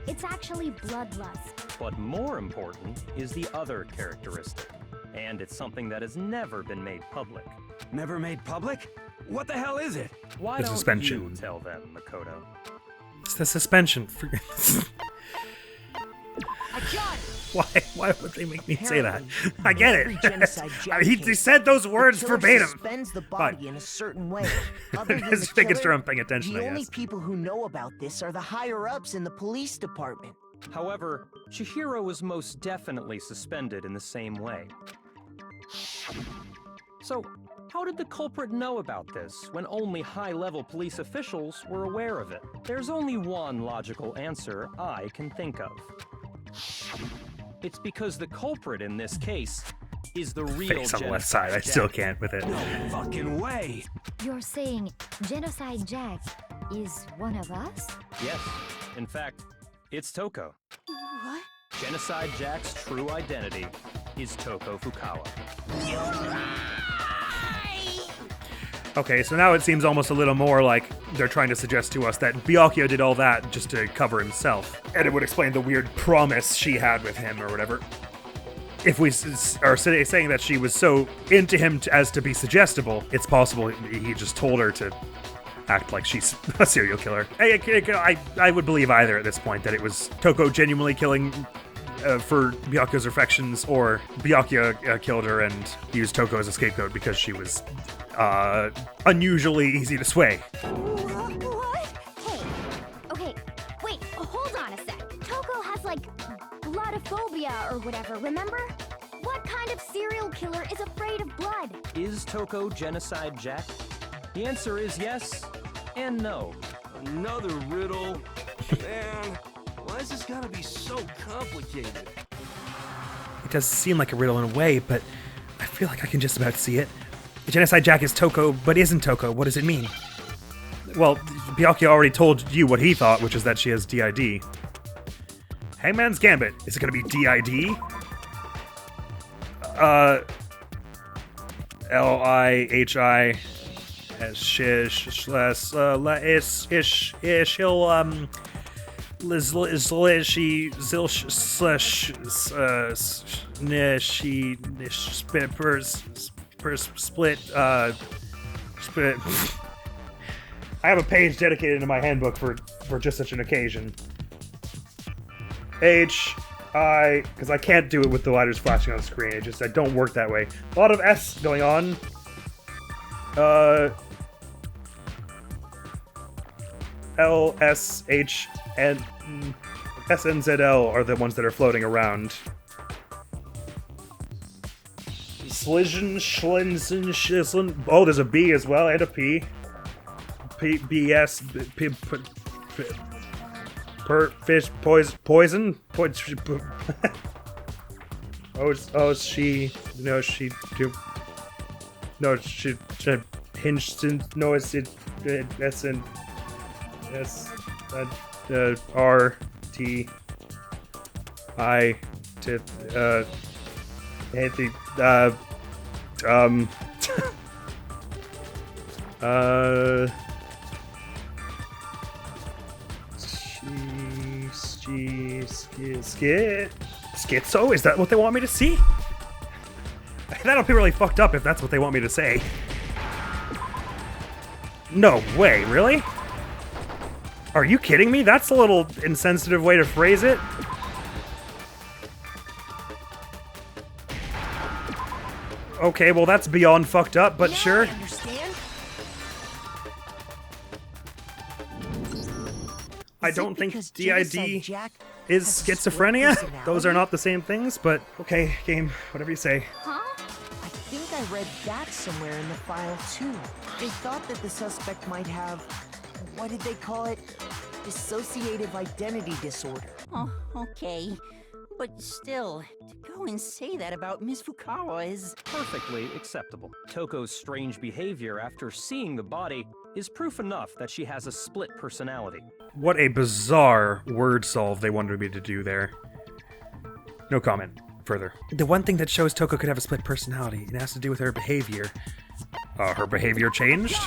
It's actually bloodlust. But more important is the other characteristic. And it's something that has never been made public. Never made public? What the hell is it? Why The don't suspension. you tell them, Makoto? It's the suspension. Why would they make me say that? I get Every it. Genocide Jack he case, said those the words killer verbatim. suspends the body Fine. in a certain way. Other than Just the making sure killer, I'm paying attention, the I only guess. people who know about this are the higher-ups in the police department. However, Chihiro was most definitely suspended in the same way. So, how did the culprit know about this when only high-level police officials were aware of it? There's only one logical answer I can think of. It's because the culprit in this case is the real Face on the left Genocide side. I Jack. still can't with it. No fucking way. You're saying Genocide Jack is one of us? Yes. In fact, it's Toko. What? Genocide Jack's true identity is Toko Fukawa. Okay, so now it seems almost a little more like they're trying to suggest to us that Byakuya did all that just to cover himself. And it would explain the weird promise she had with him or whatever. If we are saying that she was so into him as to be suggestible, it's possible he just told her to act like she's a serial killer. I would believe either at this point, that it was Toko genuinely killing for Byakuya's affections, or Byakuya killed her and used Toko as a scapegoat because she was unusually easy to sway. What? Hey. Okay. Wait. Hold on a sec. Toko has like bloodophobia or whatever. Remember? What kind of serial killer is afraid of blood? Is Toko Genocide Jack? The answer is yes and no. Another riddle. Man, why is this gotta be so complicated? It does seem like a riddle in a way, but I feel like I can just about see it. The Genocide Jack is Toko, but isn't Toko. What does it mean? Well, Byakuya already told you what he thought, which is that she has DID. Hangman's Gambit. Is it gonna be DID? Lihi shish less ish he'll she zilsh slash she split split split. I have a page dedicated in my handbook for just such an occasion. Because I can't do it with the letters flashing on the screen. I don't work that way. A lot of S going on. L, S, H, and S, N, Z, L are the ones that are floating around. Slizen, Schlinzen, Shislin. Oh, there's a B as well, and a P. P, B, S, P, fish, poison? Oh, she, no, she, no, she, hinged, no, it's, S, and, S, R, T, I, T, Anthony, Schizo? Is that what they want me to see? That'll be really fucked up if that's what they want me to say. No way, really? Are you kidding me? That's a little insensitive way to phrase it. Okay, well that's beyond fucked up, but sure. I understand. I don't think DID is schizophrenia. Those are not the same things, but okay, game, whatever you say. Huh? I think I read that somewhere in the file too. They thought that the suspect might have, what did they call it? Dissociative identity disorder. Oh, okay. But still, to go and say that about Miss Fukawa is... perfectly acceptable. Toko's strange behavior after seeing the body is proof enough that she has a split personality. What a bizarre word solve they wanted me to do there. No comment. Further. The one thing that shows Toko could have a split personality, it has to do with her behavior. Her behavior changed?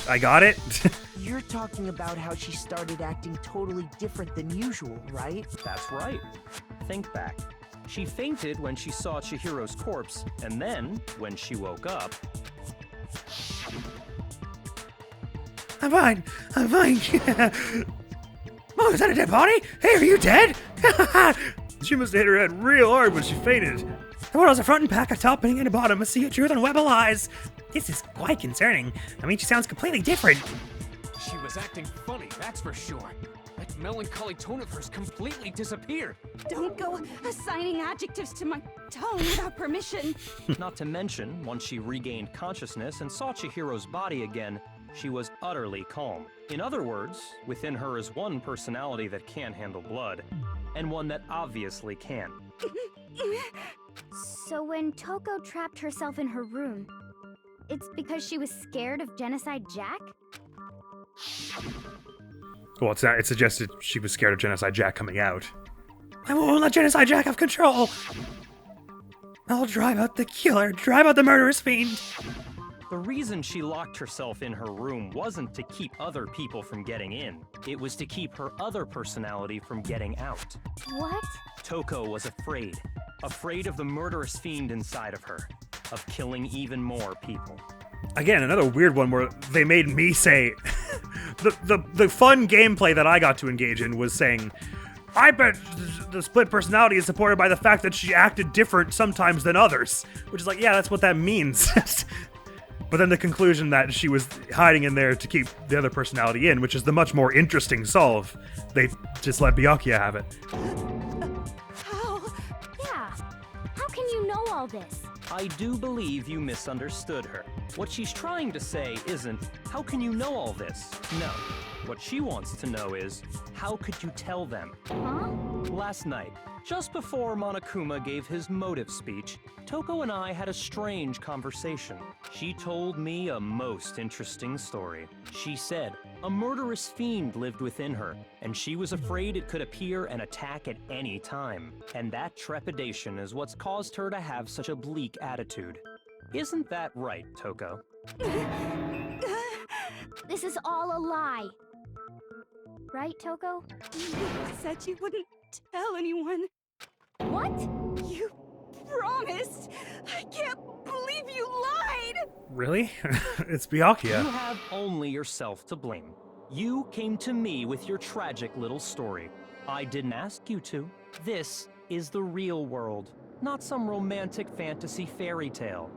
I got it. You're talking about how she started acting totally different than usual, right? That's right. Think back. She fainted when she saw Chihiro's corpse, and then, when she woke up... I'm fine. I'm fine. Oh, is that a dead body? Hey, are you dead? She must have hit her head real hard when she fainted. The world has a front and back, a top and a bottom, a sea of truth and web of lies. This is quite concerning. I mean, she sounds completely different. She was acting funny, that's for sure. That melancholy tone of hers completely disappeared. Don't go assigning adjectives to my tone without permission. Not to mention, once she regained consciousness and saw Chihiro's body again, she was utterly calm. In other words, within her is one personality that can't handle blood, and one that obviously can. So when Toko trapped herself in her room, it's because she was scared of Genocide Jack? Well, it suggested she was scared of Genocide Jack coming out. I won't let Genocide Jack have control. I'll drive out the killer, drive out the murderous fiend. The reason she locked herself in her room wasn't to keep other people from getting in. It was to keep her other personality from getting out. What? Toko was afraid. Afraid of the murderous fiend inside of her. Of killing even more people. Again, another weird one where they made me say... the fun gameplay that I got to engage in was saying, I bet the split personality is supported by the fact that she acted different sometimes than others. Which is like, yeah, that's what that means. But then the conclusion that she was hiding in there to keep the other personality in, which is the much more interesting solve. They just let Byakuya have it. How? Yeah. How can you know all this? I do believe you misunderstood her. What she's trying to say isn't, how can you know all this? No. What she wants to know is, how could you tell them? Huh? Last night, Just before Monokuma gave his motive speech, Toko and I had a strange conversation. She told me a most interesting story. She said a murderous fiend lived within her, and she was afraid it could appear and attack at any time. And that trepidation is what's caused her to have such a bleak attitude. Isn't that right, Toko? This is all a lie. Right, Toko? You said you wouldn't tell anyone. What? You promised. I can't believe you lied. Really? It's You Byakuya. have only yourself to blame. You came to me with your tragic little story. I didn't ask you to. This is the real world, not some romantic fantasy fairy tale.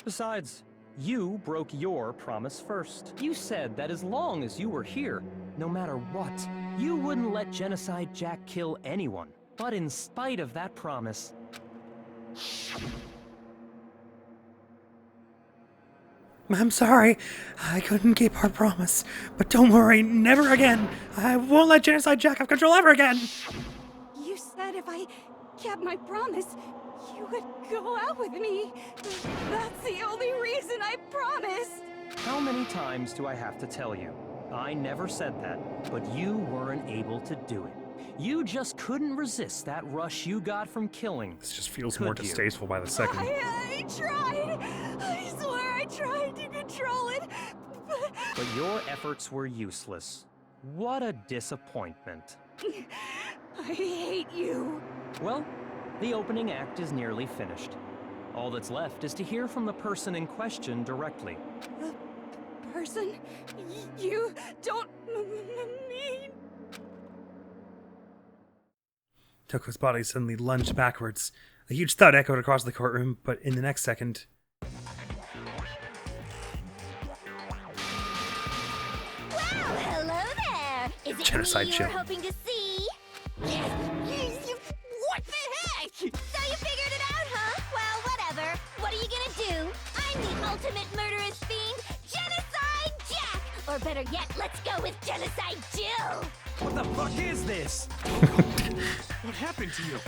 Besides, you broke your promise first. You said that as long as you were here, no matter what, you wouldn't let Genocide Jack kill anyone. But in spite of that promise, I'm sorry. I couldn't keep our promise. But don't worry, never again. I won't let Genocide Jack have control ever again. You said if I kept my promise, you would go out with me. That's the only reason I promised. how many times do I have to tell you? I never said that, but you weren't able to do it. You just couldn't resist that rush you got from killing. This just feels more Could you? distasteful by the second. I tried. I swear I tried to control it. But your efforts were useless. What a disappointment. I hate you. Well, the opening act is nearly finished. All that's left is to hear from the person in question directly. The person you don't mean. Toko's body suddenly lunged backwards. A huge thud echoed across the courtroom, but in the next second... Well, hello there. Is it Genocide me you were chill. hoping to see? What the heck? So you figured it out, huh? Well, whatever. What are you gonna do? I'm the ultimate murderous fiend, Genocide Jack! Or better yet, let's go with Genocide Jill! What the fuck is this? What happened to you?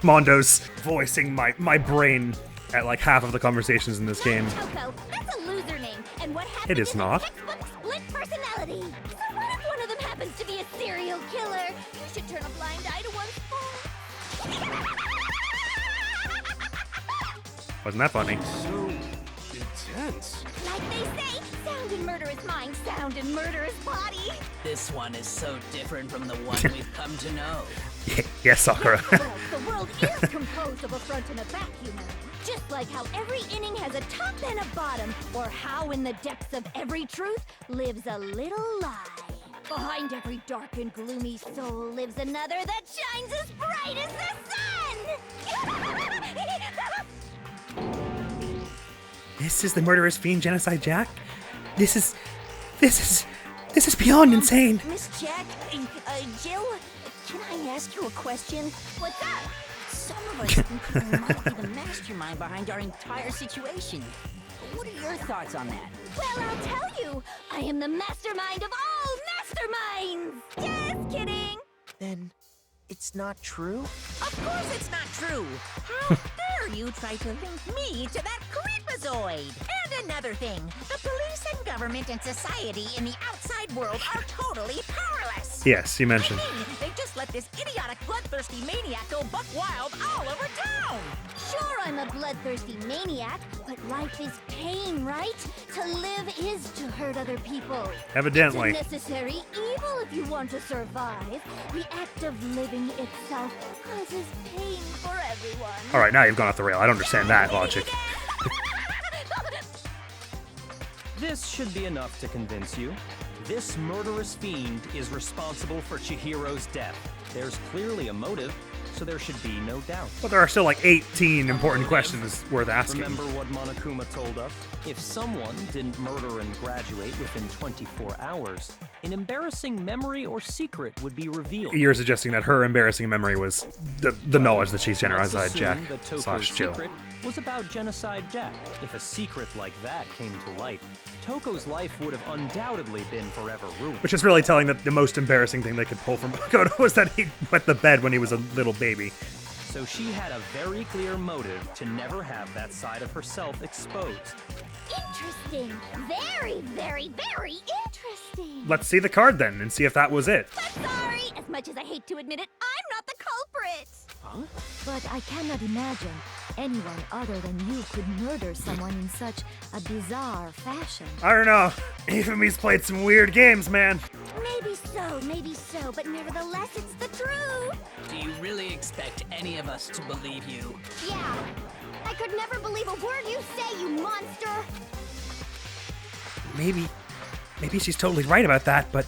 Mondo's voicing my brain at like half of the conversations in this game. Toko, that's a loser name. And what happens It is not. textbook split personality. So what if one of them happens to be a serial killer? You should turn a blind eye to one's fault. Wasn't that funny? So intense. Like they say, sound in murderous mind, sound in murderous body. This one is so different from the one we've come to know. Yes, Sakura. Well, the world is composed of a front and a back, you know. Just like how every inning has a top and a bottom, or how in the depths of every truth lives a little lie. Behind every dark and gloomy soul lives another that shines as bright as the sun! This is the murderous fiend Genocide Jack? This is beyond insane. Miss Jack, Jill, can I ask you a question? What's up? Some of us think you might be the mastermind behind our entire situation. What are your thoughts on that? Well, I'll tell you. I am the mastermind of all masterminds! Just kidding! Then it's not true? Of course it's not true! How dare you try to link me to that creepazoid? And another thing, the police and government and society in the outside world are totally powerless! Yes, you mentioned. I mean, they just let this idiotic, bloodthirsty maniac go buck wild all over town! Sure, I'm a bloodthirsty maniac, but life is pain, right? To live is to hurt other people. Evidently. It's a necessary evil if you want to survive. The act of living itself causes pain for everyone. Alright, now you've gone off the rail. I don't understand that logic. This should be enough to convince you. This murderous fiend is responsible for Chihiro's death. There's clearly a motive, so there should be no doubt. But there are still like 18 important questions worth asking. Remember what Monokuma told us? If someone didn't murder and graduate within 24 hours, an embarrassing memory or secret would be revealed. You're suggesting that her embarrassing memory was the knowledge that she's Let's Genocide assume Jack that Toko's / Jill. secret was about Genocide Jack. If a secret like that came to light, Toko's life would have undoubtedly been forever ruined. Which is really telling that the most embarrassing thing they could pull from Makoto was that he wet the bed when he was a little baby. So she had a very clear motive to never have that side of herself exposed. Interesting. Very, very, very interesting. Let's see the card then and see if that was it. But sorry, as much as I hate to admit it, I'm not the culprit. Huh? But I cannot imagine anyone other than you could murder someone in such a bizarre fashion. I don't know. Ifumi's played some weird games, man. Maybe so, but nevertheless, it's the truth. Do you really expect any of us to believe you? Yeah. I could never believe a word you say, you monster. Maybe she's totally right about that, but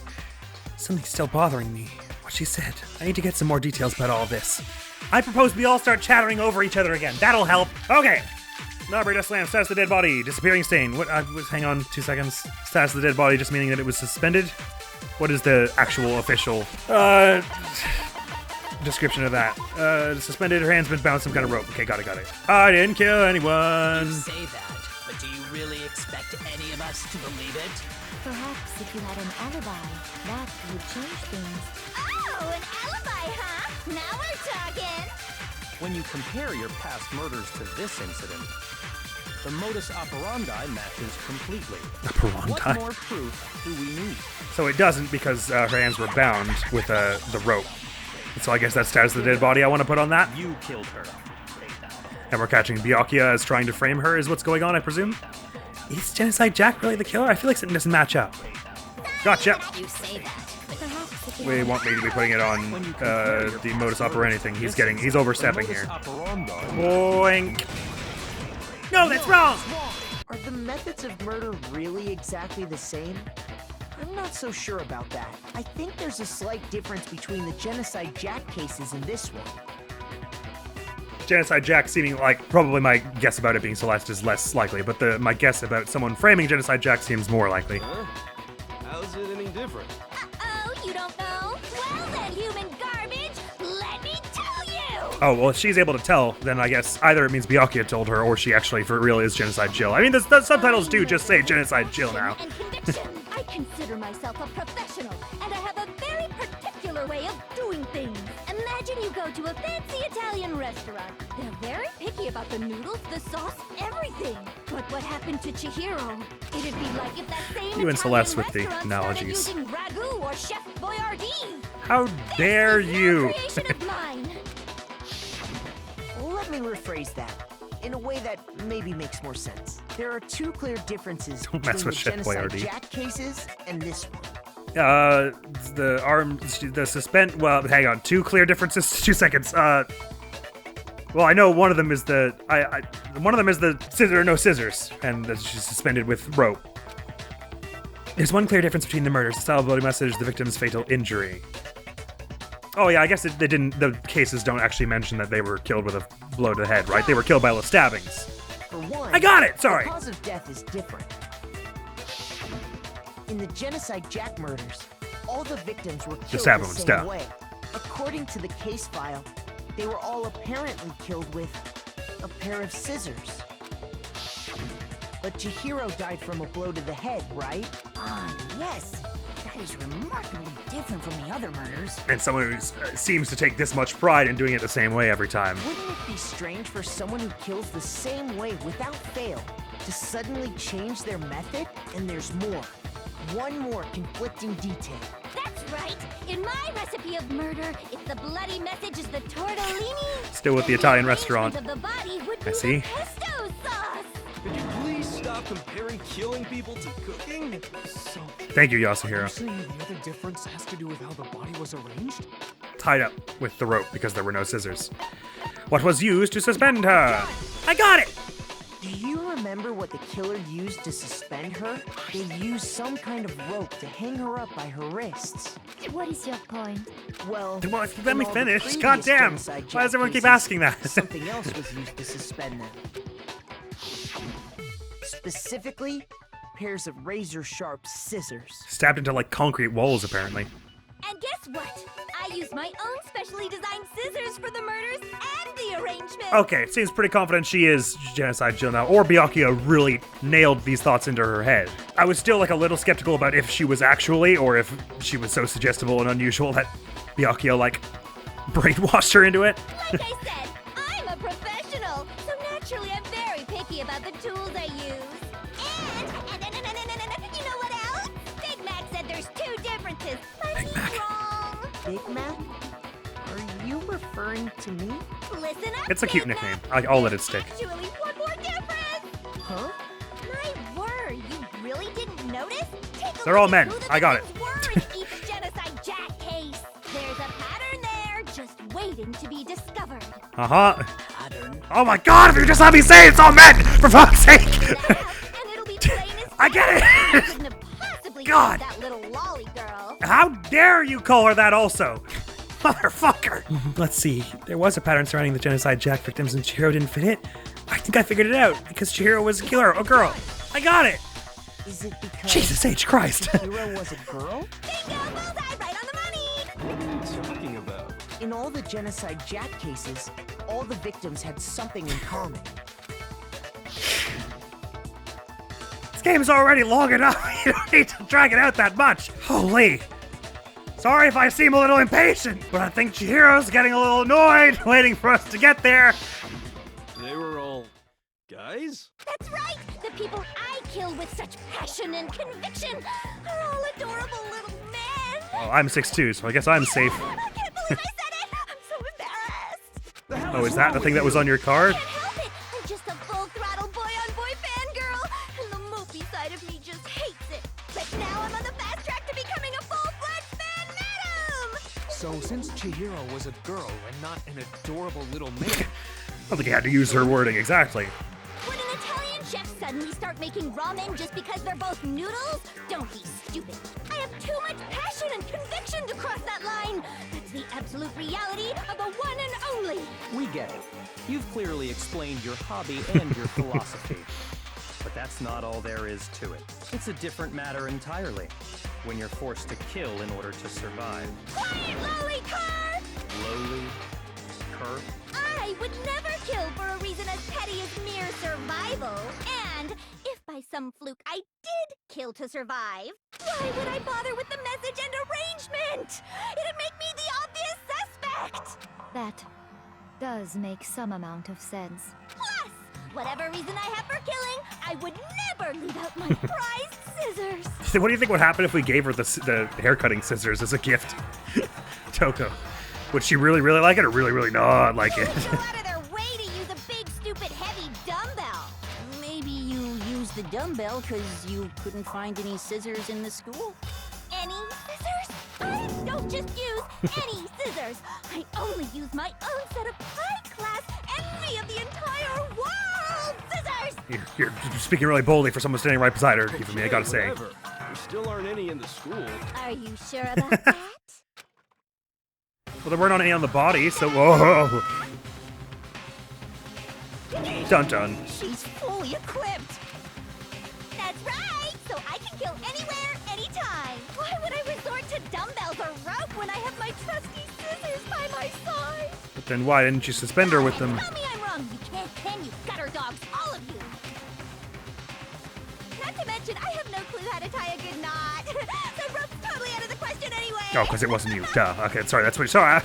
something's still bothering me. What she said. I need to get some more details about all this. I propose we all start chattering over each other again. That'll help. Okay. Operator slam. Status of the dead body. Disappearing stain. What? Hang on 2 seconds. Status of the dead body just meaning that it was suspended? What is the actual official description of that? Suspended, her hand's been bound some kind of rope. Okay, got it. I didn't kill anyone. You say that, but do you really expect any of us to believe it? Perhaps if you had an alibi, that would change things. Oh, an alibi, huh? Now we're talking. When you compare your past murders to this incident, the modus operandi matches completely. What more proof do we need? So it doesn't because her hands were bound with the rope. So I guess that's status of the dead body I want to put on that. You killed her. And we're catching Byakuya as trying to frame her is what's going on, I presume? Is Genocide Jack really the killer? I feel like something doesn't match up. Gotcha. You say that. We want me to be putting it on the modus operandi thing. He's overstepping here. Boink. No, that's wrong! Are the methods of murder really exactly the same? I'm not so sure about that. I think there's a slight difference between the Genocide Jack cases and this one. Genocide Jack seeming like probably my guess about it being Celeste is less likely, but my guess about someone framing Genocide Jack seems more likely. Huh? How's it any different? Uh-oh, you don't know? Well then, human garbage, let me tell you! Oh, well, if she's able to tell, then I guess either it means Byakuya told her, or she actually for real is Genocide Jill. I mean, the subtitles do just say Genocide Jill now. And conviction. I consider myself a professional, and I have a very particular way of doing things. Imagine you go to a fancy Italian restaurant. They're very picky about the noodles, the sauce, everything. But what happened to Chihiro? It'd be like if that same You and Italian Celeste with the restaurant analogies. started using ragu or Chef Boyardee. How dare you? Creation of mine. Let me rephrase that in a way that maybe makes more sense. There are two clear differences Don't mess between with the Chef Genocide Boyardee. Jack cases and this one. The suspend. Well, hang on. 2 clear differences. 2 seconds. Well, I know one of them is one of them is the scissor, no scissors, and that she's suspended with rope. There's one clear difference between the murders: the style of bloody message, the victim's fatal injury. Oh yeah, I guess they didn't. The cases don't actually mention that they were killed with a blow to the head, right? They were killed by little stabbings. For one, I got it. Sorry. The cause of death is different. In the Genocide Jack murders, all the victims were killed stab the wound same stab. way. According to the case file, they were all apparently killed with a pair of scissors. But Chihiro died from a blow to the head, right? Yes. That is remarkably different from the other murders. And someone who seems to take this much pride in doing it the same way every time. Wouldn't it be strange for someone who kills the same way without fail to suddenly change their method? And there's more. One more conflicting detail. That's right. In my recipe of murder, if the bloody message is the tortellini, Still with the then Italian arrangement restaurant. of the body would be I see. the pesto sauce. Could you please stop comparing killing people to cooking? So, Thank you, are you Yasuhiro. saying the other difference has to do with how the body was arranged? Tied up with the rope because there were no scissors. What was used to suspend her? I got it! Do you remember what the killer used to suspend her? They used some kind of rope to hang her up by her wrists. What is your point? Well, Let me in all the finish. previous Goddamn. genocide Why does Jack everyone keep cases, asking that? Something else was used to suspend them. Specifically, pairs of razor-sharp scissors. Stabbed into like concrete walls, apparently. And guess what? I used my own specially designed scissors for the murders and the arrangement. Okay, it seems pretty confident she is Genocide Jill now, or Byakuya really nailed these thoughts into her head. I was still like a little skeptical about if she was actually, or if she was so suggestible and unusual that Byakuya like brainwashed her into it. Like I said, I'm a professional, so naturally I'm very picky about the tools I use. And you know what else? Big Mac said there's two differences. But he's wrong. Big Mac? Are you referring to me? Listen up, It's a cute Big nickname. Mac. I'll let it stick. Actually, one more difference. Huh? My word, you really didn't notice? Take a They're all look at men. who the I got it. victims were in each Genocide Jack case. There's a pattern there, just waiting to be discovered. Uh-huh. Pattern. Oh my god, if you just let me say it's all men! For fuck's sake! And it'll be plain as I get I it! couldn't have possibly God. used that little lolly girl. How dare you call her that also? Motherfucker! Let's see. There was a pattern surrounding the Genocide Jack victims and Chihiro didn't fit it. I think I figured it out, because Chihiro was a killer, a girl. I got it! Is it because Jesus H. Christ! Chihiro was a girl? Bingo, bullseye, right on the money. What are you talking about? In all the Genocide Jack cases, all the victims had something in common. This game's already long enough. You don't need to drag it out that much. Holy. Sorry if I seem a little impatient, but I think Chihiro's getting a little annoyed waiting for us to get there. They were all guys? That's right. The people I kill with such passion and conviction are all adorable little men. Oh, I'm 6'2", so I guess I'm safe. I can't believe I said it. I'm so embarrassed. Oh, is that the thing that was on your card? Can't help it. I'm just a full-throttle boy-on-boy fangirl, and the mopey side of me just hates it. But now I'm on the fast track to becoming a full-fledged fan madam. So since Chihiro was a girl and not an adorable little man, I don't think I had to use her wording exactly. Would an Italian chef suddenly start making ramen just because they're both noodles? Don't be stupid. I have too much passion and conviction to cross that line. That's the absolute reality of the one and only. We get it. You've clearly explained your hobby and your philosophy. But that's not all there is to it. It's a different matter entirely. When you're forced to kill in order to survive. Quiet, lowly cur! Lowly? Cur? I would never kill for a reason as petty as mere survival. And if by some fluke I did kill to survive, why would I bother with the message and arrangement? It'd make me the obvious suspect. That does make some amount of sense. Plus, whatever reason I have for killing, I would never leave out my prized scissors. What do you think would happen if we gave her the haircutting scissors as a gift? Toko. Would she really, really like it or really, really not like it? Go out of their way to use a big, stupid, heavy dumbbell. Maybe you used the dumbbell because you couldn't find any scissors in the school? Any scissors? I don't just use any scissors. I only use my own set of high-class envy of the entire world scissors. You're speaking really boldly for someone standing right beside her, even me, I gotta say. whatever. There still aren't any in the school. Are you sure about that? Well, there weren't any on the body, so whoa. Dun dun. She's fully equipped. That's right. So I can kill anywhere, anytime. Why would I resort to dumbbells or rope when I have my trusty scissors by my side? But then why didn't you suspend her with them? Tell me I'm wrong. You can't, can you? Gutter dogs, all of you. Not to mention, I have no clue how to tie a good knot. So rope's totally out of the question anyway. Oh, because it wasn't you. Duh. Okay, sorry. That's what. Sorry,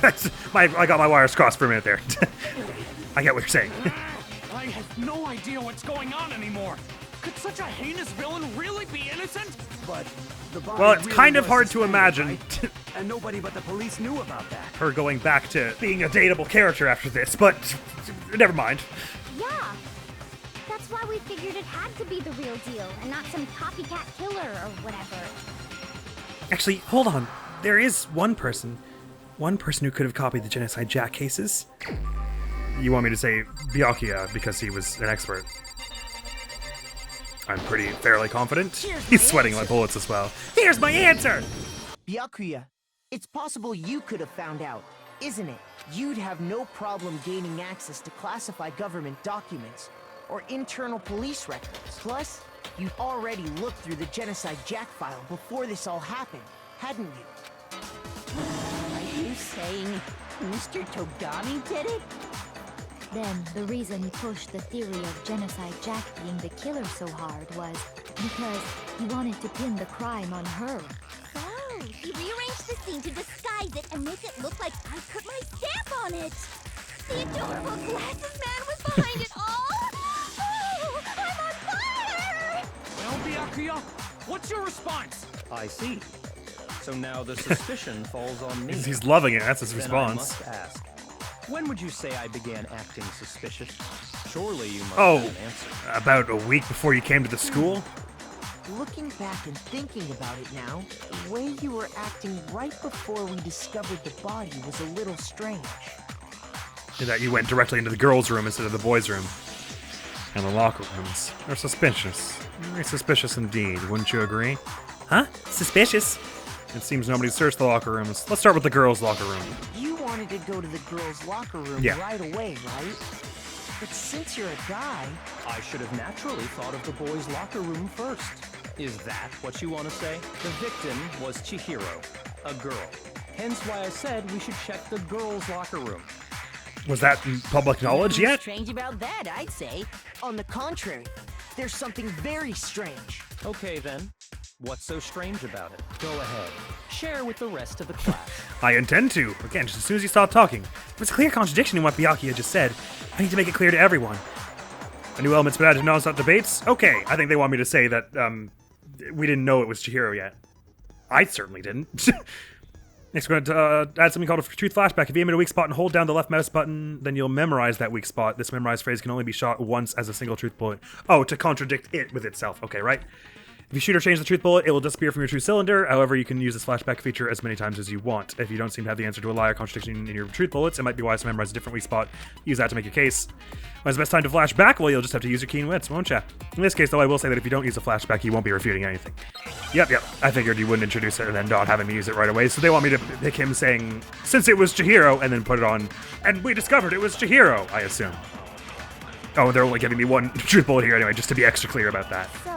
I got my wires crossed for a minute there. I get what you're saying. I have no idea what's going on anymore. Could such a heinous villain really be innocent? But the body Well, it's really kind of was hard to suspended, imagine right? And nobody but the police knew about that. her going back to being a dateable character after this, but never mind. Yeah. That's why we figured it had to be the real deal and not some copycat killer or whatever. Actually, hold on. There is one person who could have copied the Genocide Jack cases. You want me to say Byakuya because he was an expert? I'm fairly confident. He's sweating like bullets as well. Here's my answer! Byakuya, it's possible you could have found out, isn't it? You'd have no problem gaining access to classified government documents or internal police records. Plus, you'd already looked through the Genocide Jack file before this all happened, hadn't you? Are you saying Mr. Togami did it? Then the reason he pushed the theory of Genocide Jack being the killer so hard was because he wanted to pin the crime on her. Oh, he rearranged the scene to disguise it and make it look like I put my stamp on it. The adorable glasses man was behind it all. Oh, I'm on fire! Well, Byakuya, what's your response? I see. So now the suspicion falls on me. He's loving it. That's his Then response. I must ask, when would you say I began acting suspicious? Surely you must Oh, have an answer. about a week before you came to the school? Looking back and thinking about it now, the way you were acting right before we discovered the body was a little strange. That you went directly into the girls' room instead of the boys' room. And the locker rooms are suspicious. Very suspicious indeed, wouldn't you agree? Huh? Suspicious? It seems nobody searched the locker rooms. Let's start with the girls' locker room. You wanted to go to the girls' locker room right away, right? But since you're a guy... I should have naturally thought of the boys' locker room first. Is that what you want to say? The victim was Chihiro, a girl. Hence why I said we should check the girls' locker room. Was that public knowledge yet? Strange about that, I'd say. On the contrary, there's something very strange. Okay then. What's so strange about it? Go ahead. Share with the rest of the class. I intend to. Again, just as soon as you stop talking. There's a clear contradiction in what Byakuya just said. I need to make it clear to everyone. A new element's been added to non-stop debates? Okay, I think they want me to say that, we didn't know it was Chihiro yet. I certainly didn't. Next, we're going to add something called a truth flashback. If you aim at a weak spot and hold down the left mouse button, then you'll memorize that weak spot. This memorized phrase can only be shot once as a single truth bullet. Oh, to contradict it with itself. Okay, right? If you shoot or change the truth bullet, it will disappear from your true cylinder. However, you can use this flashback feature as many times as you want. If you don't seem to have the answer to a lie or contradiction in your truth bullets, it might be wise to memorize a different weak spot. Use that to make your case. When's the best time to flash back? Well, you'll just have to use your keen wits, won't ya? In this case, though, I will say that if you don't use a flashback, you won't be refuting anything. Yep. I figured you wouldn't introduce it and then not having me use it right away, so they want me to pick him saying, since it was Chihiro, and then put it on, and we discovered it was Chihiro, I assume. Oh, they're only giving me one truth bullet here anyway, just to be extra clear about that. So,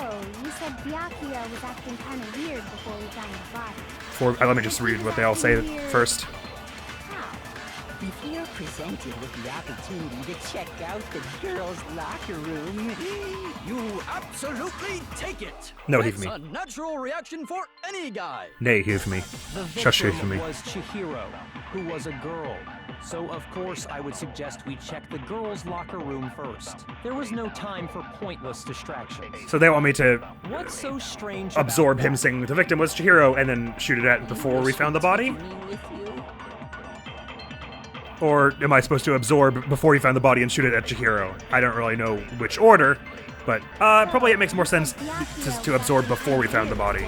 you said Byakuya was acting kind of weird before we found the body. Let me just read what they all say first. If you're presented with the opportunity to check out the girls' locker room, you absolutely take it. No, That's Hifumi. a natural reaction for any guy. Nay, Hifumi. The Shush, victim Hifumi. was Chihiro, who was a girl. So, of course, I would suggest we check the girls' locker room first. There was no time for pointless distractions. So they want me to What's so strange absorb about him that? saying the victim was Chihiro and then shoot it at before we found the body? Or am I supposed to absorb before we found the body and shoot it at Chihiro? I don't really know which order, but probably it makes more sense to absorb before we found the body.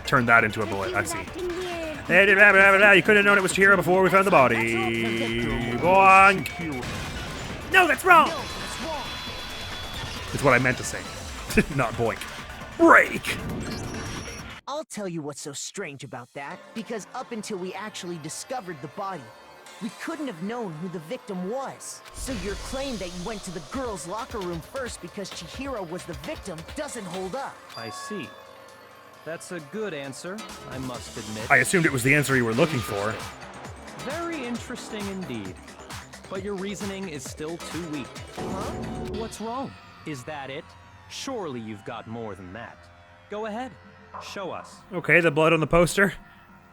Turn that into a bullet, I see. You could have known it was Chihiro before we found the body. Go on. No, that's wrong! It's what I meant to say. Not boink. Break! I'll tell you what's so strange about that, because up until we actually discovered the body, we couldn't have known who the victim was. So your claim that you went to the girls' locker room first because Chihiro was the victim doesn't hold up. I see. That's a good answer, I must admit. I assumed it was the answer you were looking for. Very interesting indeed. But your reasoning is still too weak. Huh? What's wrong? Is that it? Surely you've got more than that. Go ahead. Show us. Okay, the blood on the poster.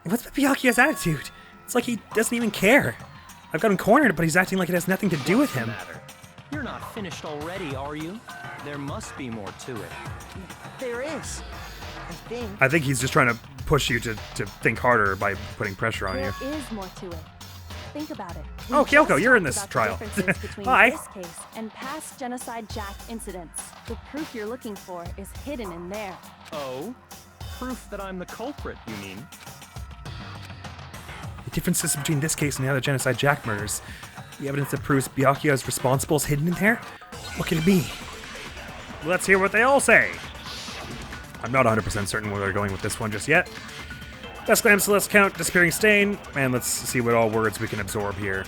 What's with Byakuya's attitude? It's like he doesn't even care. I've got him cornered, but he's acting like it has nothing to do with him. You're not finished already, are you? There must be more to it. There is. I think he's just trying to push you to think harder by putting pressure on you. There is more to it. Think about it. Oh, We Kyoko, just you're in talked this about trial. the differences between Hi. this case and past Genocide Jack incidents. The proof you're looking for is hidden in there. Oh? Proof that I'm the culprit, you mean? The differences between this case and the other Genocide Jack murders. The evidence that proves Byakuya is responsible is hidden in there? What could it be? let's hear what they all say. I'm not 100% certain where they're going with this one just yet. Desk lamp, Celeste count, disappearing stain, and let's see what all words we can absorb here.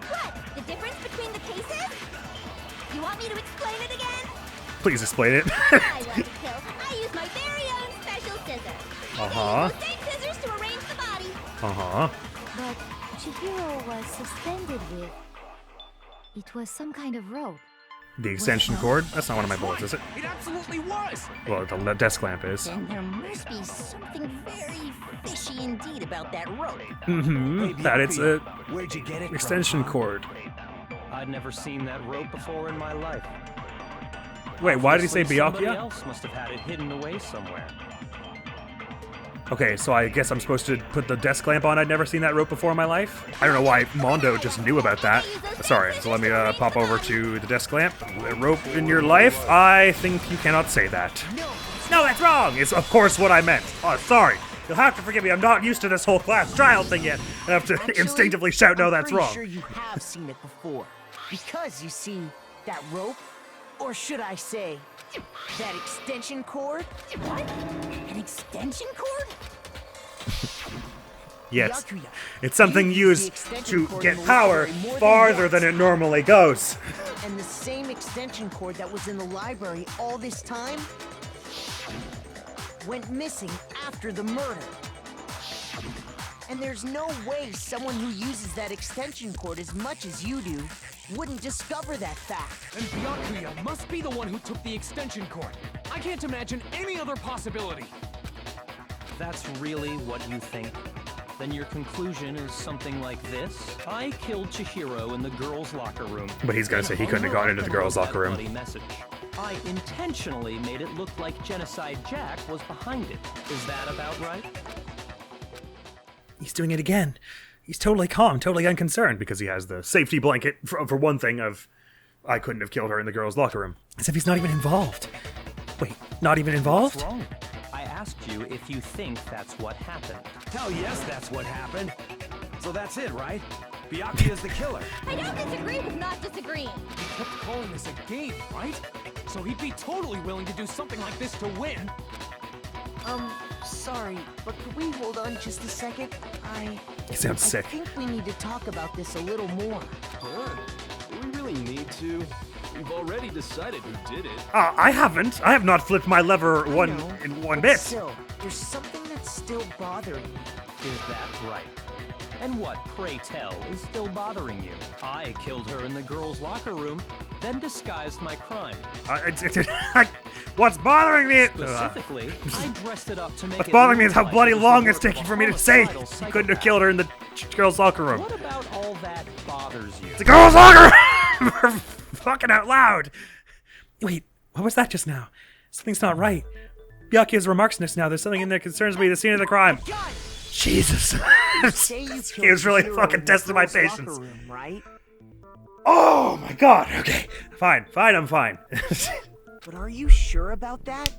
What? The difference between the cases? You want me to explain it again? Please explain it. I want to kill. I use my very own special scissors. Uh-huh. Same scissors to arrange the body. Uh-huh. But Chihiro was suspended with... It was some kind of rope. The extension cord? That's not one of my bullets, is it? It absolutely was! Well, the desk lamp is. Then there must be something very fishy indeed about that rope. Mm-hmm. That it's a Where'd you get it extension from, cord. I'd never seen that rope before in my life. Wait, why did he say Obviously, somebody Byakuya? else must have had it hidden away somewhere. Okay, so I guess I'm supposed to put the desk lamp on. I'd never seen that rope before in my life. I don't know why Mondo just knew about that. Sorry, so let me pop over to the desk lamp. A rope in your life? I think you cannot say that. No, that's wrong! It's of course what I meant. Oh, sorry. You'll have to forgive me. I'm not used to this whole class trial thing yet. I have to instinctively shout, no, that's wrong. I'm pretty sure you have seen it before. Because you see, that rope, or should I say, that extension cord? What? An extension cord? Yes, Byakuya, it's something you used the used extension to cord get in the power library more than farther once. than it normally goes. And the same extension cord that was in the library all this time went missing after the murder. And there's no way someone who uses that extension cord as much as you do wouldn't discover that fact. And Byakuya must be the one who took the extension cord. I can't imagine any other possibility. That's really what you think? Then your conclusion is something like this? I killed Chihiro in the girls' locker room. But he's gonna say he couldn't have gone into the girls' locker room. Bloody message. I intentionally made it look like Genocide Jack was behind it. Is that about right? He's doing it again. He's totally calm, totally unconcerned, because he has the safety blanket, for one thing, of I couldn't have killed her in the girls' locker room. As if he's not even involved. Wait, not even involved? What's wrong? I asked you if you think that's what happened. Hell yes, that's what happened. So that's it, right? Byakuya's the killer. I don't disagree with not disagreeing. He kept calling this a game, right? So he'd be totally willing to do something like this to win. Sorry, but could we hold on just a second? He sounds sick. I think we need to talk about this a little more. Huh? Do we really need to? We've already decided who did it. I haven't. I have not flipped my lever I one know, in one but bit. Still, there's something that's still bothering me. Is that right? And what, pray tell, is still bothering you? I killed her in the girls' locker room, then disguised my crime. What's bothering me? Specifically, I dressed it up to make What's it bothering me look is how like bloody it was the long it's work of taking a for me to say homicidal you couldn't have psychopath. killed her in the girls' locker room. What about all that bothers you? The girls' locker room! For fucking out loud! Wait, what was that just now? Something's not right. Byakuya's remarks now. There's something in there that concerns me. The scene of the crime. Jesus. Say you He killed was really Chihiro fucking in the testing my girls' locker patience. room, right? Oh my god. Okay. Fine, I'm fine. But are you sure about that?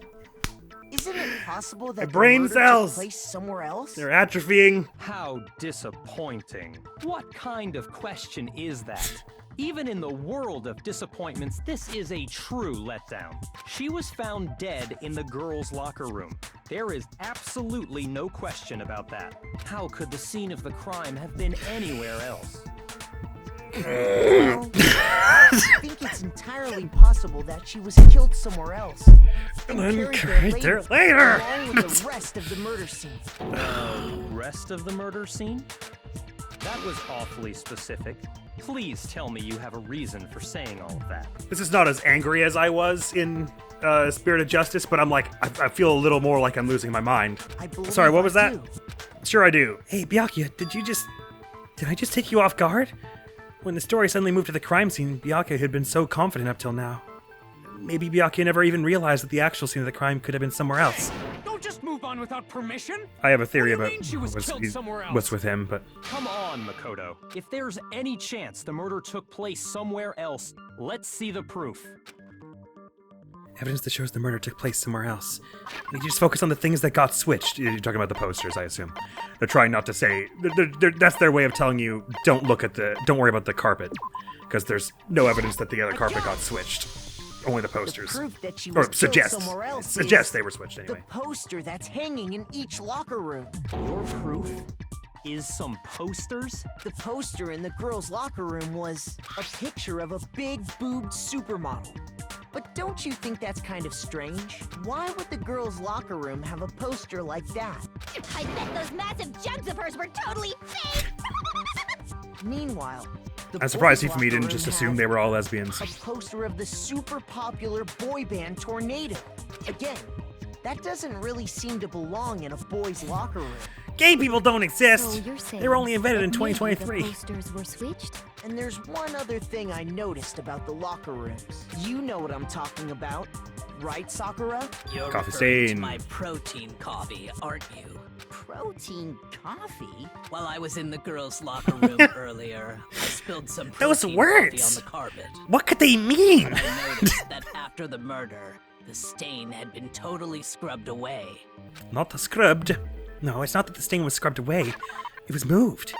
Isn't it possible that My brain the murder cells. took place somewhere else? They're atrophying. How disappointing. What kind of question is that? Even in the world of disappointments, this is a true letdown. She was found dead in the girls' locker room. There is absolutely no question about that. How could the scene of the crime have been anywhere else? Well, I think it's entirely possible that she was killed somewhere else. And carried there later, along with the rest of the murder scene. Rest of the murder scene? That was awfully specific. Please tell me you have a reason for saying all of that. This is not as angry as I was in Spirit of Justice, but I'm like, I feel a little more like I'm losing my mind. Sorry, what was that? Sure I do. Hey, Byakuya, did I just take you off guard? When the story suddenly moved to the crime scene, Byakuya had been so confident up till now. Maybe Byakuya never even realized that the actual scene of the crime could have been somewhere else. Don't just move on without permission. I have a theory What do about you mean she was killed somewhere else? what's with him, but Come on, Makoto. If there's any chance the murder took place somewhere else, let's see the proof. evidence that shows the murder took place somewhere else. You just focus on the things that got switched. You're talking about the posters, I assume. They're trying not to say. That's their way of telling you don't worry about the carpet, because there's no evidence that the other carpet got switched. only the posters. The proof that she Or was killed suggest. somewhere else Suggest is they were switched anyway. the poster that's hanging in each locker room. Your proof is some posters? The poster in the girls' locker room was a picture of a big boobed supermodel. But don't you think that's kind of strange? Why would the girls' locker room have a poster like that? I bet those massive jugs of hers were totally fake! Meanwhile, the I'm surprised boys' Hifumi didn't locker just room assume has they were all lesbians. a poster of the super popular boy band Tornado. Again, that doesn't really seem to belong in a boys' locker room. Gay people don't exist. So you're saying They were only invented in that maybe 2023. The posters were switched? And there's one other thing I noticed about the locker rooms. You know what I'm talking about, right, Sakura? You're Coffee referring to stain. my protein coffee, aren't you? Protein coffee? While I was in the girls' locker room earlier, I spilled some Those protein words! coffee on the carpet. What could they mean? But I noticed that after the murder, the stain had been totally scrubbed away. Not the scrubbed. No, it's not that the stain was scrubbed away. It was moved.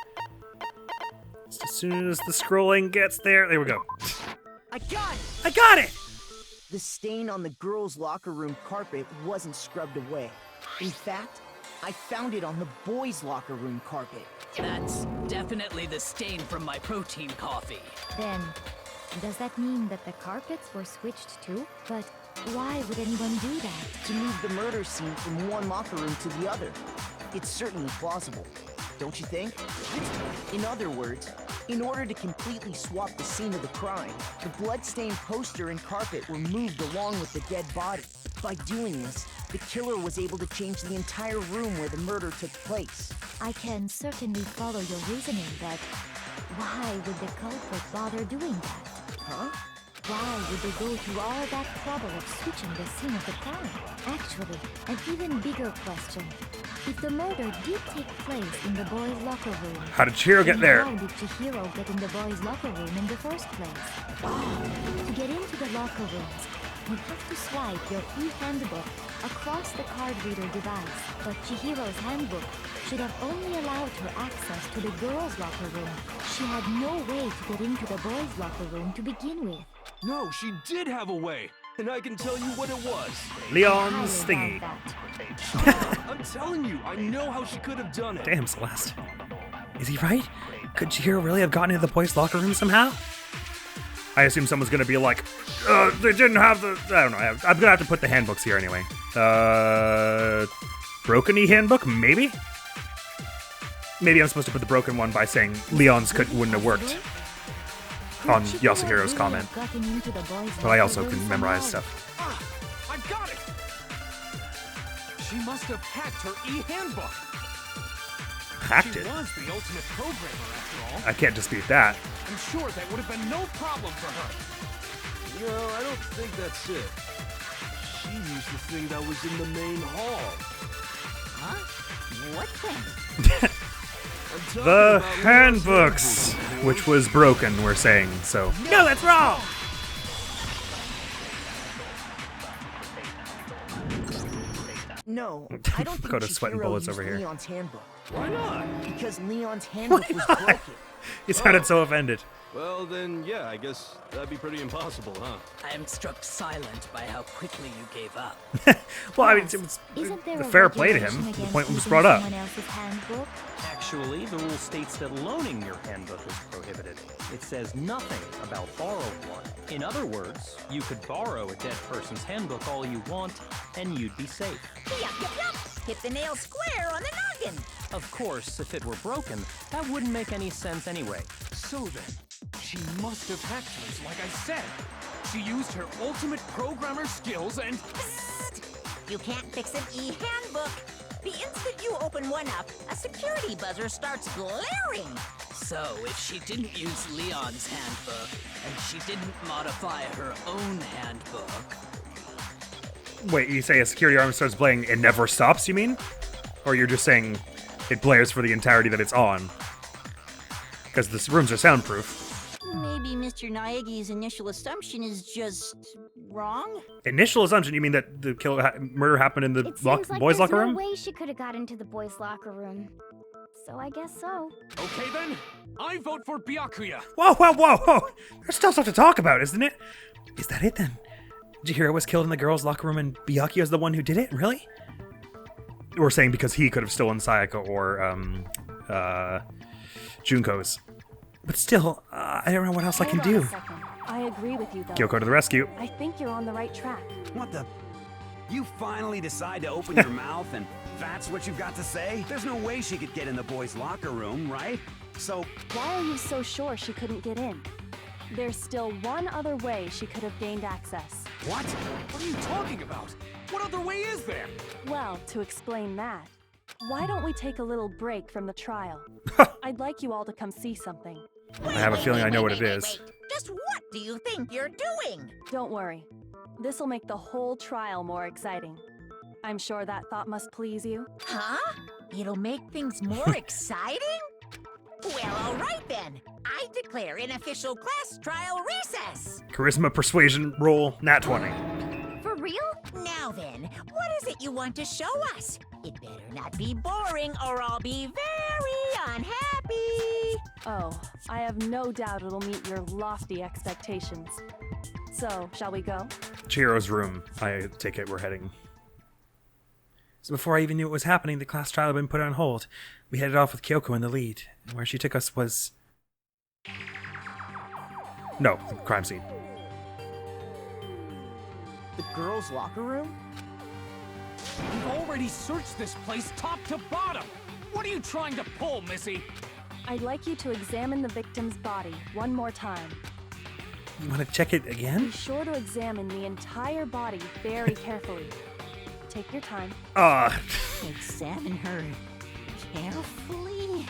Just as soon as the scrolling gets there we go. I got it! I got it! The stain on the girls' locker room carpet wasn't scrubbed away. In fact, I found it on the boys' locker room carpet. That's definitely the stain from my protein coffee. Then, does that mean that the carpets were switched too? But why would anyone do that? To move the murder scene from one locker room to the other. It's certainly plausible, don't you think? In other words, in order to completely swap the scene of the crime, the bloodstained poster and carpet were moved along with the dead body. By doing this, the killer was able to change the entire room where the murder took place. I can certainly follow your reasoning, but why would the culprit bother doing that? Huh? Why would they go through all that trouble of switching the scene of the crime? Actually, an even bigger question. If the murder did take place in the boys' locker room, How did Chihiro get then there? How did Chihiro get in the boys' locker room in the first place? To get into the locker rooms, you have to swipe your e-handbook across the card reader device. But Chihiro's handbook should have only allowed her access to the girls' locker room. She had no way to get into the boys' locker room to begin with. No, she did have a way, and I can tell you what it was. Leon's How thingy. about that? I'm telling you, I know how she could have done it. Damn, Celeste. Is he right? Could Chihiro really have gotten into the boys' locker room somehow? I assume someone's gonna be like, they didn't have the. I don't know. I'm gonna have to put the handbooks here anyway. Broken e-handbook, maybe? Maybe I'm supposed to put the broken one by saying Leon's wouldn't have worked on Chihiro Yasuhiro's really comment. have gotten into the boys' But I locker also room can memorize somehow? stuff. Ah, I got it! She must have hacked her e-handbook. Hacked She it. was the ultimate programmer, after all. I can't dispute that. I'm sure that would have been no problem for her. No, I don't think that's it. She used the thing that was in the main hall. Huh? What thing? I'm talking The about Leon's handbooks, handbook. which was broken, we're saying, so. No, that's wrong! No, I don't think Go to sweating Chihiro bullets used over here. Leon's handbook. Why not? Because Leon's handbook was not? broken. He sounded so offended. Well, then, yeah, I guess that'd be pretty impossible, huh? I am struck silent by how quickly you gave up. Well, I mean, it was Isn't there a fair play to regulation him. The against point was using brought up. someone else's handbook? Actually, the rule states that loaning your handbook is prohibited. It says nothing about borrowing one. In other words, you could borrow a dead person's handbook all you want, and you'd be safe. Yup, yup, yup. Hit the nail square on the noggin. Of course, if it were broken, that wouldn't make any sense anyway. So then, she must have hacked hers, like I said. She used her ultimate programmer skills and... You can't fix an e-handbook. The instant you open one up, a security buzzer starts glaring. So, if she didn't use Leon's handbook, and she didn't modify her own handbook... Wait, you say a security alarm starts playing, it never stops, you mean? Or you're just saying it blares for the entirety that it's on? Because the rooms are soundproof. Maybe Mr. Naegi's initial assumption is just wrong? Initial assumption, you mean that the murder happened in the It seems like boys' there's locker no room? way she could have got into the boys' locker room. So I guess so. Okay then, I vote for Byakuya. Whoa, whoa, whoa, whoa! There's still stuff to talk about, isn't it? Is that it then? Chihiro was killed in the girls' locker room and Byakuya is the one who did it? Really? We're saying because he could have stolen Sayaka or Junko's. But still, I don't know what else I can Hold on do. a second. I agree with you, though. Kyoko to the rescue. I think you're on the right track. What the? You finally decide to open your mouth and that's what you've got to say? There's no way she could get in the boys' locker room, right? So... Why are you so sure she couldn't get in? There's still one other way she could have gained access. What? What are you talking about? What other way is there? Well, to explain that, why don't we take a little break from the trial? I'd like you all to come see something. I have a feeling I know what it is. Just what do you think you're doing? Don't worry. This'll make the whole trial more exciting. I'm sure that thought must please you. Huh? It'll make things more exciting? Well, all right then. I declare an official class trial recess. Charisma persuasion roll, nat 20. For real? Now then, what is it you want to show us? It better not be boring or I'll be very unhappy. Oh, I have no doubt it'll meet your lofty expectations. So, shall we go? Chihiro's room. I take it we're heading. So before I even knew what was happening, the class trial had been put on hold. We headed off with Kyoko in the lead, and where she took us was... No, the crime scene. The girls' locker room? We've already searched this place top to bottom. What are you trying to pull, Missy? I'd like you to examine the victim's body one more time. You want to check it again? Be sure to examine the entire body very carefully. Take your time. Examine her carefully?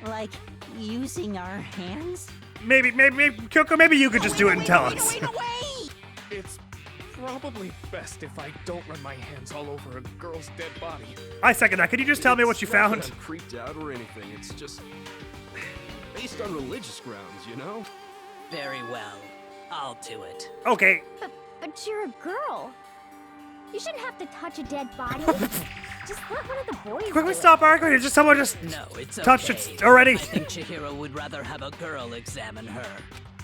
Like using our hands? Maybe, Kyoko, maybe you could just do it and tell us. It's probably best if I don't run my hands all over a girl's dead body. I second that. Could you just tell me what you It's not found? that I'm creeped out or anything. It's just based on religious grounds, you know? Very well. I'll do it. Okay. But you're a girl. You shouldn't have to touch a dead body. Just let one of the boys Quickly do it. stop arguing. Just someone just No, it's touched okay. it already. I think Chihiro would rather have a girl examine her.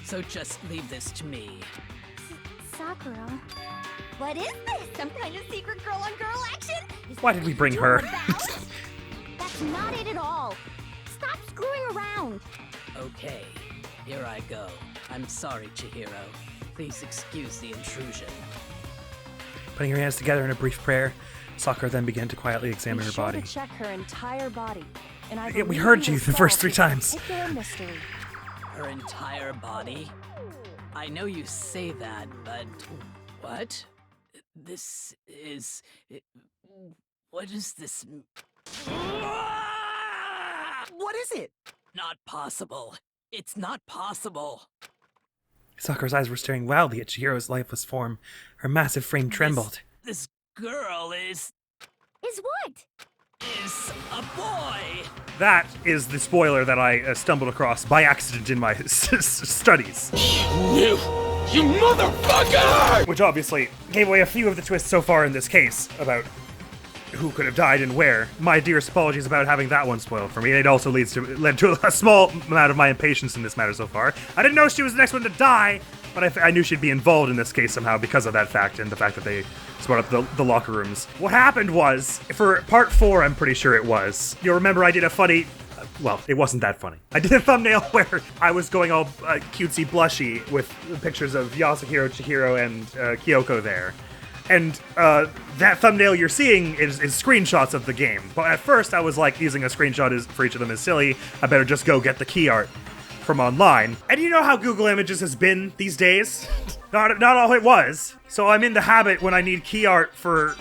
So just leave this to me. Sakura. What is this? Some kind of secret girl-on-girl action? Why did we bring her? That's not it at all. Stop screwing around. Okay, here I go. I'm sorry, Chihiro. Please excuse the intrusion. Putting her hands together in a brief prayer, Sakura then began to quietly examine her body. Be sure to check her entire body. And I Yeah, we believe heard will you the first solve 3 times. this particular mystery. Her entire body? I know you say that, but... What? This is... What is this... What is it? Not possible. It's not possible. Sakura's eyes were staring wildly at Chihiro's lifeless form. Her massive frame trembled. This girl is what? Is a boy. That is the spoiler that I stumbled across by accident in my studies. You motherfucker! Which obviously gave away a few of the twists so far in this case about who could have died and where. My dearest apologies about having that one spoiled for me. It also led to a small amount of my impatience in this matter so far. I didn't know she was the next one to die, but I knew she'd be involved in this case somehow because of that fact and the fact that they split up the locker rooms. What happened was, for part 4, I'm pretty sure it was, you'll remember I did a funny... Well, it wasn't that funny. I did a thumbnail where I was going all cutesy blushy with pictures of Yasuhiro, Chihiro, and Kyoko there. And that thumbnail you're seeing is screenshots of the game. But at first I was like, using a screenshot for each of them is silly. I better just go get the key art from online. And you know how Google Images has been these days? Not all it was. So I'm in the habit when I need key art for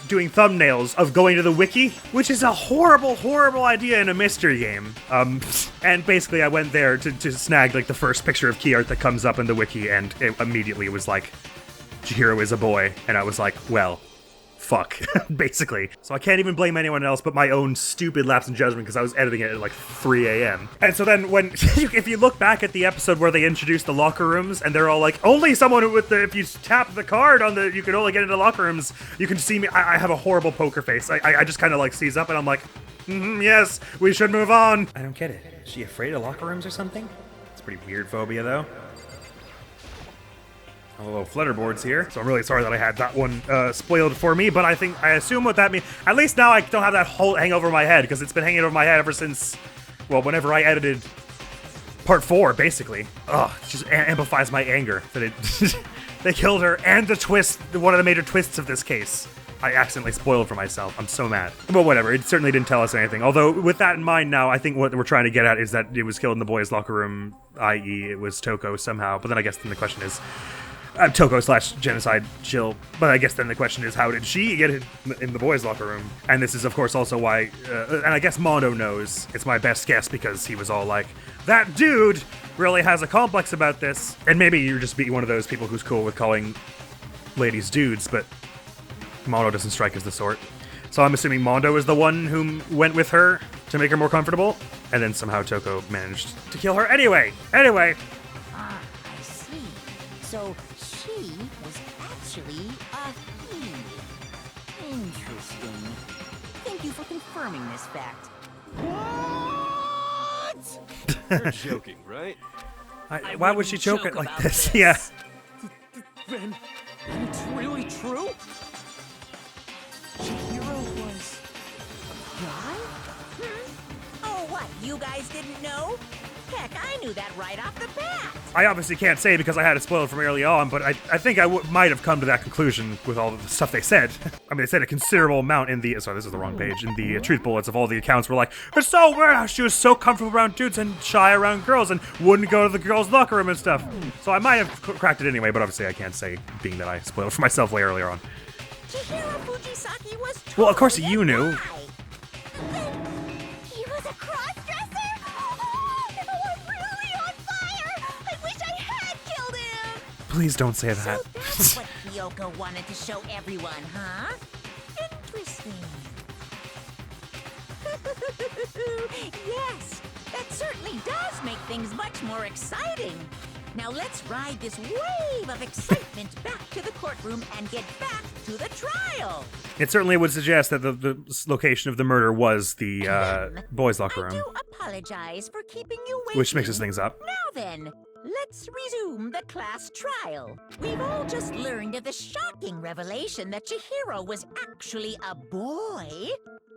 doing thumbnails of going to the wiki, which is a horrible, horrible idea in a mystery game. And basically I went there to snag like the first picture of key art that comes up in the wiki, and it immediately was like, Chihiro is a boy, and I was like, well, fuck, basically. So I can't even blame anyone else but my own stupid lapse in judgment because I was editing it at like 3 a.m. And so then when, if you look back at the episode where they introduced the locker rooms, and they're all like, only someone who if you tap the card on you can only get into locker rooms, you can see me, I have a horrible poker face. I just kind of like seize up and I'm like, yes, we should move on. I don't get it. Is she afraid of locker rooms or something? It's a pretty weird phobia though. a little flutterboards here. So I'm really sorry that I had that one spoiled for me, but I assume what that means, at least now I don't have that whole hang over my head, because it's been hanging over my head ever since, well, whenever I edited part 4, basically. Ugh, it just amplifies my anger that it they killed her, and the twist, one of the major twists of this case. I accidentally spoiled for myself. I'm so mad. But whatever, it certainly didn't tell us anything. Although, with that in mind now, I think what we're trying to get at is that it was killed in the boys' locker room, i.e. it was Toko somehow. But then I guess then the question is, Toko/genocide Jill. But I guess then the question is, how did she get it in the boys' locker room? And this is, of course, also why, and I guess Mondo knows. It's my best guess because he was all like, that dude really has a complex about this. And maybe you're just being one of those people who's cool with calling ladies dudes, but Mondo doesn't strike as the sort. So I'm assuming Mondo is the one who went with her to make her more comfortable, and then somehow Toko managed to kill her anyway. Ah, I see. So she was actually a he. Interesting. Thank you for confirming this fact. What? You're joking, right? Why would she choke it like this? this. Yeah. Then it's really true? Chihiro was a guy? Oh, what? You guys didn't know? Heck, I knew that right off the bat. I obviously can't say because I had it spoiled from early on, but I think I might have come to that conclusion with all of the stuff they said. I mean, they said a considerable amount in the, sorry, this is the wrong page, in the truth bullets of all the accounts were like, it's so weird how she was so comfortable around dudes and shy around girls and wouldn't go to the girls' locker room and stuff. So I might have cracked it anyway, but obviously I can't say, being that I spoiled for myself way earlier on. Chihiro Fujisaki was Well, of course you knew. He was a cross-dresser? Oh, I'm really on fire! I wish I had killed him! Please don't say that. So that's what Kyoko wanted to show everyone, huh? Interesting. Yes, that certainly does make things much more exciting. Now let's ride this wave of excitement back to the courtroom and get back to the trial. It certainly would suggest that the location of the murder was the boys' locker room. I do apologize for keeping you waiting. Which mixes things up. Now then, let's resume the class trial. We've all just learned of the shocking revelation that Chihiro was actually a boy.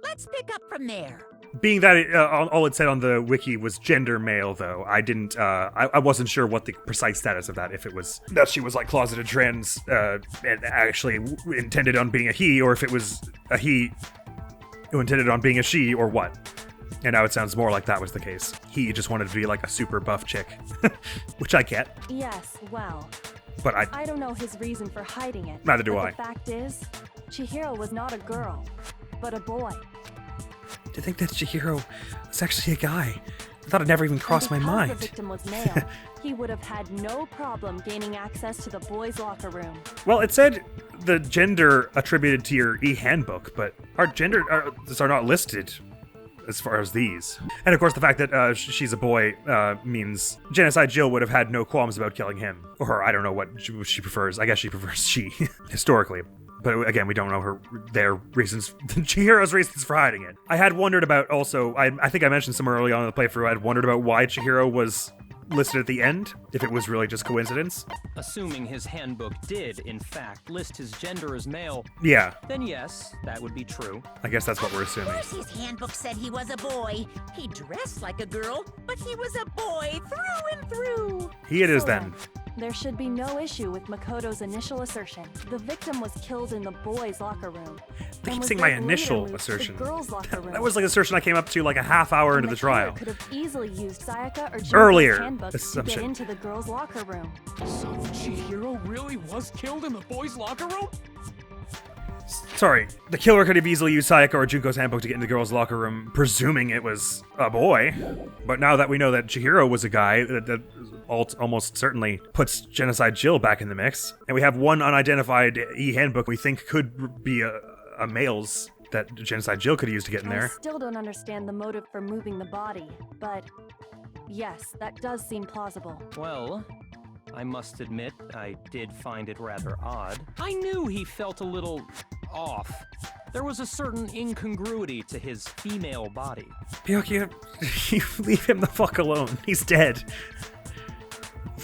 Let's pick up from there. Being that all it said on the wiki was gender male, though, I didn't, I wasn't sure what the precise status of that, if it was that she was like closeted trans and actually intended on being a he, or if it was a he who intended on being a she, or what. And now it sounds more like that was the case. He just wanted to be like a super buff chick, which I get. Yes, well, But I don't know his reason for hiding it. Neither do but I. The fact is, Chihiro was not a girl, but a boy. To think that Chihiro was actually a guy. I thought it never even crossed my mind. Because the victim was male, he would have had no problem gaining access to the boys' locker room. Well, it said the gender attributed to your e-handbook, but our gender are not listed as far as these. And of course, the fact that she's a boy means Genocide Jill would have had no qualms about killing him. Or her, I don't know what she prefers. I guess she prefers she, historically. But again, we don't know their reasons, Chihiro's reasons for hiding it. I had wondered about also, I think I mentioned somewhere early on in the playthrough, I had wondered about why Chihiro was listed at the end, if it was really just coincidence. Assuming his handbook did, in fact, list his gender as male, Yeah, then yes, that would be true. I guess that's what we're assuming. Of course his handbook said he was a boy. He dressed like a girl, but he was a boy through and through. He it is So then. There should be no issue with Makoto's initial assertion. The victim was killed in the boys' locker room. They and keep was saying my then later initial moved to the assertion. girls' locker room. That was like an assertion I came up to like a half hour into the trial. Could have easily used Sayaka or Junko's Earlier handbook to assumption. get into the girls' locker room. So Chihiro really was killed in the boys' locker room? Sorry, the killer could have easily used Sayaka or Junko's handbook to get into the girls' locker room, presuming it was a boy. But now that we know that Chihiro was a guy, that almost certainly puts Genocide Jill back in the mix. And we have one unidentified e-handbook we think could be a male's that Genocide Jill could use to get in I there. still don't understand the motive for moving the body, but yes, that does seem plausible. Well, I must admit, I did find it rather odd. I knew he felt a little off. There was a certain incongruity to his female body. Byakuya, you leave him the fuck alone. He's dead.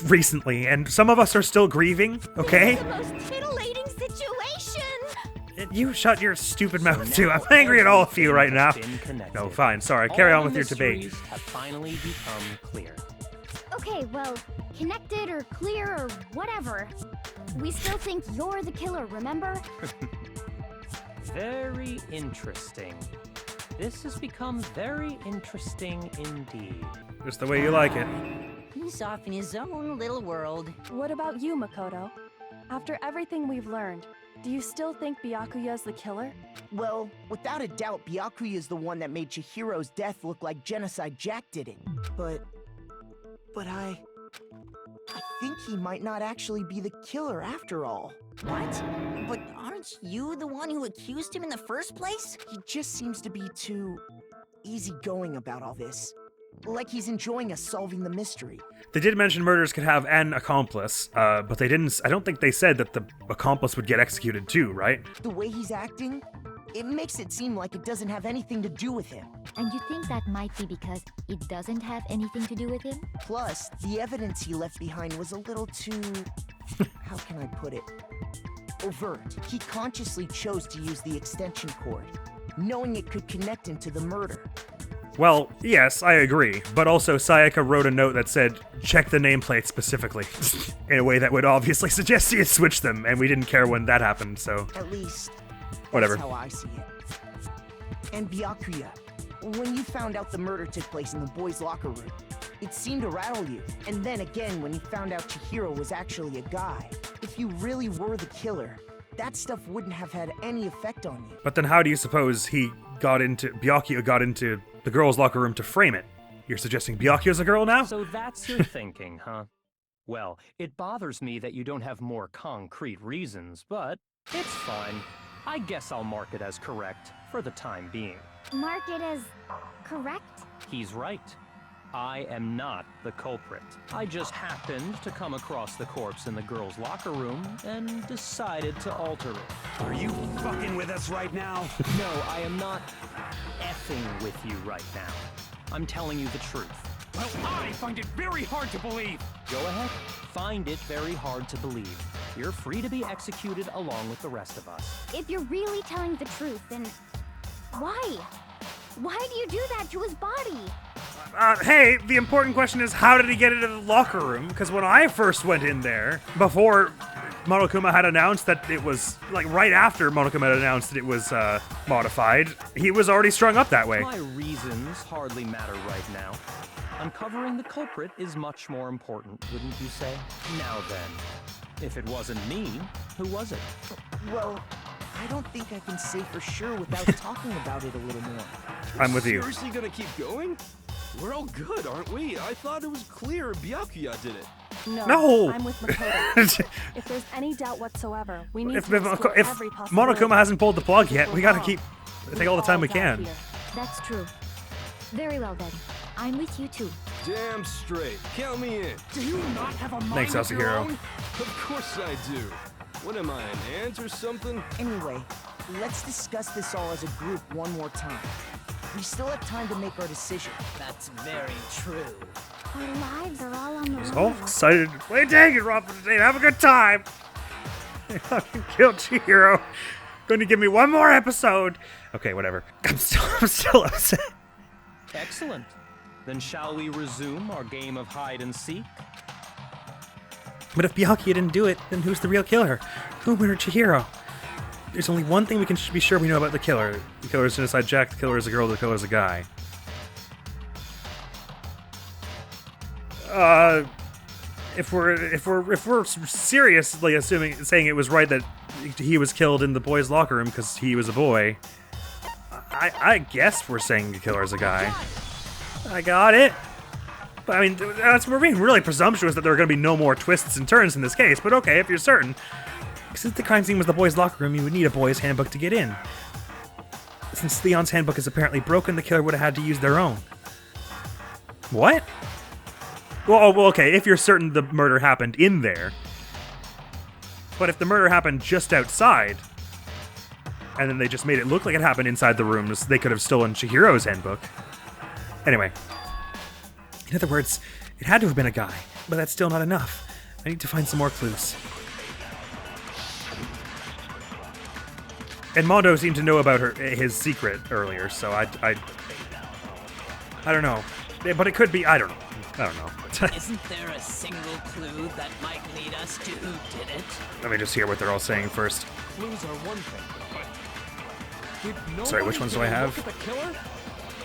recently, and some of us are still grieving, okay? This is the most titillating situation! You shut your stupid mouth too. I'm angry at all of you right now. No, fine, sorry. Carry on with your debate. Have finally become clear. Okay, well, connected or clear or whatever. We still think you're the killer, remember? Very interesting. This has become very interesting indeed. Just the way you like it. He's off in his own little world. What about you, Makoto? After everything we've learned, do you still think Byakuya's the killer? Well, without a doubt, Byakuya is the one that made Chihiro's death look like Genocide Jack did it. But I think he might not actually be the killer after all. What? But aren't you the one who accused him in the first place? He just seems to be too easygoing about all this. Like he's enjoying us solving the mystery. They did mention murders could have an accomplice, but they didn't. I don't think they said that the accomplice would get executed too, right? The way he's acting, it makes it seem like it doesn't have anything to do with him. And you think that might be because it doesn't have anything to do with him? Plus, the evidence he left behind was a little too... how can I put it? Overt. He consciously chose to use the extension cord, knowing it could connect him to the murder. Well, yes, I agree, but also Sayaka wrote a note that said, check the nameplate specifically, in a way that would obviously suggest he had switched them, and we didn't care when that happened, so... At least, whatever. That's how I see it. And Byakuya, when you found out the murder took place in the boys' locker room, it seemed to rattle you. And then again, when you found out Chihiro was actually a guy, if you really were the killer, that stuff wouldn't have had any effect on you. But then how do you suppose Byakuya got into the girls' locker room to frame it? You're suggesting Byakuya's a girl now? So that's your thinking, huh? Well, it bothers me that you don't have more concrete reasons, but it's fine. I guess I'll mark it as correct for the time being. Mark it as correct? He's right. I am not the culprit. I just happened to come across the corpse in the girls' locker room and decided to alter it. Are you fucking with us right now? No, I am not effing with you right now. I'm telling you the truth. Well, I find it very hard to believe. Go ahead. Find it very hard to believe. You're free to be executed along with the rest of us. If you're really telling the truth, then why? Why do you do that to his body? Hey, the important question is, how did he get into the locker room? Because when I first went in there, before Monokuma had announced that it was, like, right after Monokuma had announced that it was modified, he was already strung up that way. My reasons hardly matter right now. Uncovering the culprit is much more important, wouldn't you say? Now then, if it wasn't me, who was it? Well, I don't think I can say for sure without talking about it a little more. I'm with you. Seriously gonna keep going? We're all good, aren't we? I thought it was clear Byakuya did it. No. I'm with Makoto. If there's any doubt whatsoever, we need to explore if every possibility. Monokuma hasn't pulled the plug yet, we gotta take all the time we can. That's true. Very well then. I'm with you too. Damn straight. Count me in. Do you not have a mind Thanks, of your Yasuhiro. own? Of course I do. What am I, an ant or something? Anyway, let's discuss this all as a group one more time. We still have time to make our decision. That's very true. Our lives are all on the So line. excited to play Danganronpa today and have a good time. I fucking killed Chihiro. Going to give me one more episode. Okay, whatever. I'm still upset. Excellent. Then shall we resume our game of hide and seek? But if Byakuya didn't do it, then who's the real killer? Fumin or Chihiro? There's only one thing we can be sure we know about the killer. The killer is Genocide Jack, the killer is a girl, the killer is a guy. If we're seriously saying it was right that he was killed in the boys' locker room because he was a boy, I guess we're saying the killer is a guy. I got it. But I mean, we're being really presumptuous that there are going to be no more twists and turns in this case. But okay, if you're certain. Since the crime scene was the boys' locker room, you would need a boys' handbook to get in. Since Leon's handbook is apparently broken, the killer would have had to use their own. What? Well, okay, if you're certain the murder happened in there. But if the murder happened just outside, and then they just made it look like it happened inside the rooms, they could have stolen Chihiro's handbook. Anyway. In other words, it had to have been a guy. but that's still not enough. I need to find some more clues. And Mondo seemed to know about his secret earlier, so I don't know. But it could be, I don't know. Isn't there a single clue that might lead us to who did it? Let me just hear what they're all saying first. Clues are one thing, but Sorry, which ones do I have? Look at the killer?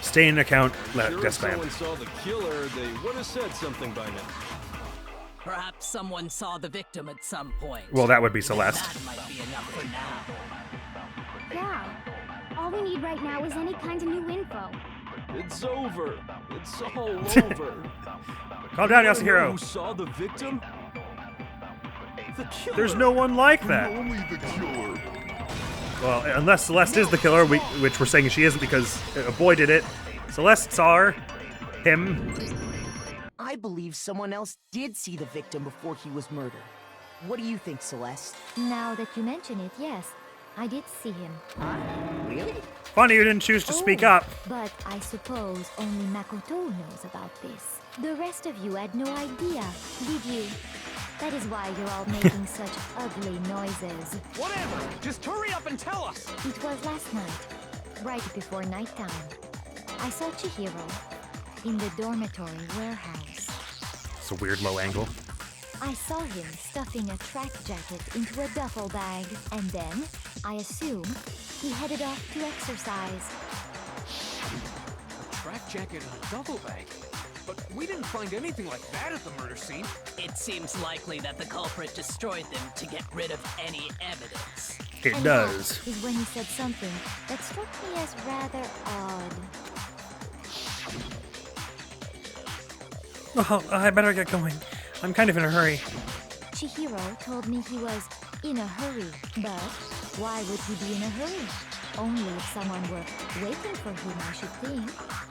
Stay in account, Sure, if desk someone saw the killer, they would have said something by now. Perhaps someone saw the victim at some point. Well, that would be Celeste. That might be enough for now. Yeah. All we need right now is any kind of new info. It's over. It's all over. Calm down, You Yasuhiro. know who saw the victim? The killer. There's no one like that. Only the killer. Well, unless Celeste is the killer, which we're saying she isn't because a boy did it. Celeste saw her. Him. I believe someone else did see the victim before he was murdered. What do you think, Celeste? Now that you mention it, yes. I did see him. Really? Funny you didn't choose to speak up. But I suppose only Makoto knows about this. The rest of you had no idea, did you? That is why you're all making such ugly noises. Whatever. Just hurry up and tell us. It was last night, right before nighttime. I saw Chihiro in the dormitory warehouse. It's a weird low angle. I saw him stuffing a track jacket into a duffel bag, and then, I assume, he headed off to exercise. A track jacket and a duffel bag? But we didn't find anything like that at the murder scene. It seems likely that the culprit destroyed them to get rid of any evidence. It And does. that is when he said something that struck me as rather odd. Oh, I better get going. I'm kind of in a hurry. Chihiro told me he was in a hurry, but why would he be in a hurry? Only if someone were waiting for him, I should think.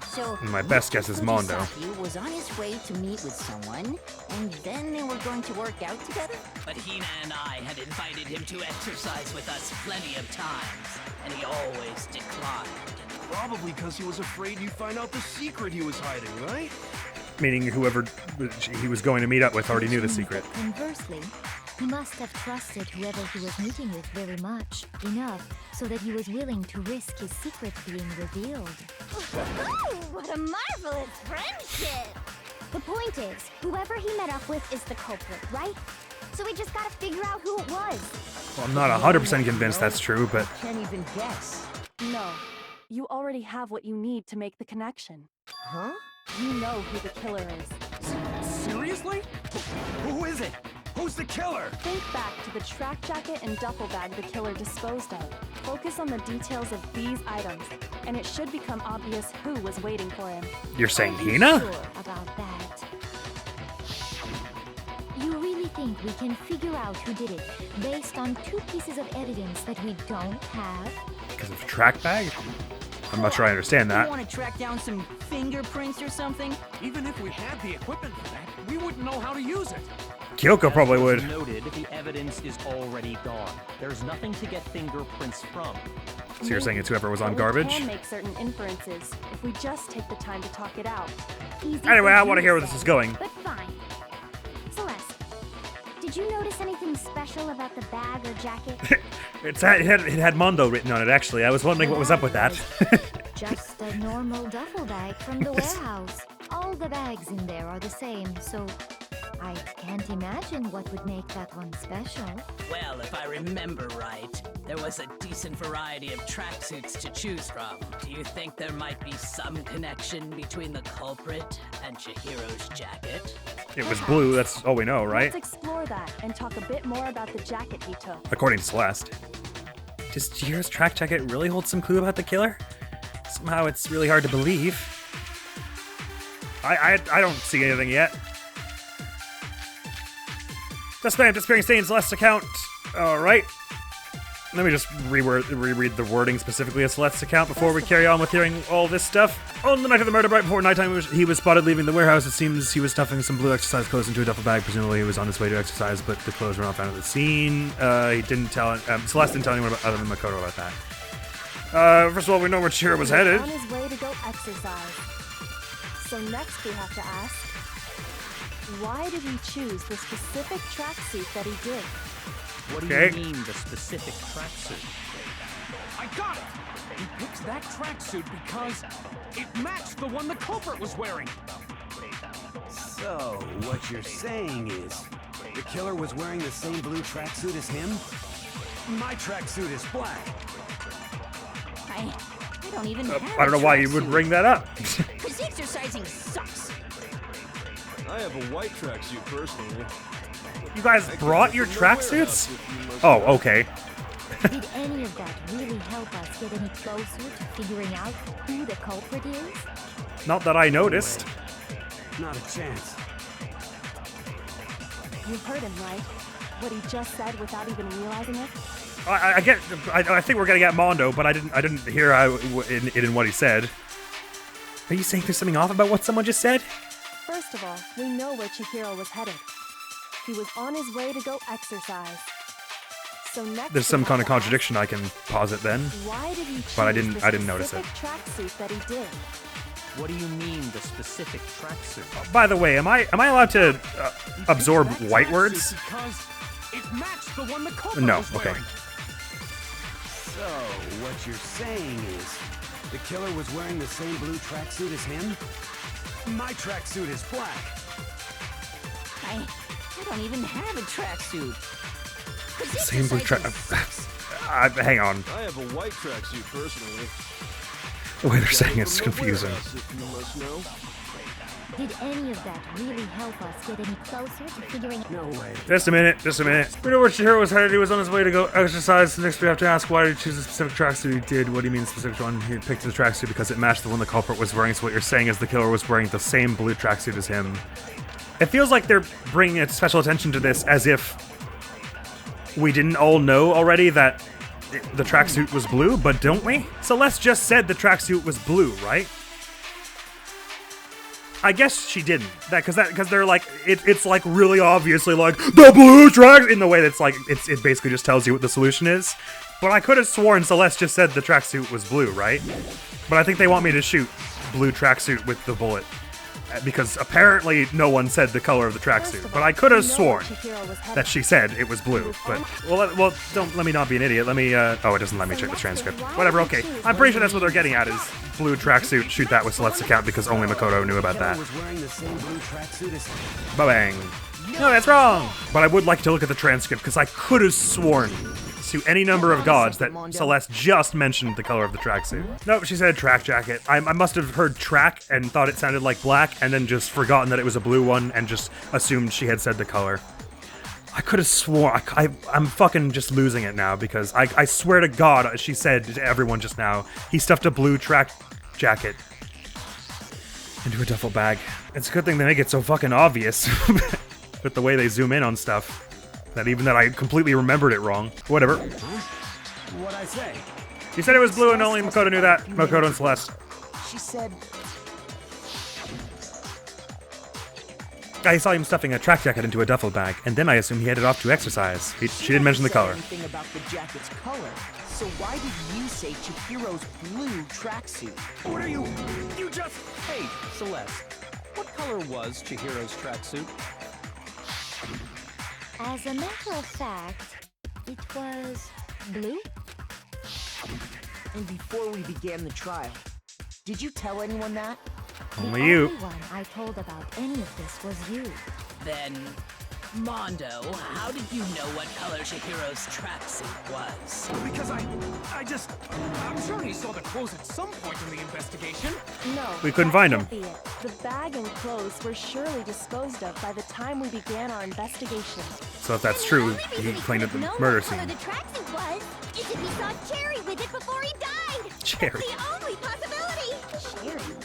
So My best guess is Mondo. Kusaki was on his way to meet with someone, and then they were going to work out together? But Hina and I had invited him to exercise with us plenty of times, and he always declined. Probably because he was afraid you'd find out the secret he was hiding, right? Meaning whoever he was going to meet up with already knew the secret. Conversely, he must have trusted whoever he was meeting with very much, enough so that he was willing to risk his secret being revealed. Ooh, what a marvelous friendship! The point is, whoever he met up with is the culprit, right? So we just gotta figure out who it was. Well, I'm not 100% convinced that's true, but Can't even guess. No. You already have what you need to make the connection. Huh? You know who the killer is. Seriously? Who is it? Who's the killer? Think back to the track jacket and duffel bag the killer disposed of. Focus on the details of these items, and it should become obvious who was waiting for him. you're saying Are you Hina? sure about that? You really think we can figure out who did it based on two pieces of evidence that we don't have? Because of a track bag? I'm not sure I understand You that. want to track down some fingerprints or something? Even if we had the equipment for that, we wouldn't know how to use it. Kyoko probably As would. was noted, the evidence is already gone. There's nothing to get fingerprints from. So you're saying it's whoever was on But we garbage? can make certain inferences if we just take the time to talk it out. Easy Anyway, for I you want to hear where this say, is going. But fine. Celeste, did you notice anything special about the bag or jacket? It had Mondo written on it, actually. I was wondering what was up with that. Just a normal duffel bag from the warehouse. All the bags in there are the same, so I can't imagine what would make that one special. Well, if I remember right, there was a decent variety of tracksuits to choose from. Do you think there might be some connection between the culprit and Chihiro's jacket? It was blue, that's all we know, right? Let's explore that and talk a bit more about the jacket he took. According to Celeste. Does Chihiro's track jacket really hold some clue about the killer? Somehow it's really hard to believe. I don't see anything yet. Disappearing stains Celeste's account. Alright. Let me just reread the wording specifically of Celeste's account before we carry on with hearing all this stuff. On the night of the murder, right before nighttime, he was spotted leaving the warehouse. It seems he was stuffing some blue exercise clothes into a duffel bag. Presumably he was on his way to exercise, but the clothes were not found at the scene. He didn't tell... Celeste didn't tell anyone other than Makoto about that. First of all, we know where Chihiro was headed. On his way to go exercise. So next we have to ask, Why did he choose the specific tracksuit that he did? What do Okay. you mean, the specific tracksuit? I got it! He picked that tracksuit because it matched the one the culprit was wearing. So, what you're saying is, the killer was wearing the same blue tracksuit as him? My tracksuit is black. I don't even have I don't know why you would tracksuit. bring that up. Because exercising sucks. I have a white tracksuit personally. You guys brought your tracksuits? Oh, okay. Did any of that really help us get any closer to figuring out who the culprit is? Not that I noticed. Not a chance. You heard him, right? What he just said without even realizing it? I get. I think we're getting at Mondo, but I didn't hear in what he said. Are you saying there's something off about what someone just said? First of all, we know where Chihiro was headed. He was on his way to go exercise. So next There's some kind of contradiction I can posit then. Why did he choose But I didn't the notice it. specific tracksuit that he did? What do you mean, the specific tracksuit? By the way, am I allowed to absorb white words? Because it matched the one the culprit No. was Okay. wearing. So, what you're saying is, the killer was wearing the same blue tracksuit as him? My tracksuit is black. I don't even have a tracksuit. 'Cause Same blue track. exercising Hang on. I have a white tracksuit personally. The way they're saying it's confusing. If you must know. Did any of that really help us get any closer to figuring? No way. Just a minute. We know where Chihiro was headed. He was on his way to go exercise. Next, we have to ask why did he choose a specific tracksuit he did. What do you mean specific one? He picked the tracksuit because it matched the one the culprit was wearing. So what you're saying is the killer was wearing the same blue tracksuit as him. It feels like they're bringing special attention to this as if we didn't all know already that the tracksuit was blue, but don't we? Celeste just said the tracksuit was blue, right? I guess she didn't. Because they're like it's like really obviously like the blue track in the way that's like it basically just tells you what the solution is. But I could have sworn Celeste just said the tracksuit was blue, right? But I think they want me to shoot blue tracksuit with the bullet because apparently no one said the color of the tracksuit. But I could have sworn that she said it was blue. But well, don't let me not be an idiot. Let me. Oh, it doesn't let me check the transcript. Whatever. Okay, I'm pretty sure that's what they're getting at is blue tracksuit. Shoot that with Celeste's account because only Makoto knew about that. Was wearing the same blue tracksuit as him. Ba-bang. No, that's wrong. But I would like to look at the transcript because I could have sworn to any number of gods that Celeste just mentioned the color of the tracksuit. Nope, she said track jacket. I must have heard track and thought it sounded like black and then just forgotten that it was a blue one and just assumed she had said the color. I could have sworn. I'm fucking just losing it now because I swear to God she said to everyone just now, he stuffed a blue track jacket into a duffel bag. It's a good thing they make it so fucking obvious with the way they zoom in on stuff. That I completely remembered it wrong. Whatever. What'd I say? You said it was blue and only Makoto knew that. Makoto and Celeste. She said, I saw him stuffing a track jacket into a duffel bag, and then I assumed he headed off to exercise. She didn't mention the color. anything about the jacket's color. So why did you say Chihiro's blue tracksuit? What are you just... Hey, Celeste. What color was Chihiro's tracksuit? As a matter of fact, it was blue. And before we began the trial, did you tell anyone that? Only you. The only one I told about any of this was you. Then, Mondo, how did you know what color Chihiro's tracksuit was? Because I'm sure he saw the clothes at some point in the investigation. No. We couldn't that find can't him. be it. The bag and clothes were surely disposed of by the time we began our investigation. So if that's true, he cleaned up the murder scene. The tracksuit was is if he saw Cherry with it before he died. Cherry. That's the only possibility. Cherry.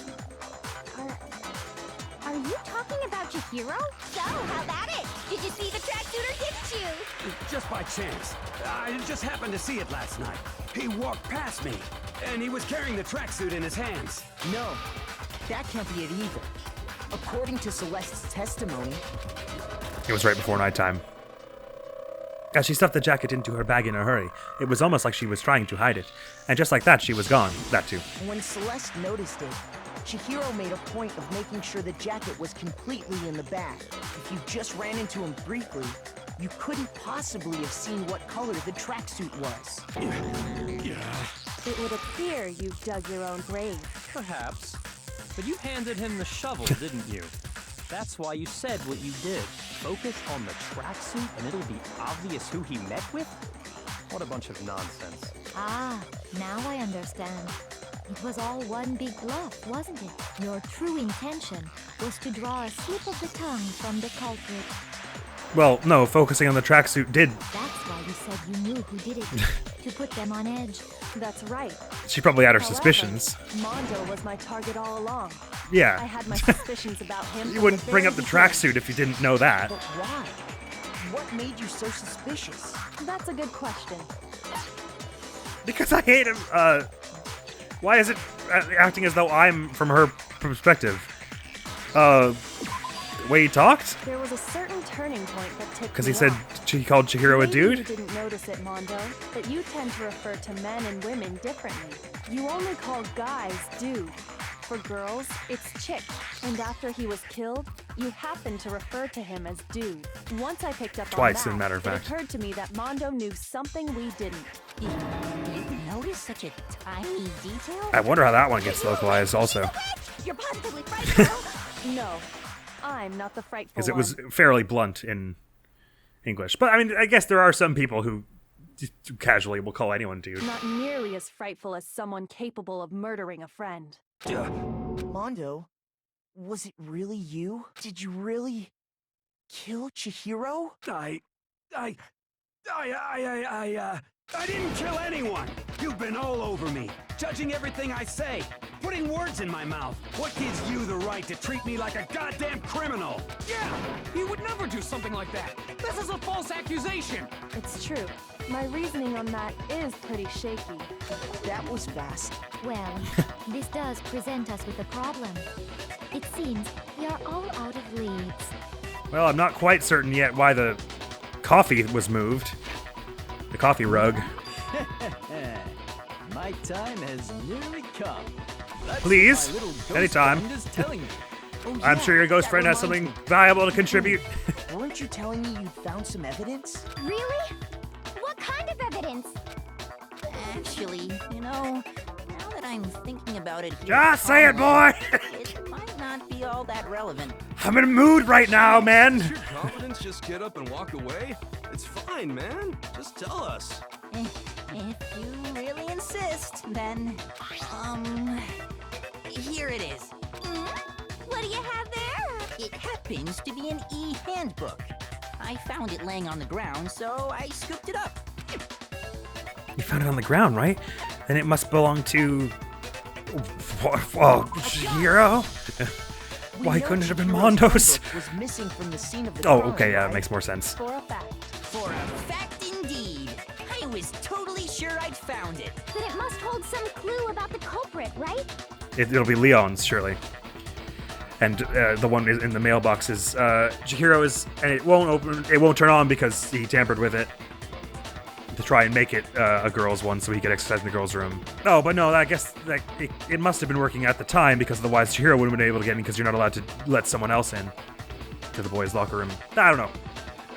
Are you talking about Chihiro? So, how about it? Did you see the tracksuit or didn't you? Just by chance. I just happened to see it last night. He walked past me, and he was carrying the tracksuit in his hands. No, that can't be it either. According to Celeste's testimony, It was right before nighttime. As she stuffed the jacket into her bag in a hurry, it was almost like she was trying to hide it. And just like that, she was gone. That too. when Celeste noticed it, Chihiro made a point of making sure the jacket was completely in the bag. If you just ran into him briefly, you couldn't possibly have seen what color the tracksuit was. It would appear you've dug your own grave. Perhaps. But you handed him the shovel, didn't you? That's why you said what you did. Focus on the tracksuit and it'll be obvious who he met with? What a bunch of nonsense. Ah, now I understand. It was all one big bluff, wasn't it? Your true intention was to draw a slip of the tongue from the culprit. Well, no, focusing on the tracksuit did. That's why you said you knew who did it. To put them on edge. That's right. She probably had her However, suspicions. Mondo was my target all along. Yeah. I had my suspicions about him. You wouldn't bring up the tracksuit if you didn't know that. But why? What made you so suspicious? That's a good question. Because I hate him. Why is it acting as though I'm from her perspective? The way he talked? There was a certain turning point that tipped Because me he said off. he called Chihiro a Maybe dude? You didn't notice it, Mondo, but you tend to refer to men and women differently. You only call guys dude. For girls, it's chick. And after he was killed, you happened to refer to him as dude. Once I picked up Twice, on as a matter that, of fact. it occurred to me that Mondo knew something we didn't. You notice such a tiny detail? I wonder how that one gets localized also. You're positively frightful. No, I'm not the frightful Because it one. was fairly blunt in English. But I mean, I guess there are some people who just casually will call anyone dude. Not nearly as frightful as someone capable of murdering a friend. Mondo, was it really you? Did you really kill Chihiro? I didn't kill anyone! You've been all over me, judging everything I say, putting words in my mouth. What gives you the right to treat me like a goddamn criminal? Yeah, he would never do something like that. This is a false accusation. It's true. My reasoning on that is pretty shaky. That was fast. Well, this does present us with a problem. It seems we are all out of leads. Well, I'm not quite certain yet why the coffee was moved. The coffee rug. My time has nearly come. That's Please, what my little ghost anytime. friend is telling me. I'm sure your ghost friend has something valuable to contribute. Weren't you telling me you found some evidence? Really? What kind of evidence? Actually, you know, now that I'm thinking about it here, Just say it, boy! It might not be all that relevant. I'm in a mood right now, man. Does your confidence just get up and walk away? It's fine, man. Just tell us. If you really insist, then, here it is. What do you have there? It happens to be an e-handbook. I found it laying on the ground, so I scooped it up. You found it on the ground, right? Then it must belong to... Chihiro? Why couldn't it have been Mondo's? Was missing from the scene of the Oh, crime, okay, yeah, right? that makes more sense. For a fact. For a fact indeed. I was totally sure I'd found it. Then it must hold some clue about the culprit, right? It'll be Leon's, surely. And the one in the mailbox is Chihiro's, and it won't open. It won't turn on because he tampered with it to try and make it a girl's one, so he could exercise in the girls' room. No, but no, I guess like it must have been working at the time because otherwise Chihiro wouldn't have been able to get in because you're not allowed to let someone else in to the boys' locker room. I don't know.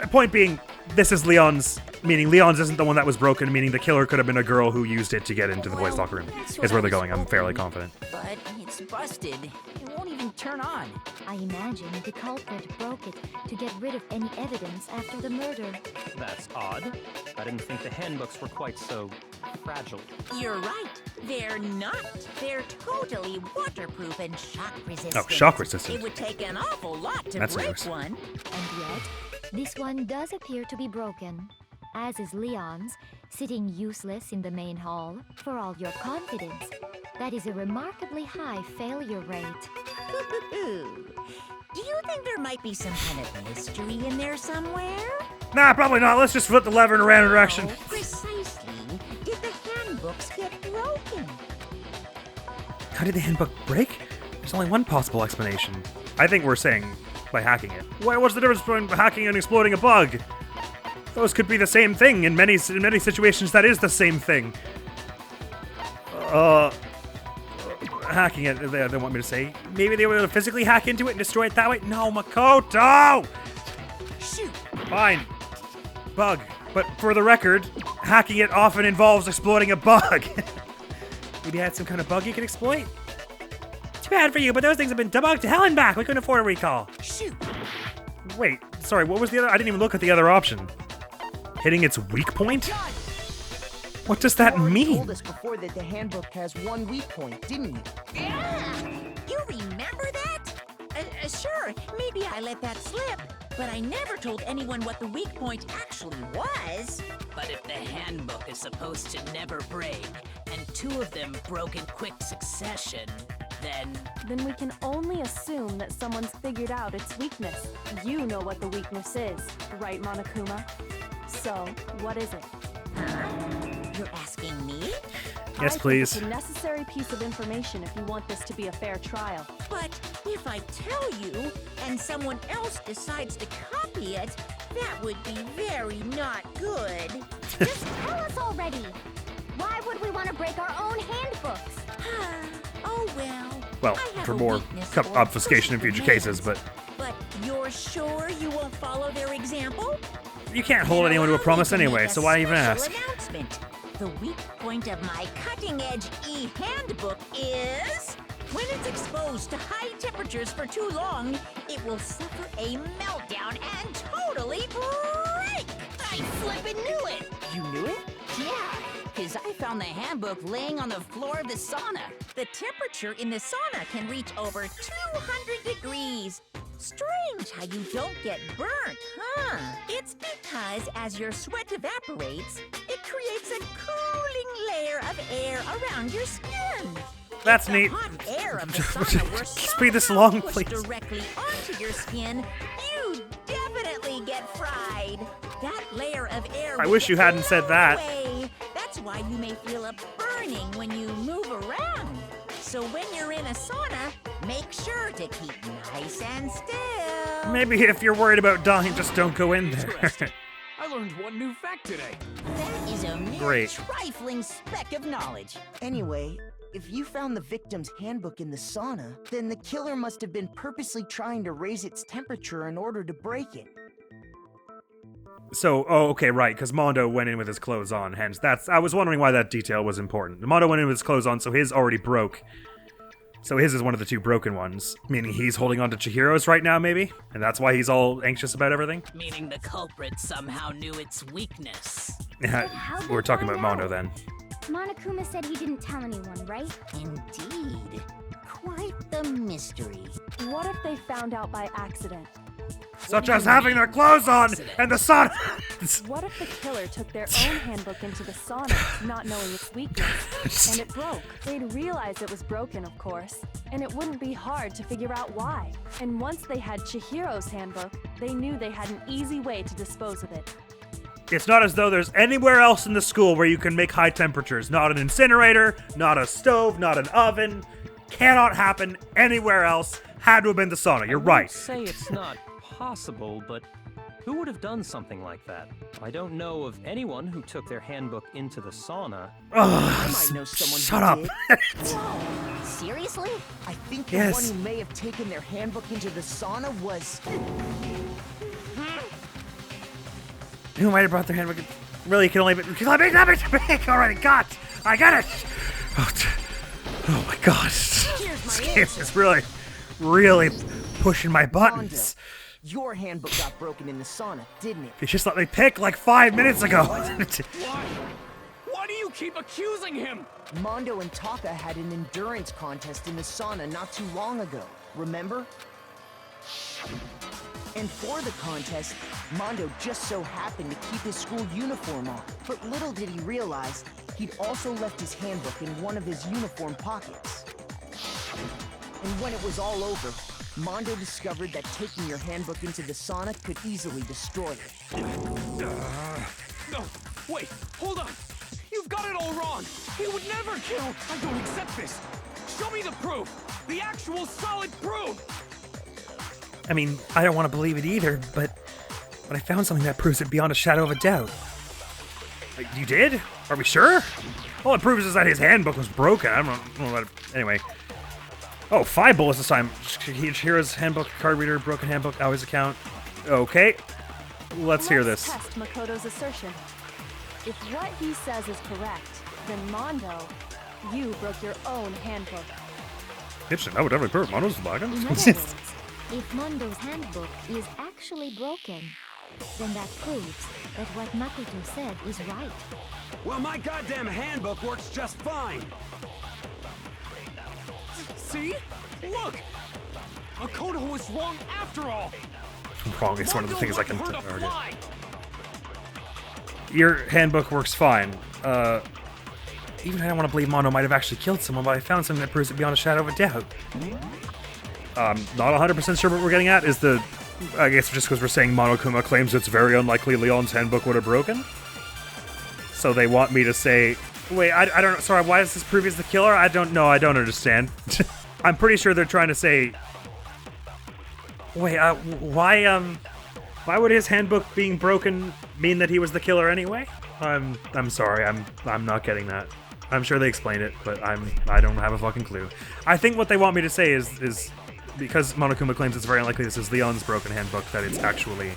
Point being, this is Leon's. Meaning Leon's isn't the one that was broken, meaning the killer could have been a girl who used it to get into the boys' locker room. Is where they're going, I'm fairly confident. But it's busted. It won't even turn on. I imagine the culprit broke it to get rid of any evidence after the murder. That's odd. I didn't think the handbooks were quite so fragile. You're right. They're not. They're totally waterproof and shock resistant. Oh, shock resistant. It would take an awful lot to That's break nice. one. And yet, this one does appear to be broken. As is Leon's, sitting useless in the main hall, for all your confidence. That is a remarkably high failure rate. Do you think there might be some kind of mystery in there somewhere? Nah, probably not. Let's just flip the lever in a random direction. How precisely did the handbooks get broken? How did the handbook break? There's only one possible explanation. I think we're saying by hacking it. What's the difference between hacking and exploiting a bug? Those could be the same thing. In many situations, that is the same thing. hacking it, they want me to say. Maybe they were able to physically hack into it and destroy it that way? No, Makoto! Shoot! Fine. Bug. But for the record, hacking it often involves exploiting a bug. Maybe you had some kind of bug you could exploit? Too bad for you, but those things have been debugged to hell and back. We couldn't afford a recall. Shoot! Wait, sorry, what was the other? I didn't even look at the other option. Hitting its weak point? What does that You already mean? told us before that the handbook has one weak point, didn't you? Yeah! You remember that? Sure, maybe I let that slip, but I never told anyone what the weak point actually was. But if the handbook is supposed to never break, and two of them broke in quick succession, then we can only assume that someone's figured out its weakness. You know what the weakness is, right, Monokuma? So, what is it? You're asking me? Yes, I please. think it's a necessary piece of information if you want this to be a fair trial. But if I tell you, and someone else decides to copy it, that would be very not good. Just tell us already. Why would we want to break our own handbooks? Oh well. Well, I have for a more weakness for obfuscation in pushing future demands. cases, but But you're sure you won't follow their example? you can't hold anyone to a promise anyway, so why even ask? Announcement. The weak point of my cutting-edge e-handbook is when it's exposed to high temperatures for too long, it will suffer a meltdown and totally break. I flippin' knew it. You knew it? Yeah, because I found the handbook laying on the floor of the sauna. The temperature in the sauna can reach over 200 degrees. Strange how you don't get burnt, huh? It's because as your sweat evaporates, it creates a cooling layer of air around your skin. That's If the neat. hot air of the sauna were Speed this somehow along, pushed please. directly onto your skin, you definitely get fried. That layer of air I will wish you get hadn't said that. blown away. That's why you may feel a burning when you move around. So when you're in a sauna, make sure to keep nice and still. Maybe if you're worried about dying, just don't go in there. I learned one new fact today. That is a mere Great. trifling speck of knowledge. Anyway, if you found the victim's handbook in the sauna, then the killer must have been purposely trying to raise its temperature in order to break it. So, okay, right, because Mondo went in with his clothes on, hence I was wondering why that detail was important. Mondo went in with his clothes on, so his already broke. So his is one of the two broken ones, meaning he's holding on to Chihiro's right now, maybe? And that's why he's all anxious about everything? meaning the culprit somehow knew its weakness. Yeah, how'd we were they talking find about Mondo out? then. Monokuma said he didn't tell anyone, right? Indeed. Quite the mystery. What if they found out by accident? Such as having their clothes on and the sun. What if the killer took their own handbook into the sauna, not knowing its weakness, and it broke? They'd realize it was broken, of course, and it wouldn't be hard to figure out why. And once they had Chihiro's handbook, they knew they had an easy way to dispose of it. It's not as though there's anywhere else in the school where you can make high temperatures. Not an incinerator, not a stove, not an oven. Cannot happen anywhere else. Had to have been the sauna. You're I right. wouldn't say it's not possible, but who would have done something like that? I don't know of anyone who took their handbook into the sauna. I might know someone shut who up. did. Whoa, seriously? I think the Yes. one who may have taken their handbook into the sauna was... Who might have brought their handbook? Really, it can only be. Let me already got. I got it. Oh my god. This game is really pushing my buttons. Your handbook got broken in the sauna, didn't it? They just let me pick like 5 minutes ago. Why? Why do you keep accusing him? Mondo and Taka had an endurance contest in the sauna not too long ago, remember? And for the contest, Mondo just so happened to keep his school uniform on. But little did he realize, he'd also left his handbook in one of his uniform pockets. And when it was all over, Mondo discovered that taking your handbook into the sauna could easily destroy it. No, wait, hold on. You've got it all wrong. He would never kill. I don't accept this. Show me the proof. The actual solid proof. I mean, I don't want to believe it either, but I found something that proves it beyond a shadow of a doubt. You did? Are we sure? All it proves is that his handbook was broken. I don't know what. Anyway, Oh, 5 bullets this time. Chihiro's handbook, card reader, broken handbook, Aoi's account. Okay. Let's hear this. Test Makoto's assertion. If what he says is correct, then Mondo, you broke your own handbook. Interesting. That would definitely prove Mondo's the bargain. In other words, if Mondo's handbook is actually broken, then that proves that what Makoto said is right. Well, my goddamn handbook works just fine. See? Look! Makoto was wrong after all! Wrong is one of the things I can Mondo let her argue. fly. Your handbook works fine. Even I don't want to believe Mondo might have actually killed someone, but I found something that proves it beyond a shadow of a doubt. Not 100% sure what we're getting at is the... I guess just because we're saying Monokuma claims it's very unlikely Leon's handbook would have broken. So they want me to say... Wait, I don't know. Sorry, why does this prove he's the killer? I don't know. I don't understand. I'm pretty sure they're trying to say... Wait, why would his handbook being broken mean that he was the killer anyway? I'm sorry, I'm not getting that. I'm sure they explained it, but I don't have a fucking clue. I think what they want me to say is because Monokuma claims it's very unlikely this is Leon's broken handbook, that it's actually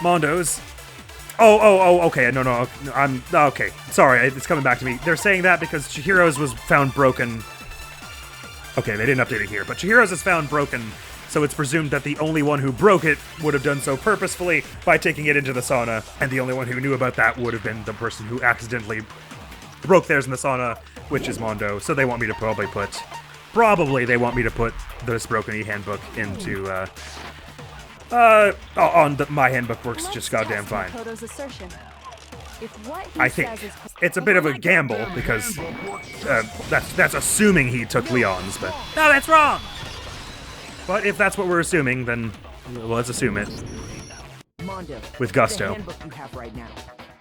Mondo's. Oh, okay, no, I'm okay. Sorry, it's coming back to me. They're saying that because Chihiro's was found broken. Okay, they didn't update it here, but Chihiro's is found broken. So it's presumed that the only one who broke it would have done so purposefully by taking it into the sauna, and the only one who knew about that would have been the person who accidentally broke theirs in the sauna, which is Mondo. So they want me to probably they want me to put this broken e-handbook into, my handbook works just goddamn fine. Makoto's assertion. If what he I think says is it's a bit of a gamble because that's assuming he took Leon's, but no, that's wrong. But if that's what we're assuming, then well, let's assume it. Mondo, With gusto. the handbook you have right now,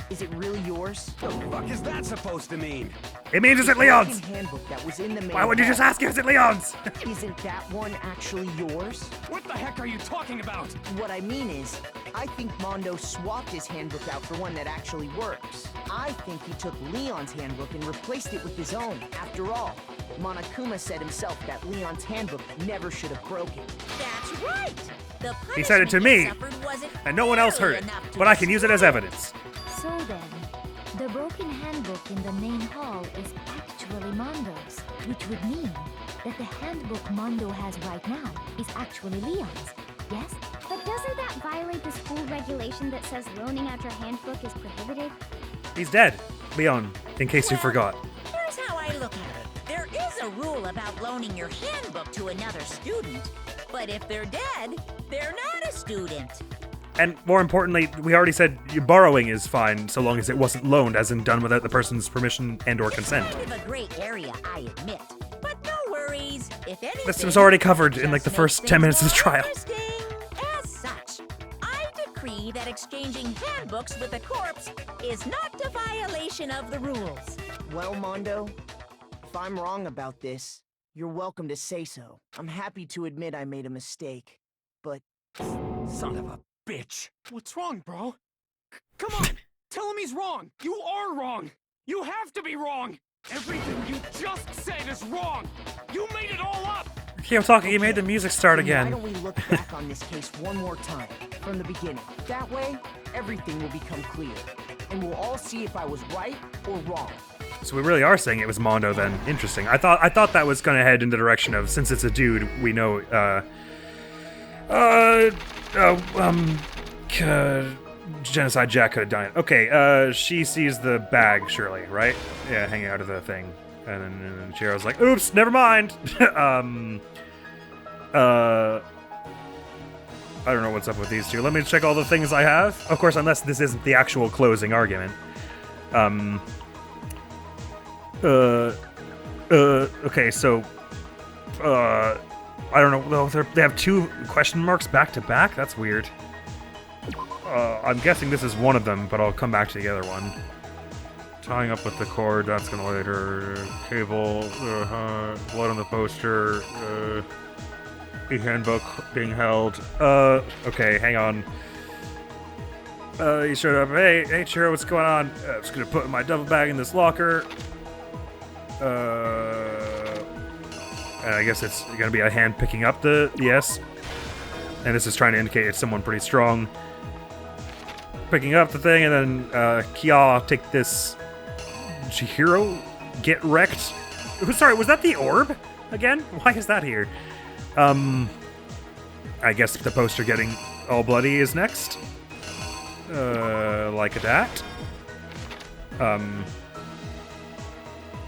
is it really yours? The fuck is that supposed to mean? It means it's at Leon's! The handbook that was in the main Why would you just ask if it's at Leon's? Isn't that one actually yours? What the heck are you talking about? What I mean is, I think Mondo swapped his handbook out for one that actually works. I think he took Leon's handbook and replaced it with his own. After all, Monokuma said himself that Leon's handbook never should have broken. That's right. The He said it to me, punishment he suffered wasn't and no one else heard it, nearly enough to but I can use it as evidence. So then, the broken handbook in the main hall is actually Mondo's, which would mean that the handbook Mondo has right now is actually Leon's, yes? But doesn't that violate the school regulation that says loaning out your handbook is prohibited? He's dead. Leon, in case you forgot. Here's how I look at it. There is a rule about loaning your handbook to another student, but if they're dead, they're not a student. And more importantly, we already said borrowing is fine so long as it wasn't loaned, as in done without the person's permission and or consent. It's kind of a gray area, I admit. But no worries. If anything, This was already covered in like the just first makes 10 things minutes of the more trial. interesting. As such, I decree that exchanging handbooks with a corpse is not a violation of the rules. Well, Mondo, if I'm wrong about this, you're welcome to say so. I'm happy to admit I made a mistake, but... Son of a bitch. What's wrong, bro? Come on! Tell him he's wrong! You are wrong! You have to be wrong! Everything you just said is wrong! You made it all up! Keep talking, you made the music start Why again. don't we look back on this case one more time, from the beginning? That way, everything will become clear, and we'll all see if I was right or wrong. So we really are saying it was Mondo then. Interesting. I thought that was gonna head in the direction of, since it's a dude, we know, Genocide Jack could have done it. Okay, she sees the bag, surely, right? Yeah, hanging out of the thing. And then Chihiro's like, oops, never mind! I don't know what's up with these two. Let me check all the things I have. Of course, unless this isn't the actual closing argument. Okay, so, I don't know. Well, they have two question marks back to back? That's weird. I'm guessing this is one of them, but I'll come back to the other one. Tying up with the cord, that's gonna later. Cable, blood on the poster, e-handbook being held. Okay, hang on. He showed up. Hey, Chiro, what's going on? I'm just gonna put my duffel bag in this locker. And I guess it's gonna be a hand picking up the yes. And this is trying to indicate it's someone pretty strong. Picking up the thing, and then Kia take this. Chihiro get wrecked. Sorry, was that the orb again? Why is that here? I guess the poster getting all bloody is next. Like that. And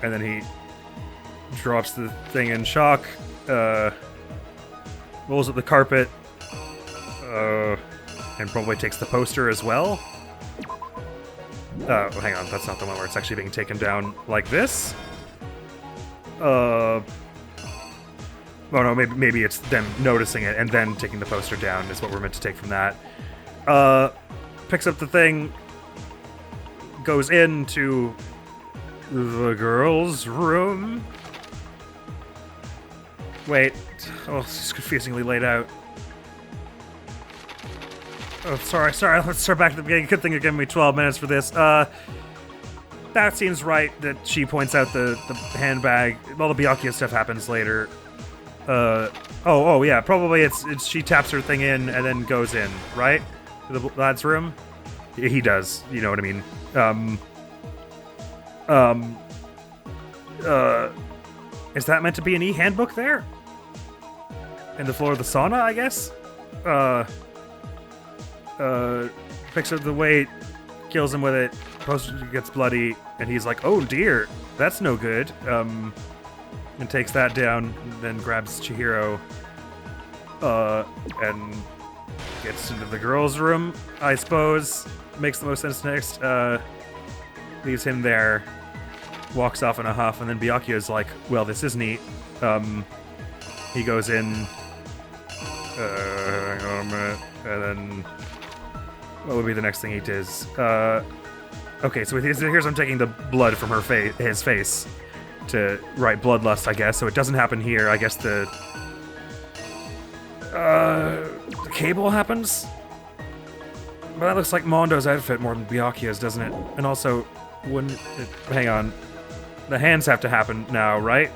then he drops the thing in shock. Rolls up the carpet. And probably takes the poster as well. Oh, hang on, that's not the one where it's actually being taken down like this. Oh no, maybe it's them noticing it and then taking the poster down is what we're meant to take from that. Picks up the thing, goes into the girls' room. Wait, it's confusingly laid out. Oh, sorry, let's start back at the beginning. Good thing you're giving me 12 minutes for this. That seems right that she points out the handbag. All the Byakuya stuff happens later. Oh yeah, probably it's she taps her thing in and then goes in, right? To the lad's room? He does, you know what I mean. Is that meant to be an e-handbook there? In the floor of the sauna, I guess? Picks up the weight, kills him with it, poster gets bloody, and he's like, oh dear, that's no good. And takes that down, and then grabs Chihiro, and gets into the girls' room, I suppose. Makes the most sense next. Leaves him there, walks off in a huff, and then Byakuya's like, well, this is neat. He goes in, hang on a minute, and then what would be the next thing he does? Okay, so here's I'm taking the blood from his face to write bloodlust, I guess. So it doesn't happen here. I guess the cable happens. But that looks like Mondo's outfit more than Byakuya's, doesn't it? And also, wouldn't it, hang on, the hands have to happen now, right?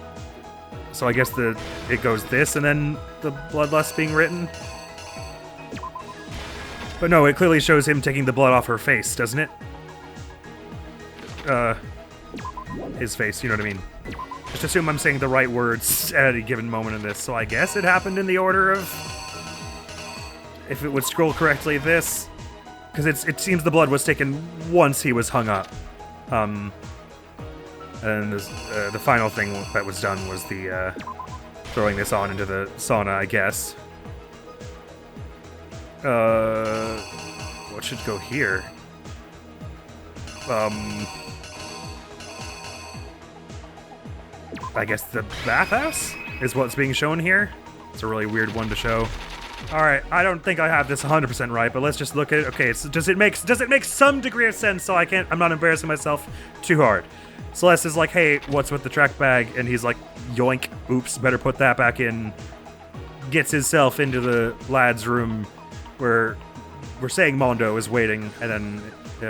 So I guess it goes this, and then the bloodlust being written. But no, it clearly shows him taking the blood off her face, doesn't it? His face, you know what I mean? Just assume I'm saying the right words at any given moment in this, so I guess it happened in the order of... If it would scroll correctly, this... Because it seems the blood was taken once he was hung up. And the final thing that was done was the throwing this on into the sauna, I guess. What should go here? I guess the bathhouse is what's being shown here. It's a really weird one to show. All right, I don't think I have this 100% right, but let's just look at it. Okay, so does it make some degree of sense so I'm not embarrassing myself too hard? Celeste is like, hey, what's with the track bag? And he's like, yoink, oops, better put that back in. Gets himself into the lad's room where we're saying Mondo is waiting, and then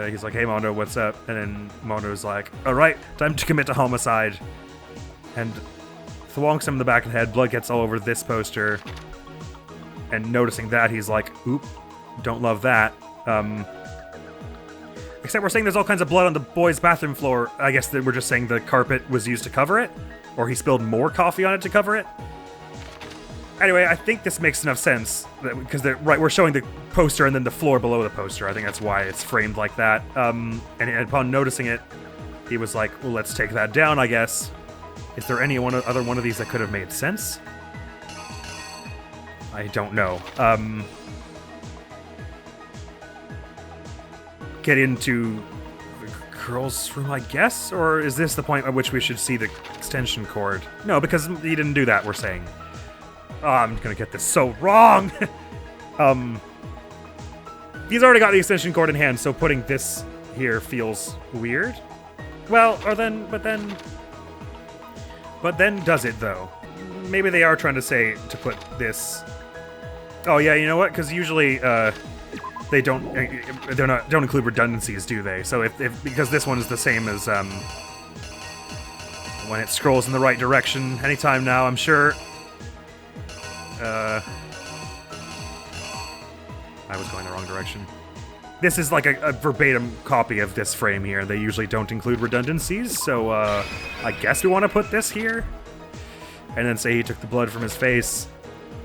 he's like, hey, Mondo, what's up? And then Mondo's like, all right, time to commit to homicide. And thwonks him in the back of the head, blood gets all over this poster. And noticing that, he's like, oop, don't love that. Except we're saying there's all kinds of blood on the boys' bathroom floor. I guess that we're just saying the carpet was used to cover it, or he spilled more coffee on it to cover it. Anyway, I think this makes enough sense, because we're showing the poster and then the floor below the poster. I think that's why it's framed like that. And upon noticing it, he was like, well, let's take that down, I guess. Is there any other one of these that could have made sense? I don't know. Get into the girls' room, I guess? Or is this the point at which we should see the extension cord? No, because he didn't do that, we're saying. Oh, I'm gonna get this so wrong! He's already got the extension cord in hand, so putting this here feels weird. Well, but then does it, though? Maybe they are trying to say to put this... Oh yeah, you know what? Because usually they don't include redundancies, do they? So if because this one is the same as when it scrolls in the right direction anytime now, I'm sure. I was going the wrong direction. This is like a verbatim copy of this frame here. They usually don't include redundancies, so I guess we want to put this here. And then say he took the blood from his face.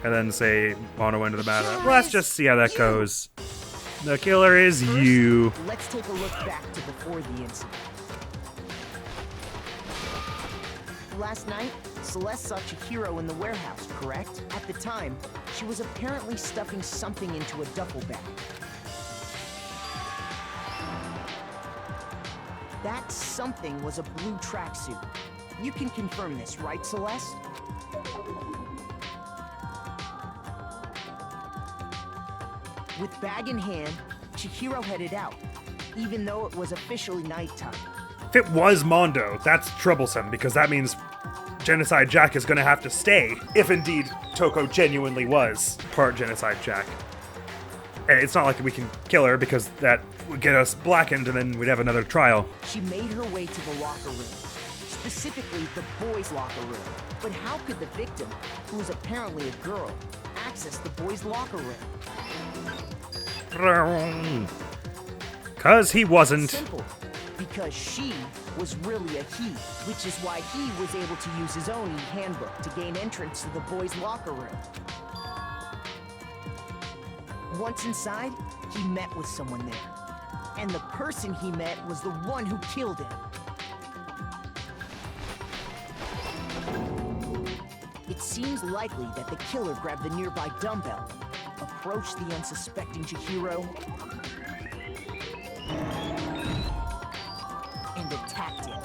And then say Mono into the bathtub. Let's just see how that goes. The killer is you. Let's take a look back to before the incident. Last night, Celeste saw Chihiro in the warehouse, correct? At the time, she was apparently stuffing something into a duffel bag. That something was a blue tracksuit. You can confirm this, right, Celeste? With bag in hand, Chihiro headed out, even though it was officially nighttime. If it was Mondo, that's troublesome, because that means Genocide Jack is going to have to stay, if indeed Toko genuinely was part Genocide Jack. And it's not like we can kill her, because that would get us blackened, and then we'd have another trial. She made her way to the locker room, specifically the boys' locker room. But how could the victim, who was apparently a girl, access the boys' locker room? 'Cause he wasn't. Simple. Because she was really a he, which is why he was able to use his own e-handbook to gain entrance to the boys' locker room. Once inside, he met with someone there. And the person he met was the one who killed him. It seems likely that the killer grabbed the nearby dumbbell, approached the unsuspecting Chihiro, and attacked him.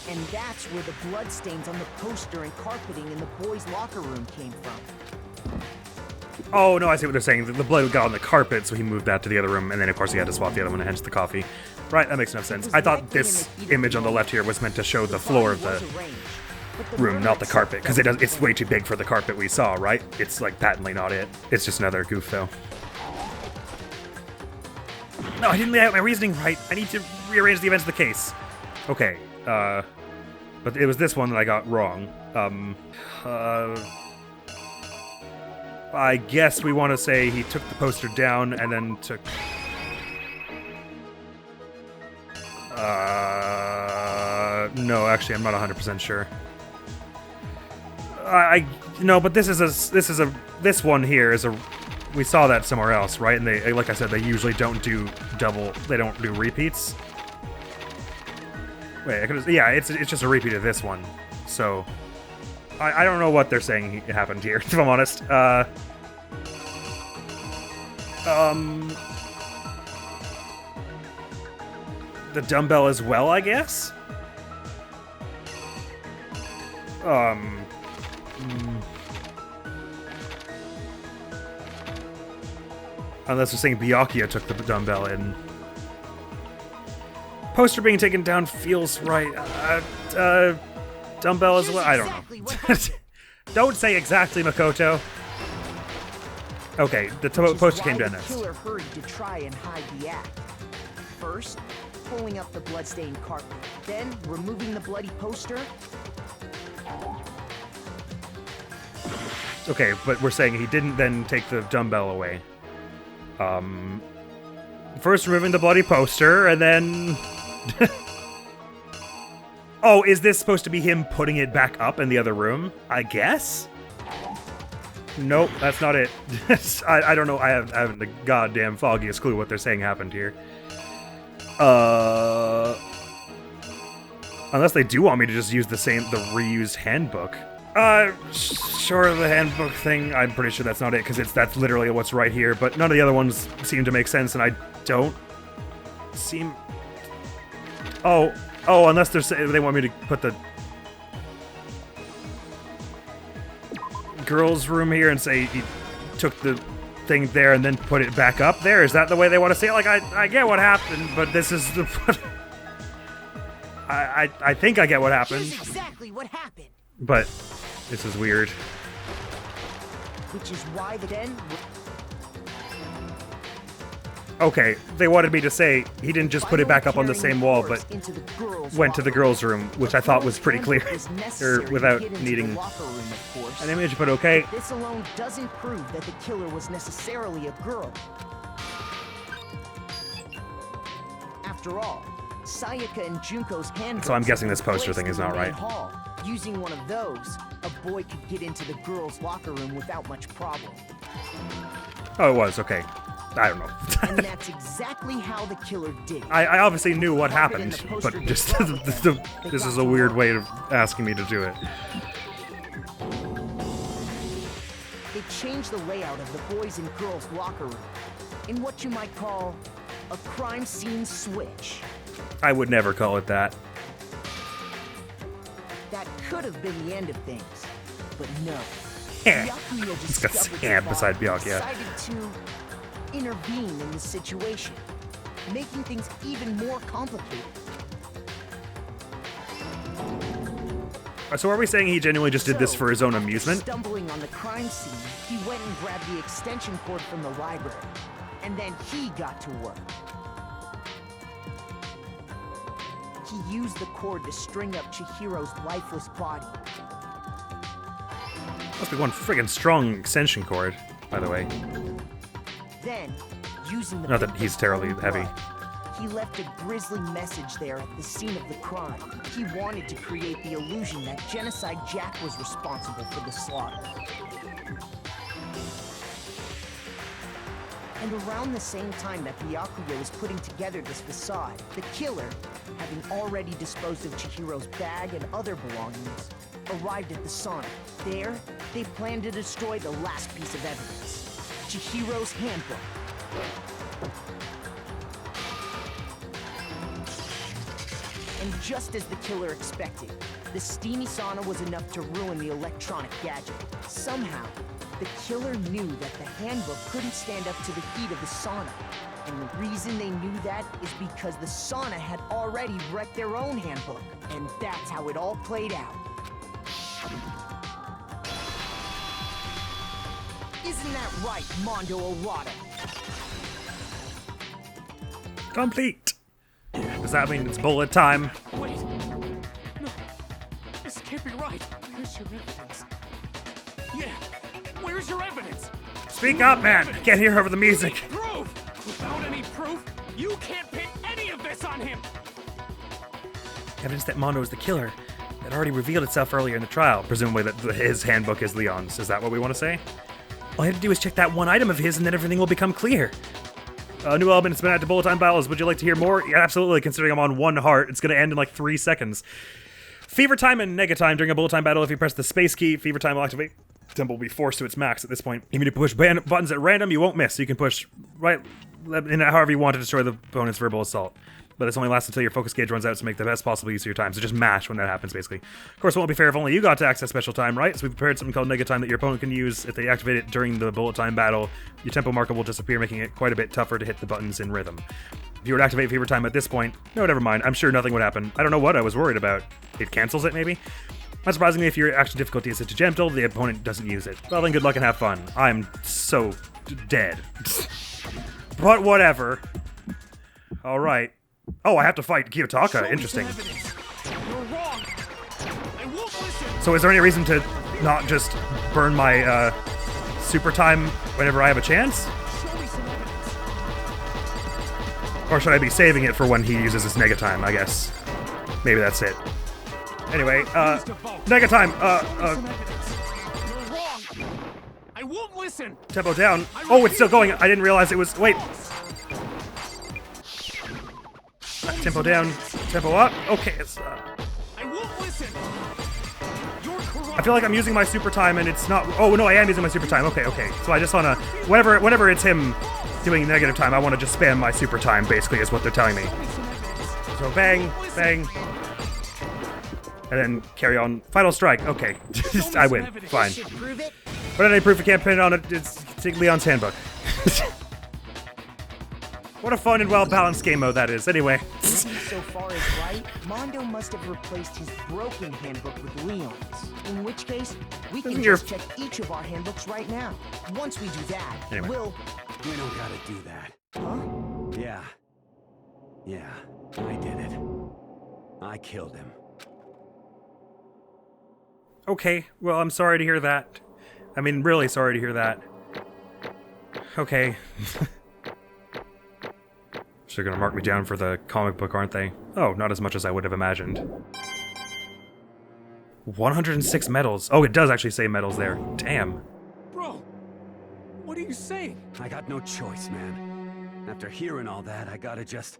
And that's where the bloodstains on the poster and carpeting in the boys' locker room came from. Oh, no, I see what they're saying. The blood got on the carpet, so he moved that to the other room, and then, of course, he had to swap the other one, hence the coffee. Right, that makes enough sense. I thought this image on the left here was meant to show the floor of the room, not the carpet, because it's way too big for the carpet we saw, right? It's, like, patently not it. It's just another goof, though. No, I didn't lay out my reasoning right. I need to rearrange the events of the case. Okay, but it was this one that I got wrong. I guess we want to say he took the poster down and then took... no, actually, I'm not 100% sure. No, but this one here is a... We saw that somewhere else, right? And they, like I said, they usually don't do they don't do repeats. Wait, yeah, it's just a repeat of this one. So, I don't know what they're saying happened here, if I'm honest. The dumbbell as well, I guess? Unless we're saying Byakuya took the dumbbell in. Poster being taken down feels right. Dumbbell as well? I don't know. Don't say exactly, Makoto. Okay, the poster came down next. The killer hurried to try and hide the act. First, pulling up the bloodstained carpet, then removing the bloody poster. Okay, but we're saying he didn't then take the dumbbell away. First removing the bloody poster, and then... Oh, is this supposed to be him putting it back up in the other room? I guess? Nope, that's not it. I don't know, I haven't the goddamn foggiest clue what they're saying happened here. Unless they do want me to just use the reused handbook. Sure, the handbook thing, I'm pretty sure that's not it, because that's literally what's right here, but none of the other ones seem to make sense, and I don't seem... Oh, unless they want me to put the girls' room here and say he took the thing there and then put it back up there? Is that the way they want to say it? Like, I get what happened, but this is the... I think I get what happened. Here's exactly what happened. But this is weird. Which is why Okay, they wanted me to say he didn't just put it back up on the same wall, but went to the girls' room, which I thought was pretty clear, or without needing an image, but okay. This alone doesn't prove that the killer was necessarily a girl. After all, Sayaka and Junko's handbooks. So I'm guessing this poster thing is not right. Hall. Using one of those, a boy could get into the girls' locker room without much problem. Oh, it was, okay. I don't know. And that's exactly how the killer did it. I obviously knew what happened, but just this is a weird way of asking me to do it. They changed the layout of the boys' and girls' locker room in what you might call a crime scene switch. I would never call it that. That could have been the end of things, but no. It's got sand beside Byakuya. Decided to intervene in the situation, making things even more complicated. So are we saying he genuinely just did this for his own amusement? Stumbling on the crime scene, he went and grabbed the extension cord from the library, and then he got to work. He used the cord to string up Chihiro's lifeless body. Must be one friggin' strong extension cord, by the way. Then, using the Not that he's terribly heavy. he left a grisly message there at the scene of the crime. He wanted to create the illusion that Genocide Jack was responsible for the slaughter. And around the same time that Byakuya was putting together this facade, the killer, having already disposed of Chihiro's bag and other belongings, arrived at the sauna. There, they planned to destroy the last piece of evidence, Chihiro's handbook. And just as the killer expected, the steamy sauna was enough to ruin the electronic gadget. Somehow, the killer knew that the handbook couldn't stand up to the heat of the sauna. And the reason they knew that is because the sauna had already wrecked their own handbook. And that's how it all played out. Isn't that right, Mondo Owada? Complete. Does that mean it's bullet time? Wait. No. This can't be right. Where's your evidence? Yeah. Where's your evidence? Speak up, man. I can't hear over the music. Proof! Without any proof, you can't pin any of this on him! Evidence that Mondo is the killer that already revealed itself earlier in the trial. Presumably that his handbook is Leon's. Is that what we want to say? All you have to do is check that one item of his and then everything will become clear. New element has been added to bullet time battles. Would you like to hear more? Yeah, absolutely, considering I'm on 1 heart. It's going to end in like 3 seconds. Fever time and nega time during a bullet time battle. If you press the space key, fever time will activate. Tempo will be forced to its max at this point. Even if you push buttons at random, you won't miss. So you can push right in however you want to destroy the opponent's verbal assault. But this only lasts until your focus gauge runs out to make the best possible use of your time. So just mash when that happens, basically. Of course, it won't be fair if only you got to access special time, right? So we prepared something called nega time that your opponent can use if they activate it during the bullet time battle. Your tempo marker will disappear, making it quite a bit tougher to hit the buttons in rhythm. If you were to activate fever time at this point, no, never mind. I'm sure nothing would happen. I don't know what I was worried about. It cancels it, maybe? Not surprisingly, if your action difficulty is set to gentle, the opponent doesn't use it. Well, then good luck and have fun. I'm so dead. But whatever. Alright. Oh, I have to fight Kiyotaka. Interesting. You're wrong. I won't listen. So is there any reason to not just burn my super time whenever I have a chance? Show me some evidence. Or should I be saving it for when he uses his nega time, I guess? Maybe that's it. Anyway, nega time, Some evidence. You're wrong. I won't listen. tempo down. Oh, it's still going. I didn't realize it was, wait. Tempo down, tempo up. Okay, it's, I won't listen. You're corrupt. I feel like I'm using my super time and it's not, oh no, I am using my super time. Okay. So I just wanna, whenever it's him doing negative time, I wanna just spam my super time, basically, is what they're telling me. So bang, bang. And then carry on. Final strike. Okay. I win. Fine. But any proof you can't pin it on it, it's Leon's handbook. What a fun and well-balanced game mode that is. Anyway. So far as right, Mondo must have replaced his broken handbook with Leon's. In which case, we can just check each of our handbooks right now. Once we do that, anyway. We don't gotta do that. Huh? Yeah. Yeah, I did it. I killed him. Okay, well, I'm sorry to hear that. I mean, really sorry to hear that. Okay. They're gonna mark me down for the comic book, aren't they? Oh, not as much as I would have imagined. 106 medals. Oh, it does actually say medals there. Damn. Bro, what are you saying? I got no choice, man. After hearing all that, I gotta just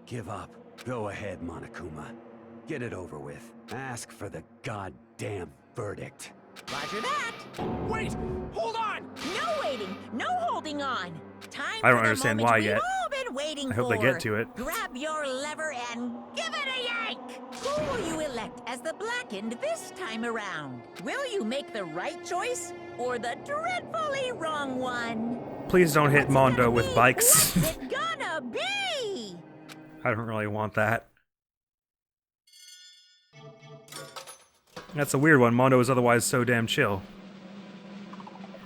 give up. Go ahead, Monokuma. Get it over with. Ask for the goddamn verdict. Roger that. Wait! Hold on! No waiting, no holding on. Time I don't for the understand moment why we've yet. all been waiting I hope for. they get to it. Grab your lever and give it a yank. Who will you elect as the Blackened this time around? Will you make the right choice or the dreadfully wrong one? Please don't hit Mondo with bikes. What's it gonna be? I don't really want that. That's a weird one. Mondo is otherwise so damn chill.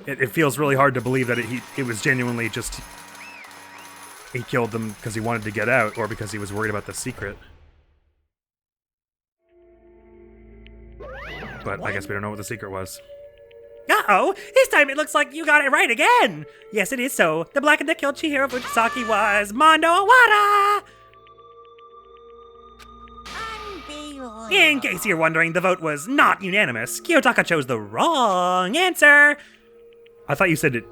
It feels really hard to believe that it was genuinely just... He killed them because he wanted to get out, or because he was worried about the secret. But I guess we don't know what the secret was. Uh-oh! This time it looks like you got it right again! Yes, it is so. The Blackened that killed Chihiro Fujisaki was Mondo Owada! In case you're wondering, the vote was not unanimous. Kiyotaka chose the wrong answer! I thought you said it...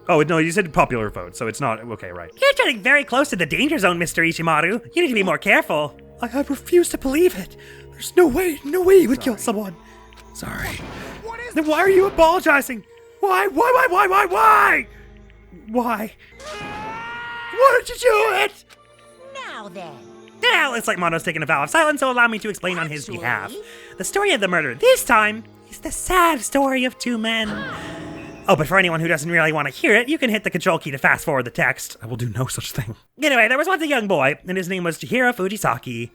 Oh, no, you said popular vote, so it's not... Okay, right. You're getting very close to the danger zone, Mr. Ishimaru. You need to be more careful. I refuse to believe it. There's no way you would kill someone. Sorry. Then why are you apologizing? Why? Why? Why did you do it? Now then. Now, it's like Mondo's taking a vow of silence, so allow me to explain on his behalf. The story of the murder this time is the sad story of two men. Oh, but for anyone who doesn't really want to hear it, you can hit the control key to fast forward the text. I will do no such thing. Anyway, there was once a young boy, and his name was Chihiro Fujisaki.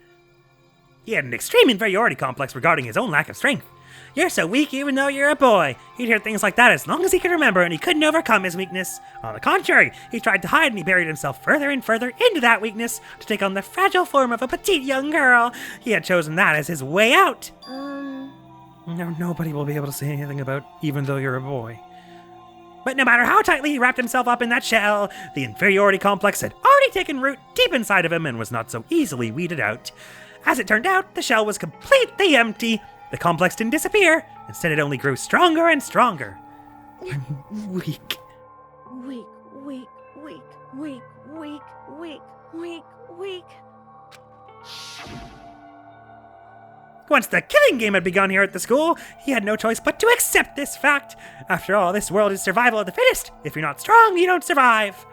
He had an extreme inferiority complex regarding his own lack of strength. You're so weak even though you're a boy. He'd hear things like that as long as he could remember, and he couldn't overcome his weakness. On the contrary, he tried to hide and he buried himself further and further into that weakness to take on the fragile form of a petite young girl. He had chosen that as his way out. No, nobody will be able to say anything about even though you're a boy. But no matter how tightly he wrapped himself up in that shell, the inferiority complex had already taken root deep inside of him and was not so easily weeded out. As it turned out, the shell was completely empty. The complex didn't disappear. Instead, it only grew stronger and stronger. I'm weak. Weak. Once the killing game had begun here at the school, he had no choice but to accept this fact. After all, this world is survival of the fittest. If you're not strong, you don't survive.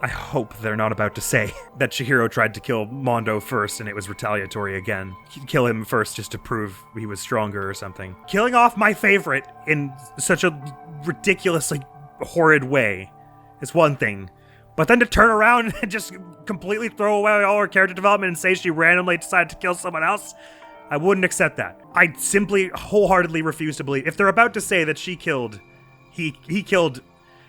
I hope they're not about to say that Chihiro tried to kill Mondo first and it was retaliatory again. Kill him first just to prove he was stronger or something. Killing off my favorite in such a ridiculously horrid way is one thing. But then to turn around and just completely throw away all her character development and say she randomly decided to kill someone else, I wouldn't accept that. I simply wholeheartedly refuse to believe. If they're about to say that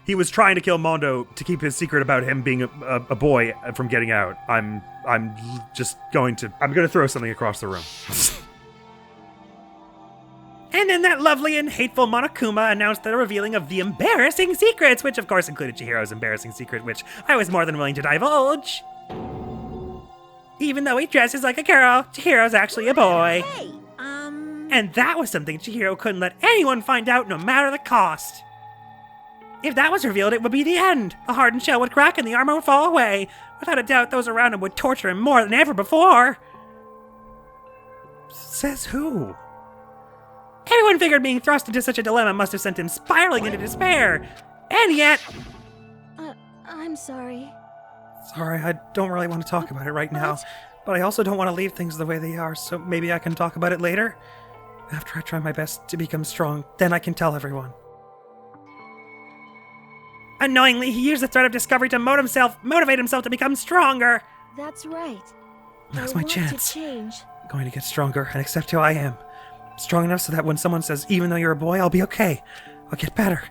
he was trying to kill Mondo to keep his secret about him being a boy from getting out, I'm going to throw something across the room. And then that lovely and hateful Monokuma announced the revealing of the embarrassing secrets, which of course included Chihiro's embarrassing secret, which I was more than willing to divulge. Even though he dresses like a girl, Chihiro's actually a boy. Hey, And that was something Chihiro couldn't let anyone find out, no matter the cost. If that was revealed, it would be the end. The hardened shell would crack and the armor would fall away. Without a doubt, those around him would torture him more than ever before. Says who? Everyone figured being thrust into such a dilemma must have sent him spiraling into despair. And yet... I'm sorry. Sorry, I don't really want to talk about it right now. But I also don't want to leave things the way they are, so maybe I can talk about it later? After I try my best to become strong, then I can tell everyone. Unknowingly, he used the threat of discovery to motivate himself to become stronger. That's right. Now's I my want chance. to change. I'm going to get stronger and accept who I am. Strong enough so that when someone says, even though you're a boy, I'll be okay. I'll get better.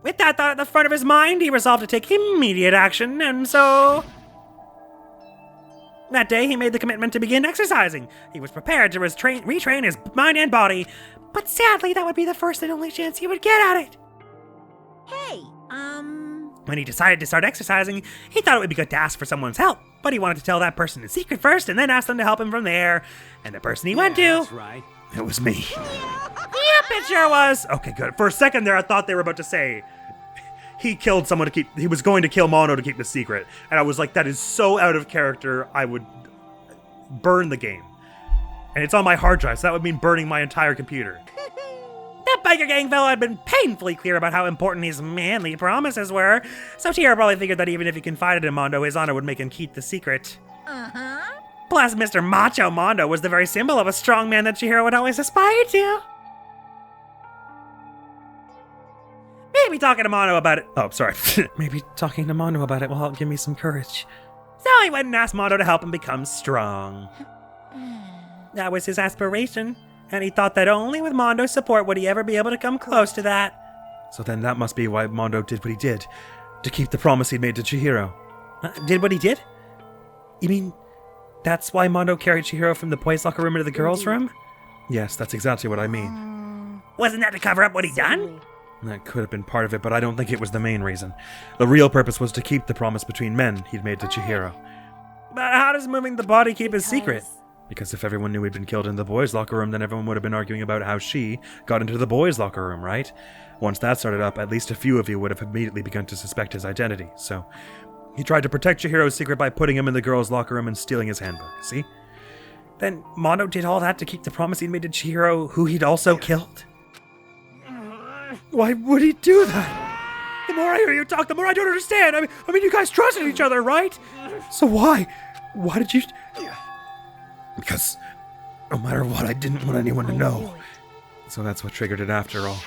With that thought at the front of his mind, he resolved to take immediate action, and so... That day, he made the commitment to begin exercising. He was prepared to retrain his mind and body, but sadly, that would be the first and only chance he would get at it. Hey, When he decided to start exercising, he thought it would be good to ask for someone's help, but he wanted to tell that person in secret first and then ask them to help him from there. And the person he went to... That's right. It was me. Yep, it sure was. Okay, good. For a second there, I thought they were about to say he killed someone to keep... He was going to kill Mono to keep the secret. And I was like, that is so out of character, I would burn the game. And it's on my hard drive, so that would mean burning my entire computer. That biker gang fellow had been painfully clear about how important his manly promises were, so Chihiro probably figured that even if he confided in Mondo, his honor would make him keep the secret. Plus, Mr. Macho Mondo was the very symbol of a strong man that Chihiro would always aspire to. Maybe talking to Mondo about it. Oh, sorry. Maybe talking to Mono about it will help give me some courage. So he went and asked Mondo to help him become strong. That was his aspiration, and he thought that only with Mondo's support would he ever be able to come close to that. So then that must be why Mondo did what he did, to keep the promise he'd made to Chihiro. Did what he did? You mean that's why Mondo carried Chihiro from the boys' locker room into the girls' room? Yes, that's exactly what I mean. Wasn't that to cover up what he'd done? That could have been part of it, but I don't think it was the main reason. The real purpose was to keep the promise between men he'd made to Chihiro. But how does moving the body keep his secret? Because if everyone knew he'd been killed in the boys' locker room, then everyone would have been arguing about how she got into the boys' locker room, right? Once that started up, at least a few of you would have immediately begun to suspect his identity, so... He tried to protect Chihiro's secret by putting him in the girls' locker room and stealing his handbook, see? Then Mondo did all that to keep the promise he'd made to Chihiro, who he'd also killed? Why would he do that? The more I hear you talk, the more I don't understand. I mean, you guys trusted each other, right? So why? Why did you... Because no matter what, I didn't want anyone to know. So that's what triggered it after all.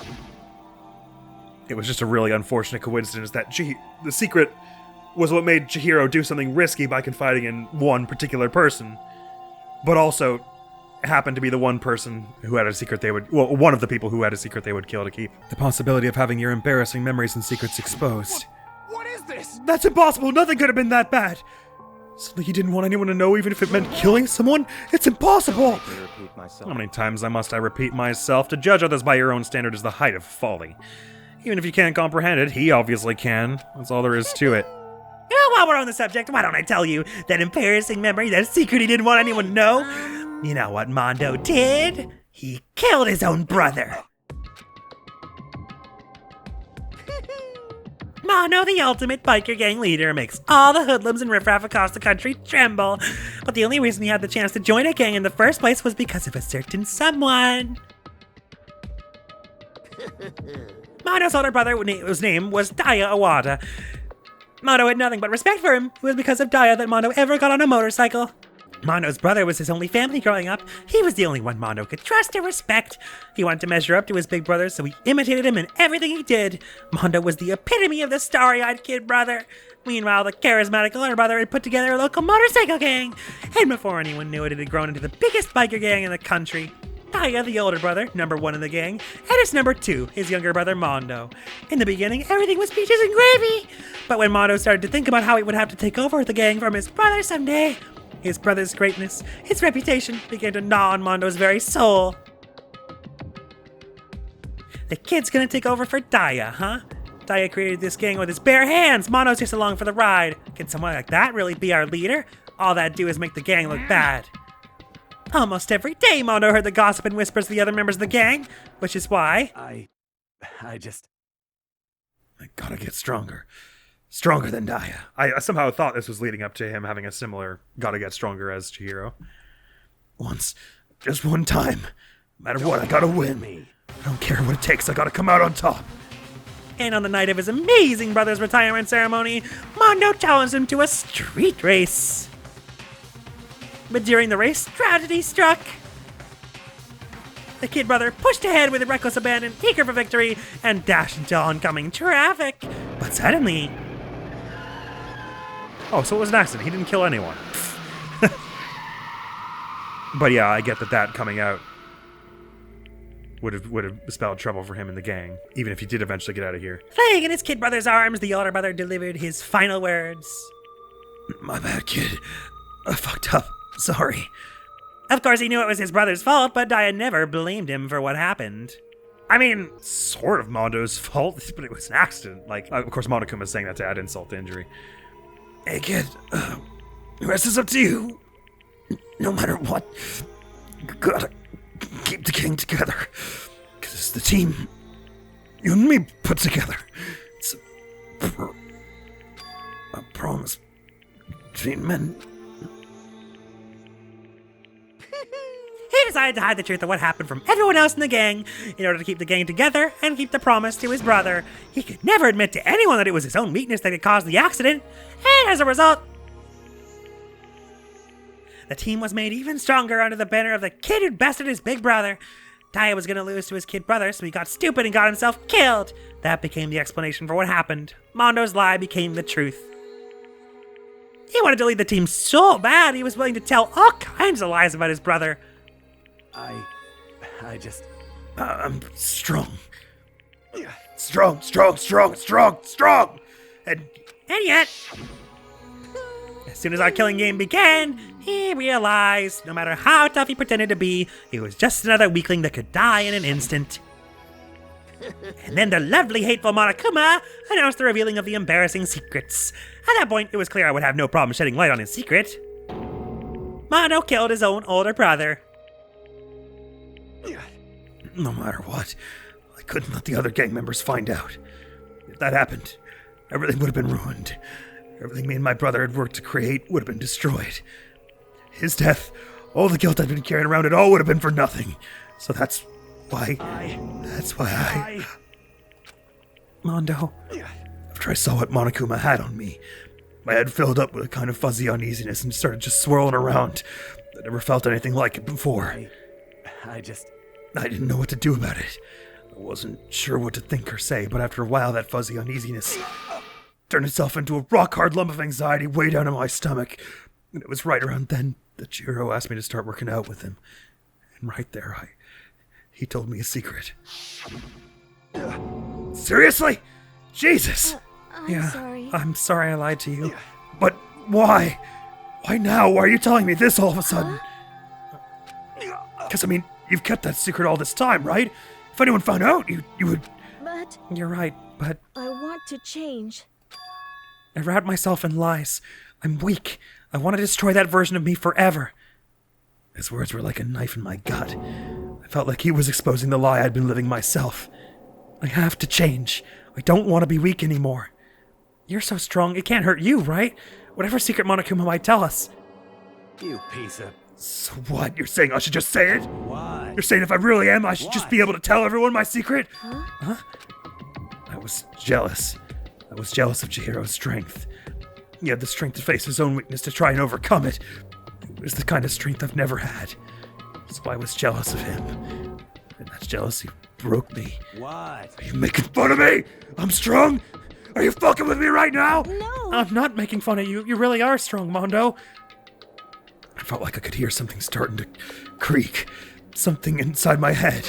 It was just a really unfortunate coincidence that the secret was what made Chihiro do something risky by confiding in one particular person, but also happened to be the one person who had a secret they would... Well, one of the people who had a secret they would kill to keep. The possibility of having your embarrassing memories and secrets exposed. What is this? That's impossible! Nothing could have been that bad! Something you didn't want anyone to know even if it meant killing someone? It's impossible! How many times must I repeat myself? To judge others by your own standard is the height of folly. Even if you can't comprehend it, he obviously can. That's all there is to it. While we're on the subject, why don't I tell you that embarrassing memory, that secret he didn't want anyone to know? You know what Mondo did? He killed his own brother. Mondo, the ultimate biker gang leader, makes all the hoodlums and riffraff across the country tremble. But the only reason he had the chance to join a gang in the first place was because of a certain someone. Mondo's older brother, whose name was Daya Awada. Mondo had nothing but respect for him. It was because of Daya that Mondo ever got on a motorcycle. Mondo's brother was his only family growing up. He was the only one Mondo could trust and respect. He wanted to measure up to his big brother, so he imitated him in everything he did. Mondo was the epitome of the starry-eyed kid brother. Meanwhile, the charismatic older brother had put together a local motorcycle gang. And before anyone knew it, it had grown into the biggest biker gang in the country. Daya, the older brother, number one in the gang, and his number two, his younger brother Mondo. In the beginning, everything was peaches and gravy. But when Mondo started to think about how he would have to take over the gang from his brother someday, his brother's greatness, his reputation began to gnaw on Mondo's very soul. The kid's gonna take over for Daya, huh? Daya created this gang with his bare hands. Mondo's just along for the ride. Can someone like that really be our leader? All that do is make the gang look bad. Almost every day, Mondo heard the gossip and whispers of the other members of the gang, which is why... I gotta get stronger. Stronger than Daya. I somehow thought this was leading up to him having a similar gotta get stronger as Chihiro. Once. Just one time. No matter what, I gotta win. I don't care what it takes, I gotta come out on top. And on the night of his amazing brother's retirement ceremony, Mondo challenged him to a street race. But during the race, tragedy struck. The kid brother pushed ahead with reckless abandon, eager for victory, and dashed into oncoming traffic. But suddenly... Oh, so it was an accident. He didn't kill anyone. But yeah, I get that coming out. would have spelled trouble for him and the gang, even if he did eventually get out of here. Laying in his kid brother's arms, the older brother delivered his final words. My bad, kid. I fucked up. Sorry. Of course, he knew it was his brother's fault, but Daya never blamed him for what happened. I mean, sort of Mondo's fault, but it was an accident. Like, of course, Monokuma's saying that to add insult to injury. Hey, kid. The rest is up to you. No matter what, you gotta keep the gang together. Because it's the team you and me put together. It's a promise between men. He decided to hide the truth of what happened from everyone else in the gang in order to keep the gang together and keep the promise to his brother. He could never admit to anyone that it was his own weakness that had caused the accident, and as a result, the team was made even stronger under the banner of the kid who bested his big brother. Daya was going to lose to his kid brother, so he got stupid and got himself killed. That became the explanation for what happened. Mondo's lie became the truth. He wanted to lead the team so bad, he was willing to tell all kinds of lies about his brother. I'm strong. Strong. And yet, as soon as our killing game began, he realized no matter how tough he pretended to be, he was just another weakling that could die in an instant. And then the lovely, hateful Monokuma announced the revealing of the embarrassing secrets. At that point, it was clear I would have no problem shedding light on his secret. Mono killed his own older brother. no matter what, I couldn't let the other gang members find out. If that happened, everything would have been ruined. Everything me and my brother had worked to create would have been destroyed. His death, all the guilt I'd been carrying around, it all would have been for nothing. So that's why I... Mondo, after I saw what Monokuma had on me, my head filled up with a kind of fuzzy uneasiness and started just swirling around. I never felt anything like it before. I didn't know what to do about it. I wasn't sure what to think or say, but after a while that fuzzy uneasiness turned itself into a rock-hard lump of anxiety way down in my stomach. And it was right around then that Chihiro asked me to start working out with him. And right there, he told me a secret. Seriously? Jesus! I'm sorry I lied to you. But why? Why now? Why are you telling me this all of a sudden? Because, you've kept that secret all this time, right? If anyone found out, you would... But... You're right, but... I want to change. I wrapped myself in lies. I'm weak. I want to destroy that version of me forever. His words were like a knife in my gut. I felt like he was exposing the lie I'd been living myself. I have to change. I don't want to be weak anymore. You're so strong, it can't hurt you, right? Whatever secret Monokuma might tell us. You piece of... So what? You're saying I should just say it? What? You're saying if I really am, I should just be able to tell everyone my secret? Huh? I was jealous. I was jealous of Chihiro's strength. He had the strength to face his own weakness to try and overcome it. It was the kind of strength I've never had. So I was jealous of him. And that jealousy broke me. What? Are you making fun of me? I'm strong? Are you fucking with me right now? No. I'm not making fun of you. You really are strong, Mondo. I felt like I could hear something starting to creak. Something inside my head.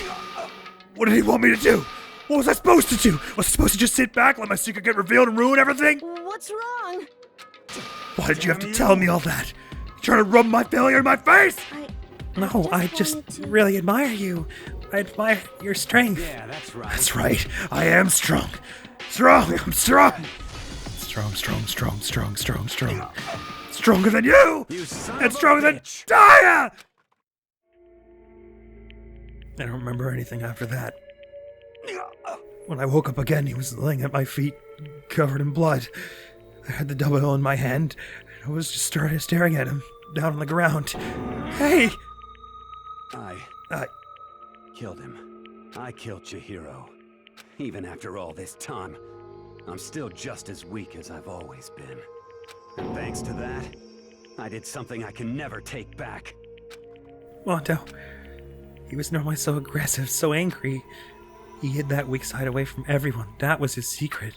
What did he want me to do? What was I supposed to do? Was I supposed to just sit back, let my secret get revealed and ruin everything? What's wrong? Why did you have to tell me all that? You trying to rub my failure in my face? No, I just really admire you. I admire your strength. Yeah, that's right. That's right. I am strong. I'm strong. Strong. Stronger than you! And stronger than Daya! I don't remember anything after that. When I woke up again, he was laying at my feet, covered in blood. I had the dumbbell in my hand, and I was just staring at him, down on the ground. Hey! I killed him. I killed Chihiro. Even after all this time, I'm still just as weak as I've always been. And thanks to that, I did something I can never take back. Mondo, he was normally so aggressive, so angry. He hid that weak side away from everyone. That was his secret.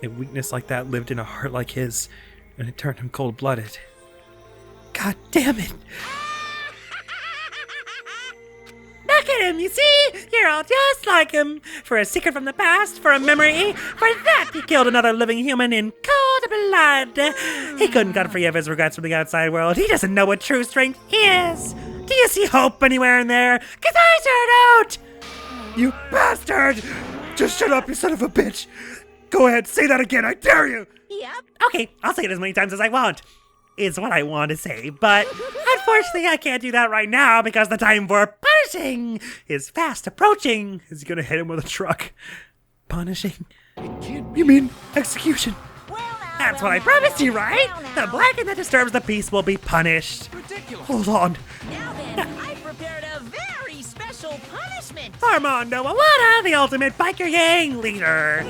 A weakness like that lived in a heart like his, and it turned him cold-blooded. God damn it! Back at him, you see? You're all just like him. For a secret from the past, for a memory, for that he killed another living human in cold blood. He couldn't cut free of his regrets from the outside world. He doesn't know what true strength is. Do you see hope anywhere in there? 'Cause I sure don't! You bastard! Just shut up, you son of a bitch! Go ahead, say that again, I dare you! Yep. Okay, I'll say it as many times as I want. Is what I want to say, but unfortunately I can't do that right now because the time for punishing is fast approaching. Is he gonna hit him with a truck? Punishing? You mean execution? That's what I promised you, right? The blackened that disturbs the peace will be punished. Ridiculous. Hold on. Now then, I prepared a very special punishment. Armando Awada, the ultimate biker gang leader.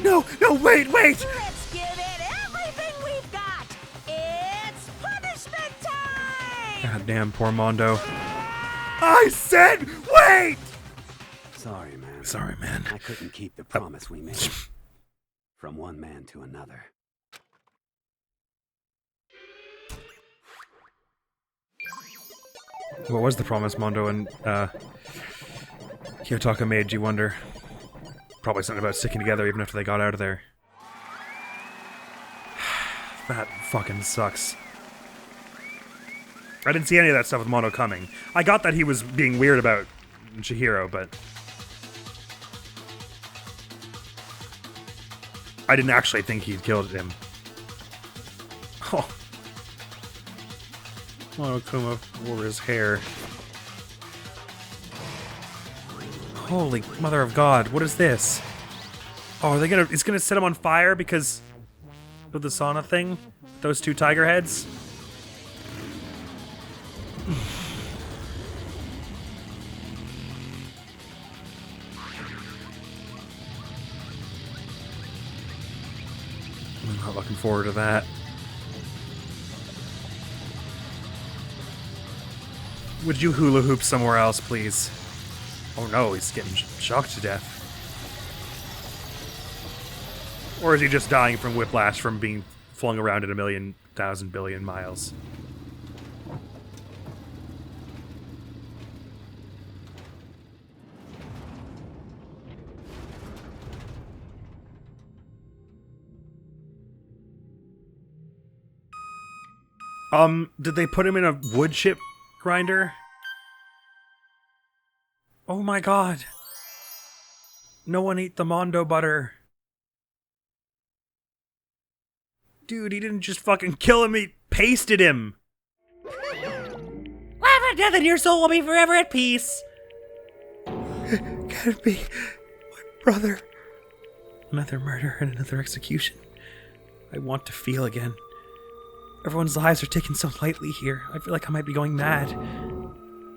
No, wait! Let's give it everything we've got. It's punishment time! God damn, poor Mondo. I said wait! Sorry, man. Sorry, man. I couldn't keep the promise we made. From one man to another. What was the promise Mondo and Kiyotaka made, you wonder? Probably something about sticking together even after they got out of there. That fucking sucks. I didn't see any of that stuff with Mondo coming. I got that he was being weird about Chihiro, but I didn't actually think he'd killed him. Oh. Monokuma wore his hair. Holy mother of God, what is this? Oh, are they gonna, it's gonna set him on fire because of the sauna thing? Those two tiger heads? I'm not looking forward to that. Would you hula hoop somewhere else, please? Oh no, he's getting shocked to death. Or is he just dying from whiplash from being flung around at 1,000,000 billion miles? Did they put him in a wood chip grinder? Oh my God. No one ate the Mondo butter. Dude, he didn't just fucking kill him, he pasted him. Laugh at death and your soul will be forever at peace. Can it be my brother? Another murder and another execution. I want to feel again. Everyone's lives are taken so lightly here. I feel like I might be going mad.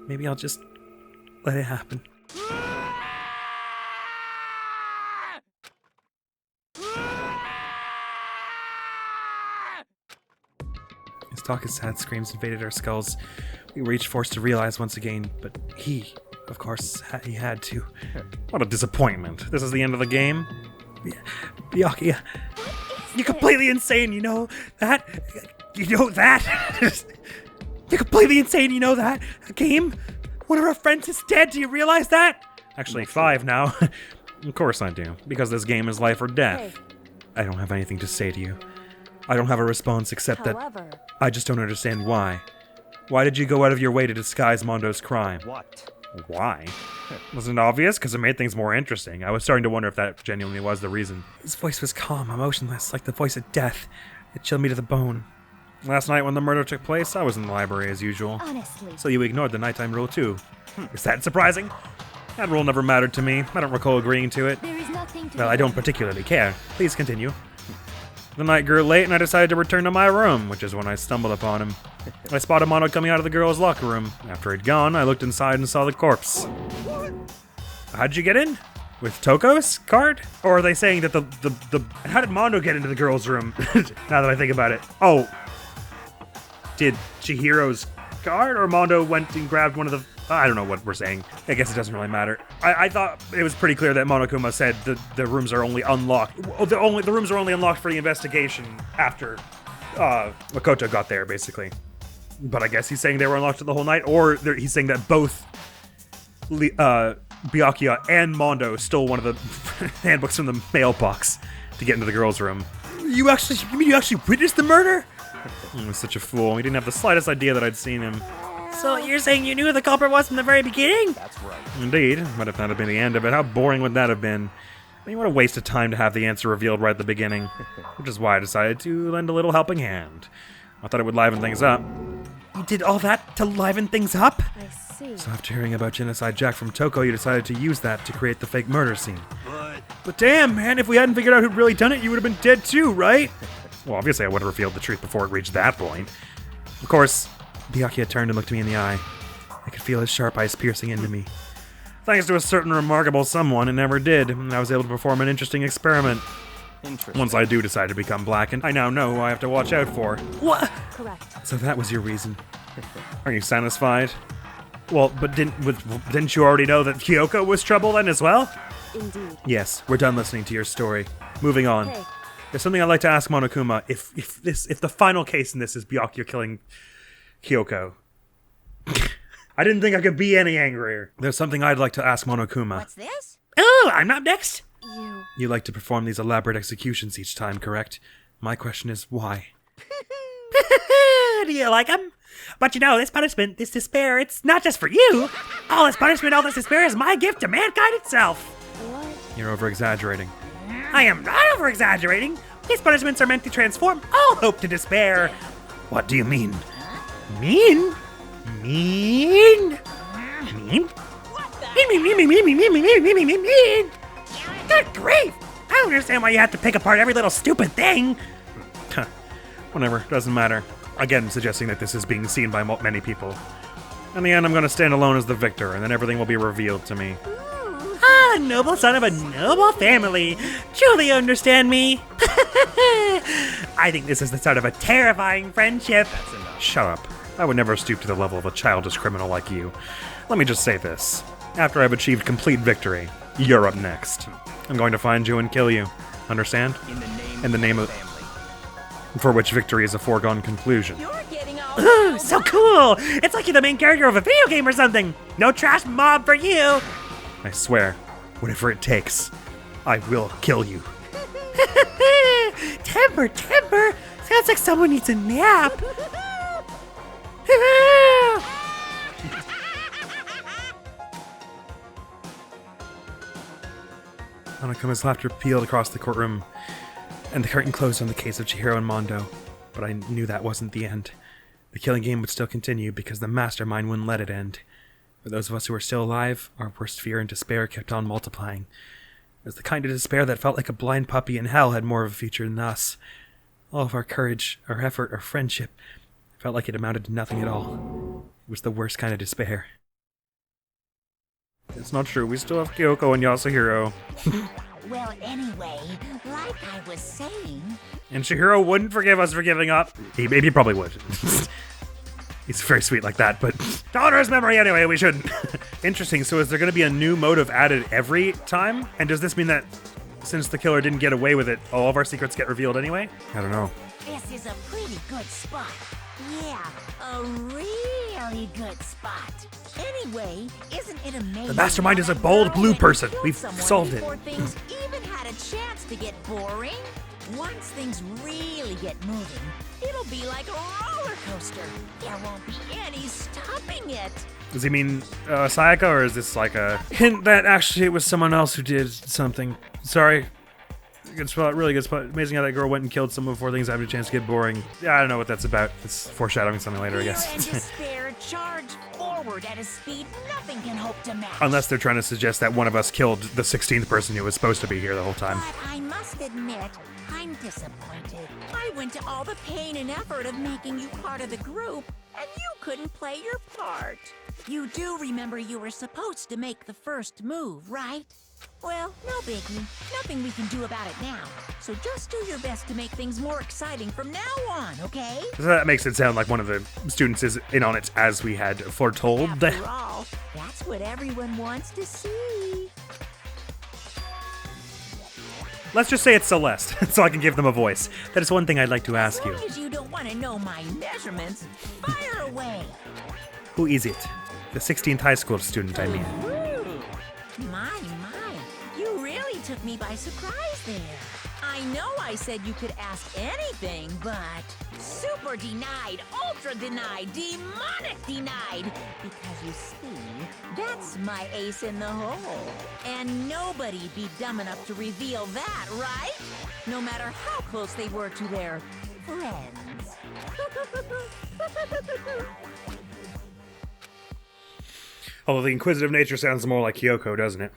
Maybe I'll just let it happen. His talk and sad screams invaded our skulls. We were each forced to realize once again, but he, of course, he had to. What a disappointment. This is the end of the game? Byakuya, you're completely insane, you know that? You know that? You're completely insane, you know that? A game? One of our friends is dead, do you realize that? Actually, 5 now. Of course I do, because this game is life or death. Hey. I don't have anything to say to you. I don't have a response except However, that I just don't understand why. Why did you go out of your way to disguise Mondo's crime? What? Why? Wasn't it obvious? Because it made things more interesting. I was starting to wonder if that genuinely was the reason. His voice was calm, emotionless, like the voice of death. It chilled me to the bone. Last night when the murder took place, I was in the library as usual. Honestly. So you ignored the nighttime rule too. Is that surprising? That rule never mattered to me. I don't recall agreeing to it. There is nothing to Well, I don't particularly care. Please continue. The night grew late and I decided to return to my room, which is when I stumbled upon him. I spotted Mono coming out of the girls' locker room. After he'd gone, I looked inside and saw the corpse. How'd you get in? With Toko's card? Or are they saying that the how did Mondo get into the girls' room? Now that I think about it. Oh. Did Chihiro's card or Mondo went and grabbed one of the... I don't know what we're saying. I guess it doesn't really matter. I thought it was pretty clear that Monokuma said the rooms are only unlocked. The rooms are only unlocked for the investigation after Makoto got there, basically. But I guess he's saying they were unlocked the whole night, or he's saying that both Byakuya and Mondo stole one of the handbooks from the mailbox to get into the girls' room. You mean you actually witnessed the murder? I was such a fool. He didn't have the slightest idea that I'd seen him. So you're saying you knew who the culprit was from the very beginning? That's right. Indeed, but if that had been the end of it, how boring would that have been? I mean, what a waste of time to have the answer revealed right at the beginning. Which is why I decided to lend a little helping hand. I thought it would liven things up. You did all that to liven things up? I see. So after hearing about Genocide Jack from Toko, you decided to use that to create the fake murder scene. But damn, man, if we hadn't figured out who'd really done it, you would have been dead too, right? Well, obviously I would have revealed the truth before it reached that point. Of course, Byakuya turned and looked me in the eye. I could feel his sharp eyes piercing into me. Thanks to a certain remarkable someone, it never did, and I was able to perform an interesting experiment. Interesting. Once I do decide to become blackened, I now know who I have to watch out for. What? Correct. So that was your reason. Are you satisfied? Well, but didn't you already know that Kyoko was trouble then as well? Indeed. Yes, we're done listening to your story. Moving on. Hey. There's something I'd like to ask Monokuma. If the final case in this is Byakuya killing Kyoko. I didn't think I could be any angrier. There's something I'd like to ask Monokuma. What's this? Oh, I'm up next. You like to perform these elaborate executions each time, correct? My question is, why? Do you like them? But you know, this punishment, this despair, it's not just for you. All this punishment, all this despair is my gift to mankind itself. What? You're over-exaggerating. I am not over-exaggerating. These punishments are meant to transform all hope to despair. What do you mean? Mean? Mean? Mean? Mean. Good grief! I don't understand why you have to pick apart every little stupid thing. Whatever, doesn't matter. Again, suggesting that this is being seen by many people. In the end, I'm going to stand alone as the victor, and then everything will be revealed to me. Ah, noble son of a noble family. Truly understand me. I think this is the start of a terrifying friendship. That's enough. Shut up. I would never stoop to the level of a childish criminal like you. Let me just say this. After I've achieved complete victory, you're up next. I'm going to find you and kill you. Understand? In the name of family. For which victory is a foregone conclusion. Ooh, so cool! It's like you're the main character of a video game or something. No trash mob for you. I swear, whatever it takes, I will kill you. Temper. Sounds like someone needs a nap. Monokuma's laughter peeled across the courtroom, and the curtain closed on the case of Chihiro and Mondo. But I knew that wasn't the end. The killing game would still continue because the mastermind wouldn't let it end. For those of us who were still alive, our worst fear and despair kept on multiplying. It was the kind of despair that felt like a blind puppy in hell had more of a future than us. All of our courage, our effort, our friendship, felt like it amounted to nothing at all. It was the worst kind of despair. It's not true. We still have Kyoko and Yasuhiro. Well, anyway, like I was saying... And Chihiro wouldn't forgive us for giving up. He probably would. He's very sweet like that, but to honor his memory anyway, we shouldn't. Interesting, so is there going to be a new motive added every time? And does this mean that since the killer didn't get away with it, all of our secrets get revealed anyway? I don't know. This is a pretty good spot. Yeah, a really good spot. Anyway, isn't it amazing? The mastermind is a bold blue person. We've solved it. Before things even had a chance to get boring. Once things really get moving, it'll be like a roller coaster. There won't be any stopping it. Does he mean Sayaka, or is this like a hint that actually it was someone else who did something? Sorry. Good spot, really good spot. Amazing how that girl went and killed someone before things had a chance to get boring. Yeah, I don't know what that's about. It's foreshadowing something later, I guess. Fear and despair charge forward at a speed nothing can hope to match. Unless they're trying to suggest that one of us killed the 16th person who was supposed to be here the whole time. But I must admit, I'm disappointed. I went to all the pain and effort of making you part of the group, and you couldn't play your part. You do remember you were supposed to make the first move, right? Well, no biggie. Nothing we can do about it now. So just do your best to make things more exciting from now on, okay? So that makes it sound like one of the students is in on it as we had foretold. After all, that's what everyone wants to see. Let's just say it's Celeste, so I can give them a voice. That is one thing I'd like to ask you. As long as you don't want to know my measurements, fire away. Who is it? The 16th high school student, I mean. took me by surprise there. I know I said you could ask anything, but super denied, ultra denied, demonic denied. Because you see, that's my ace in the hole. And nobody be dumb enough to reveal that, right? No matter how close they were to their friends. Although the inquisitive nature sounds more like Kyoko, doesn't it?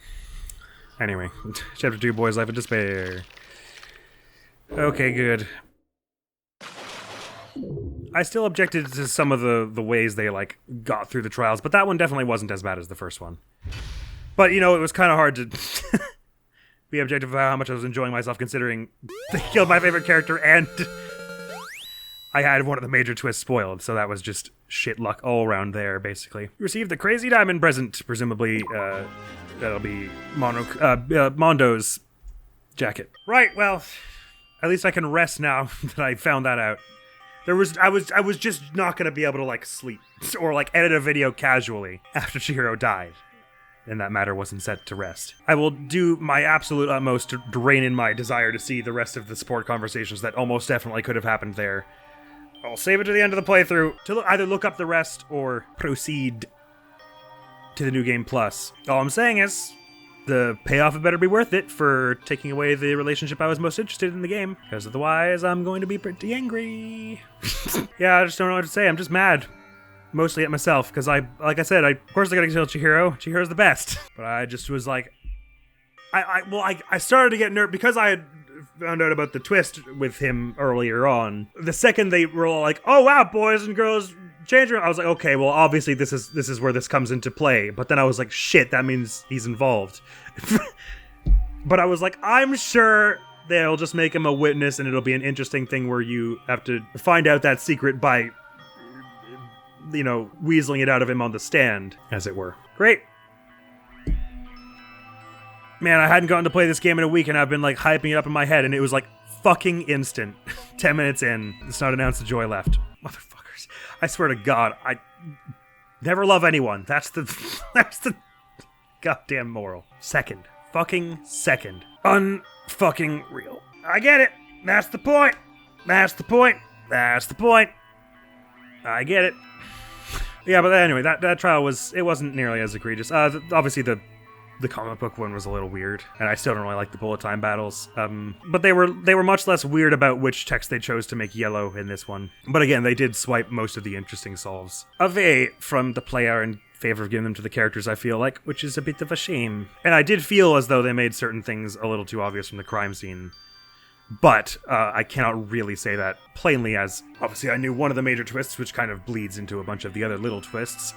Anyway, Chapter 2, Boy's Life of Despair. Okay, good. I still objected to some of the ways they, like, got through the trials, but that one definitely wasn't as bad as the first one. But, you know, it was kind of hard to be objective about how much I was enjoying myself, considering they killed my favorite character and I had one of the major twists spoiled, so that was just shit luck all around there, basically. You received the Crazy Diamond present, presumably, that'll be Mondo's jacket. Right, well, at least I can rest now that I found that out. I was just not gonna be able to, like, sleep or, like, edit a video casually after Chihiro died, and that matter wasn't set to rest. I will do my absolute utmost to rein in my desire to see the rest of the support conversations that almost definitely could have happened there. I'll save it to the end of the playthrough to either look up the rest or proceed to the New Game Plus. All I'm saying is, the payoff had better be worth it for taking away the relationship I was most interested in the game, because otherwise I'm going to be pretty angry. Yeah, I just don't know what to say. I'm just mad. Mostly at myself, because like I said, of course I gotta kill Chihiro. Chihiro's the best. But I just was like, I started to get nervous because I had found out about the twist with him earlier on. The second they were all like, oh wow, boys and girls change room, I was like, okay, well obviously this is where this comes into play. But then I was like, shit, that means he's involved. But I was like, I'm sure they'll just make him a witness and it'll be an interesting thing where you have to find out that secret by, you know, weaseling it out of him on the stand, as it were. Great. Man, I hadn't gotten to play this game in a week and I've been like hyping it up in my head and it was like fucking instant. 10 minutes in, it's not an ounce of joy left. Motherfuckers. I swear to God, I never love anyone. That's the goddamn moral. Fucking second. Unfucking real. I get it. That's the point. That's the point. I get it. Yeah, but anyway, that trial wasn't nearly as egregious. Obviously the comic book one was a little weird, and I still don't really like the bullet time battles. But they were much less weird about which text they chose to make yellow in this one. But again, they did swipe most of the interesting solves away from the player in favor of giving them to the characters, I feel like, which is a bit of a shame. And I did feel as though they made certain things a little too obvious from the crime scene. But I cannot really say that plainly, as obviously I knew one of the major twists, which kind of bleeds into a bunch of the other little twists.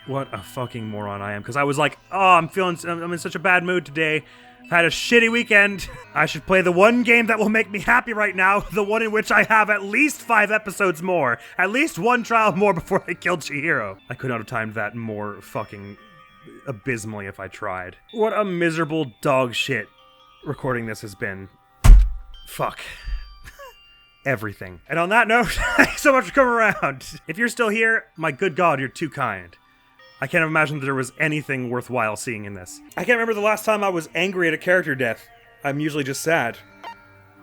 What a fucking moron I am, because I was like, oh, I'm in such a bad mood today. I've had a shitty weekend. I should play the one game that will make me happy right now, the one in which I have at least 5 episodes more, at least one trial more before I kill Chihiro. I could not have timed that more fucking abysmally if I tried. What a miserable dog shit recording this has been. Fuck. Everything. And on that note, thanks so much for coming around. If you're still here, my good God, you're too kind. I can't imagine that there was anything worthwhile seeing in this. I can't remember the last time I was angry at a character death. I'm usually just sad.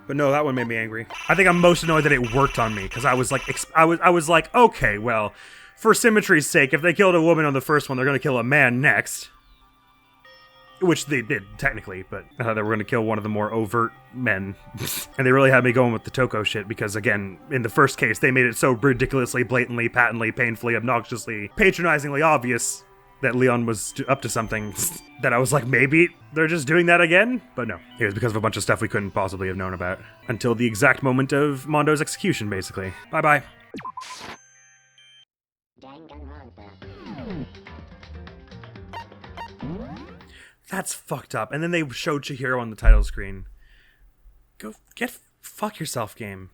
But no, that one made me angry. I think I'm most annoyed that it worked on me, because I was like, I was like, okay, well, for symmetry's sake, if they killed a woman on the first one, they're gonna kill a man next. Which they did, technically, but I thought they were going to kill one of the more overt men. And they really had me going with the Toko shit, because again, in the first case, they made it so ridiculously, blatantly, patently, painfully, obnoxiously, patronizingly obvious that Leon was up to something that I was like, maybe they're just doing that again? But no, it was because of a bunch of stuff we couldn't possibly have known about. Until the exact moment of Mondo's execution, basically. Bye-bye. That's fucked up. And then they showed Chihiro on the title screen. Fuck yourself, game.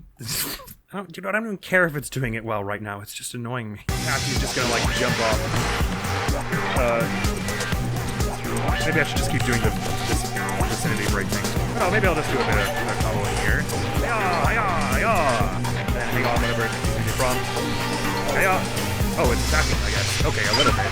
I don't even care if it's doing it well right now. It's just annoying me. Matthew's just gonna like jump off. Maybe I should just keep doing this vicinity break thing. Oh, maybe I'll just do a bit of following here. Then hang on whenever it's from. Oh, it's attacking, I guess. Okay, a little bit.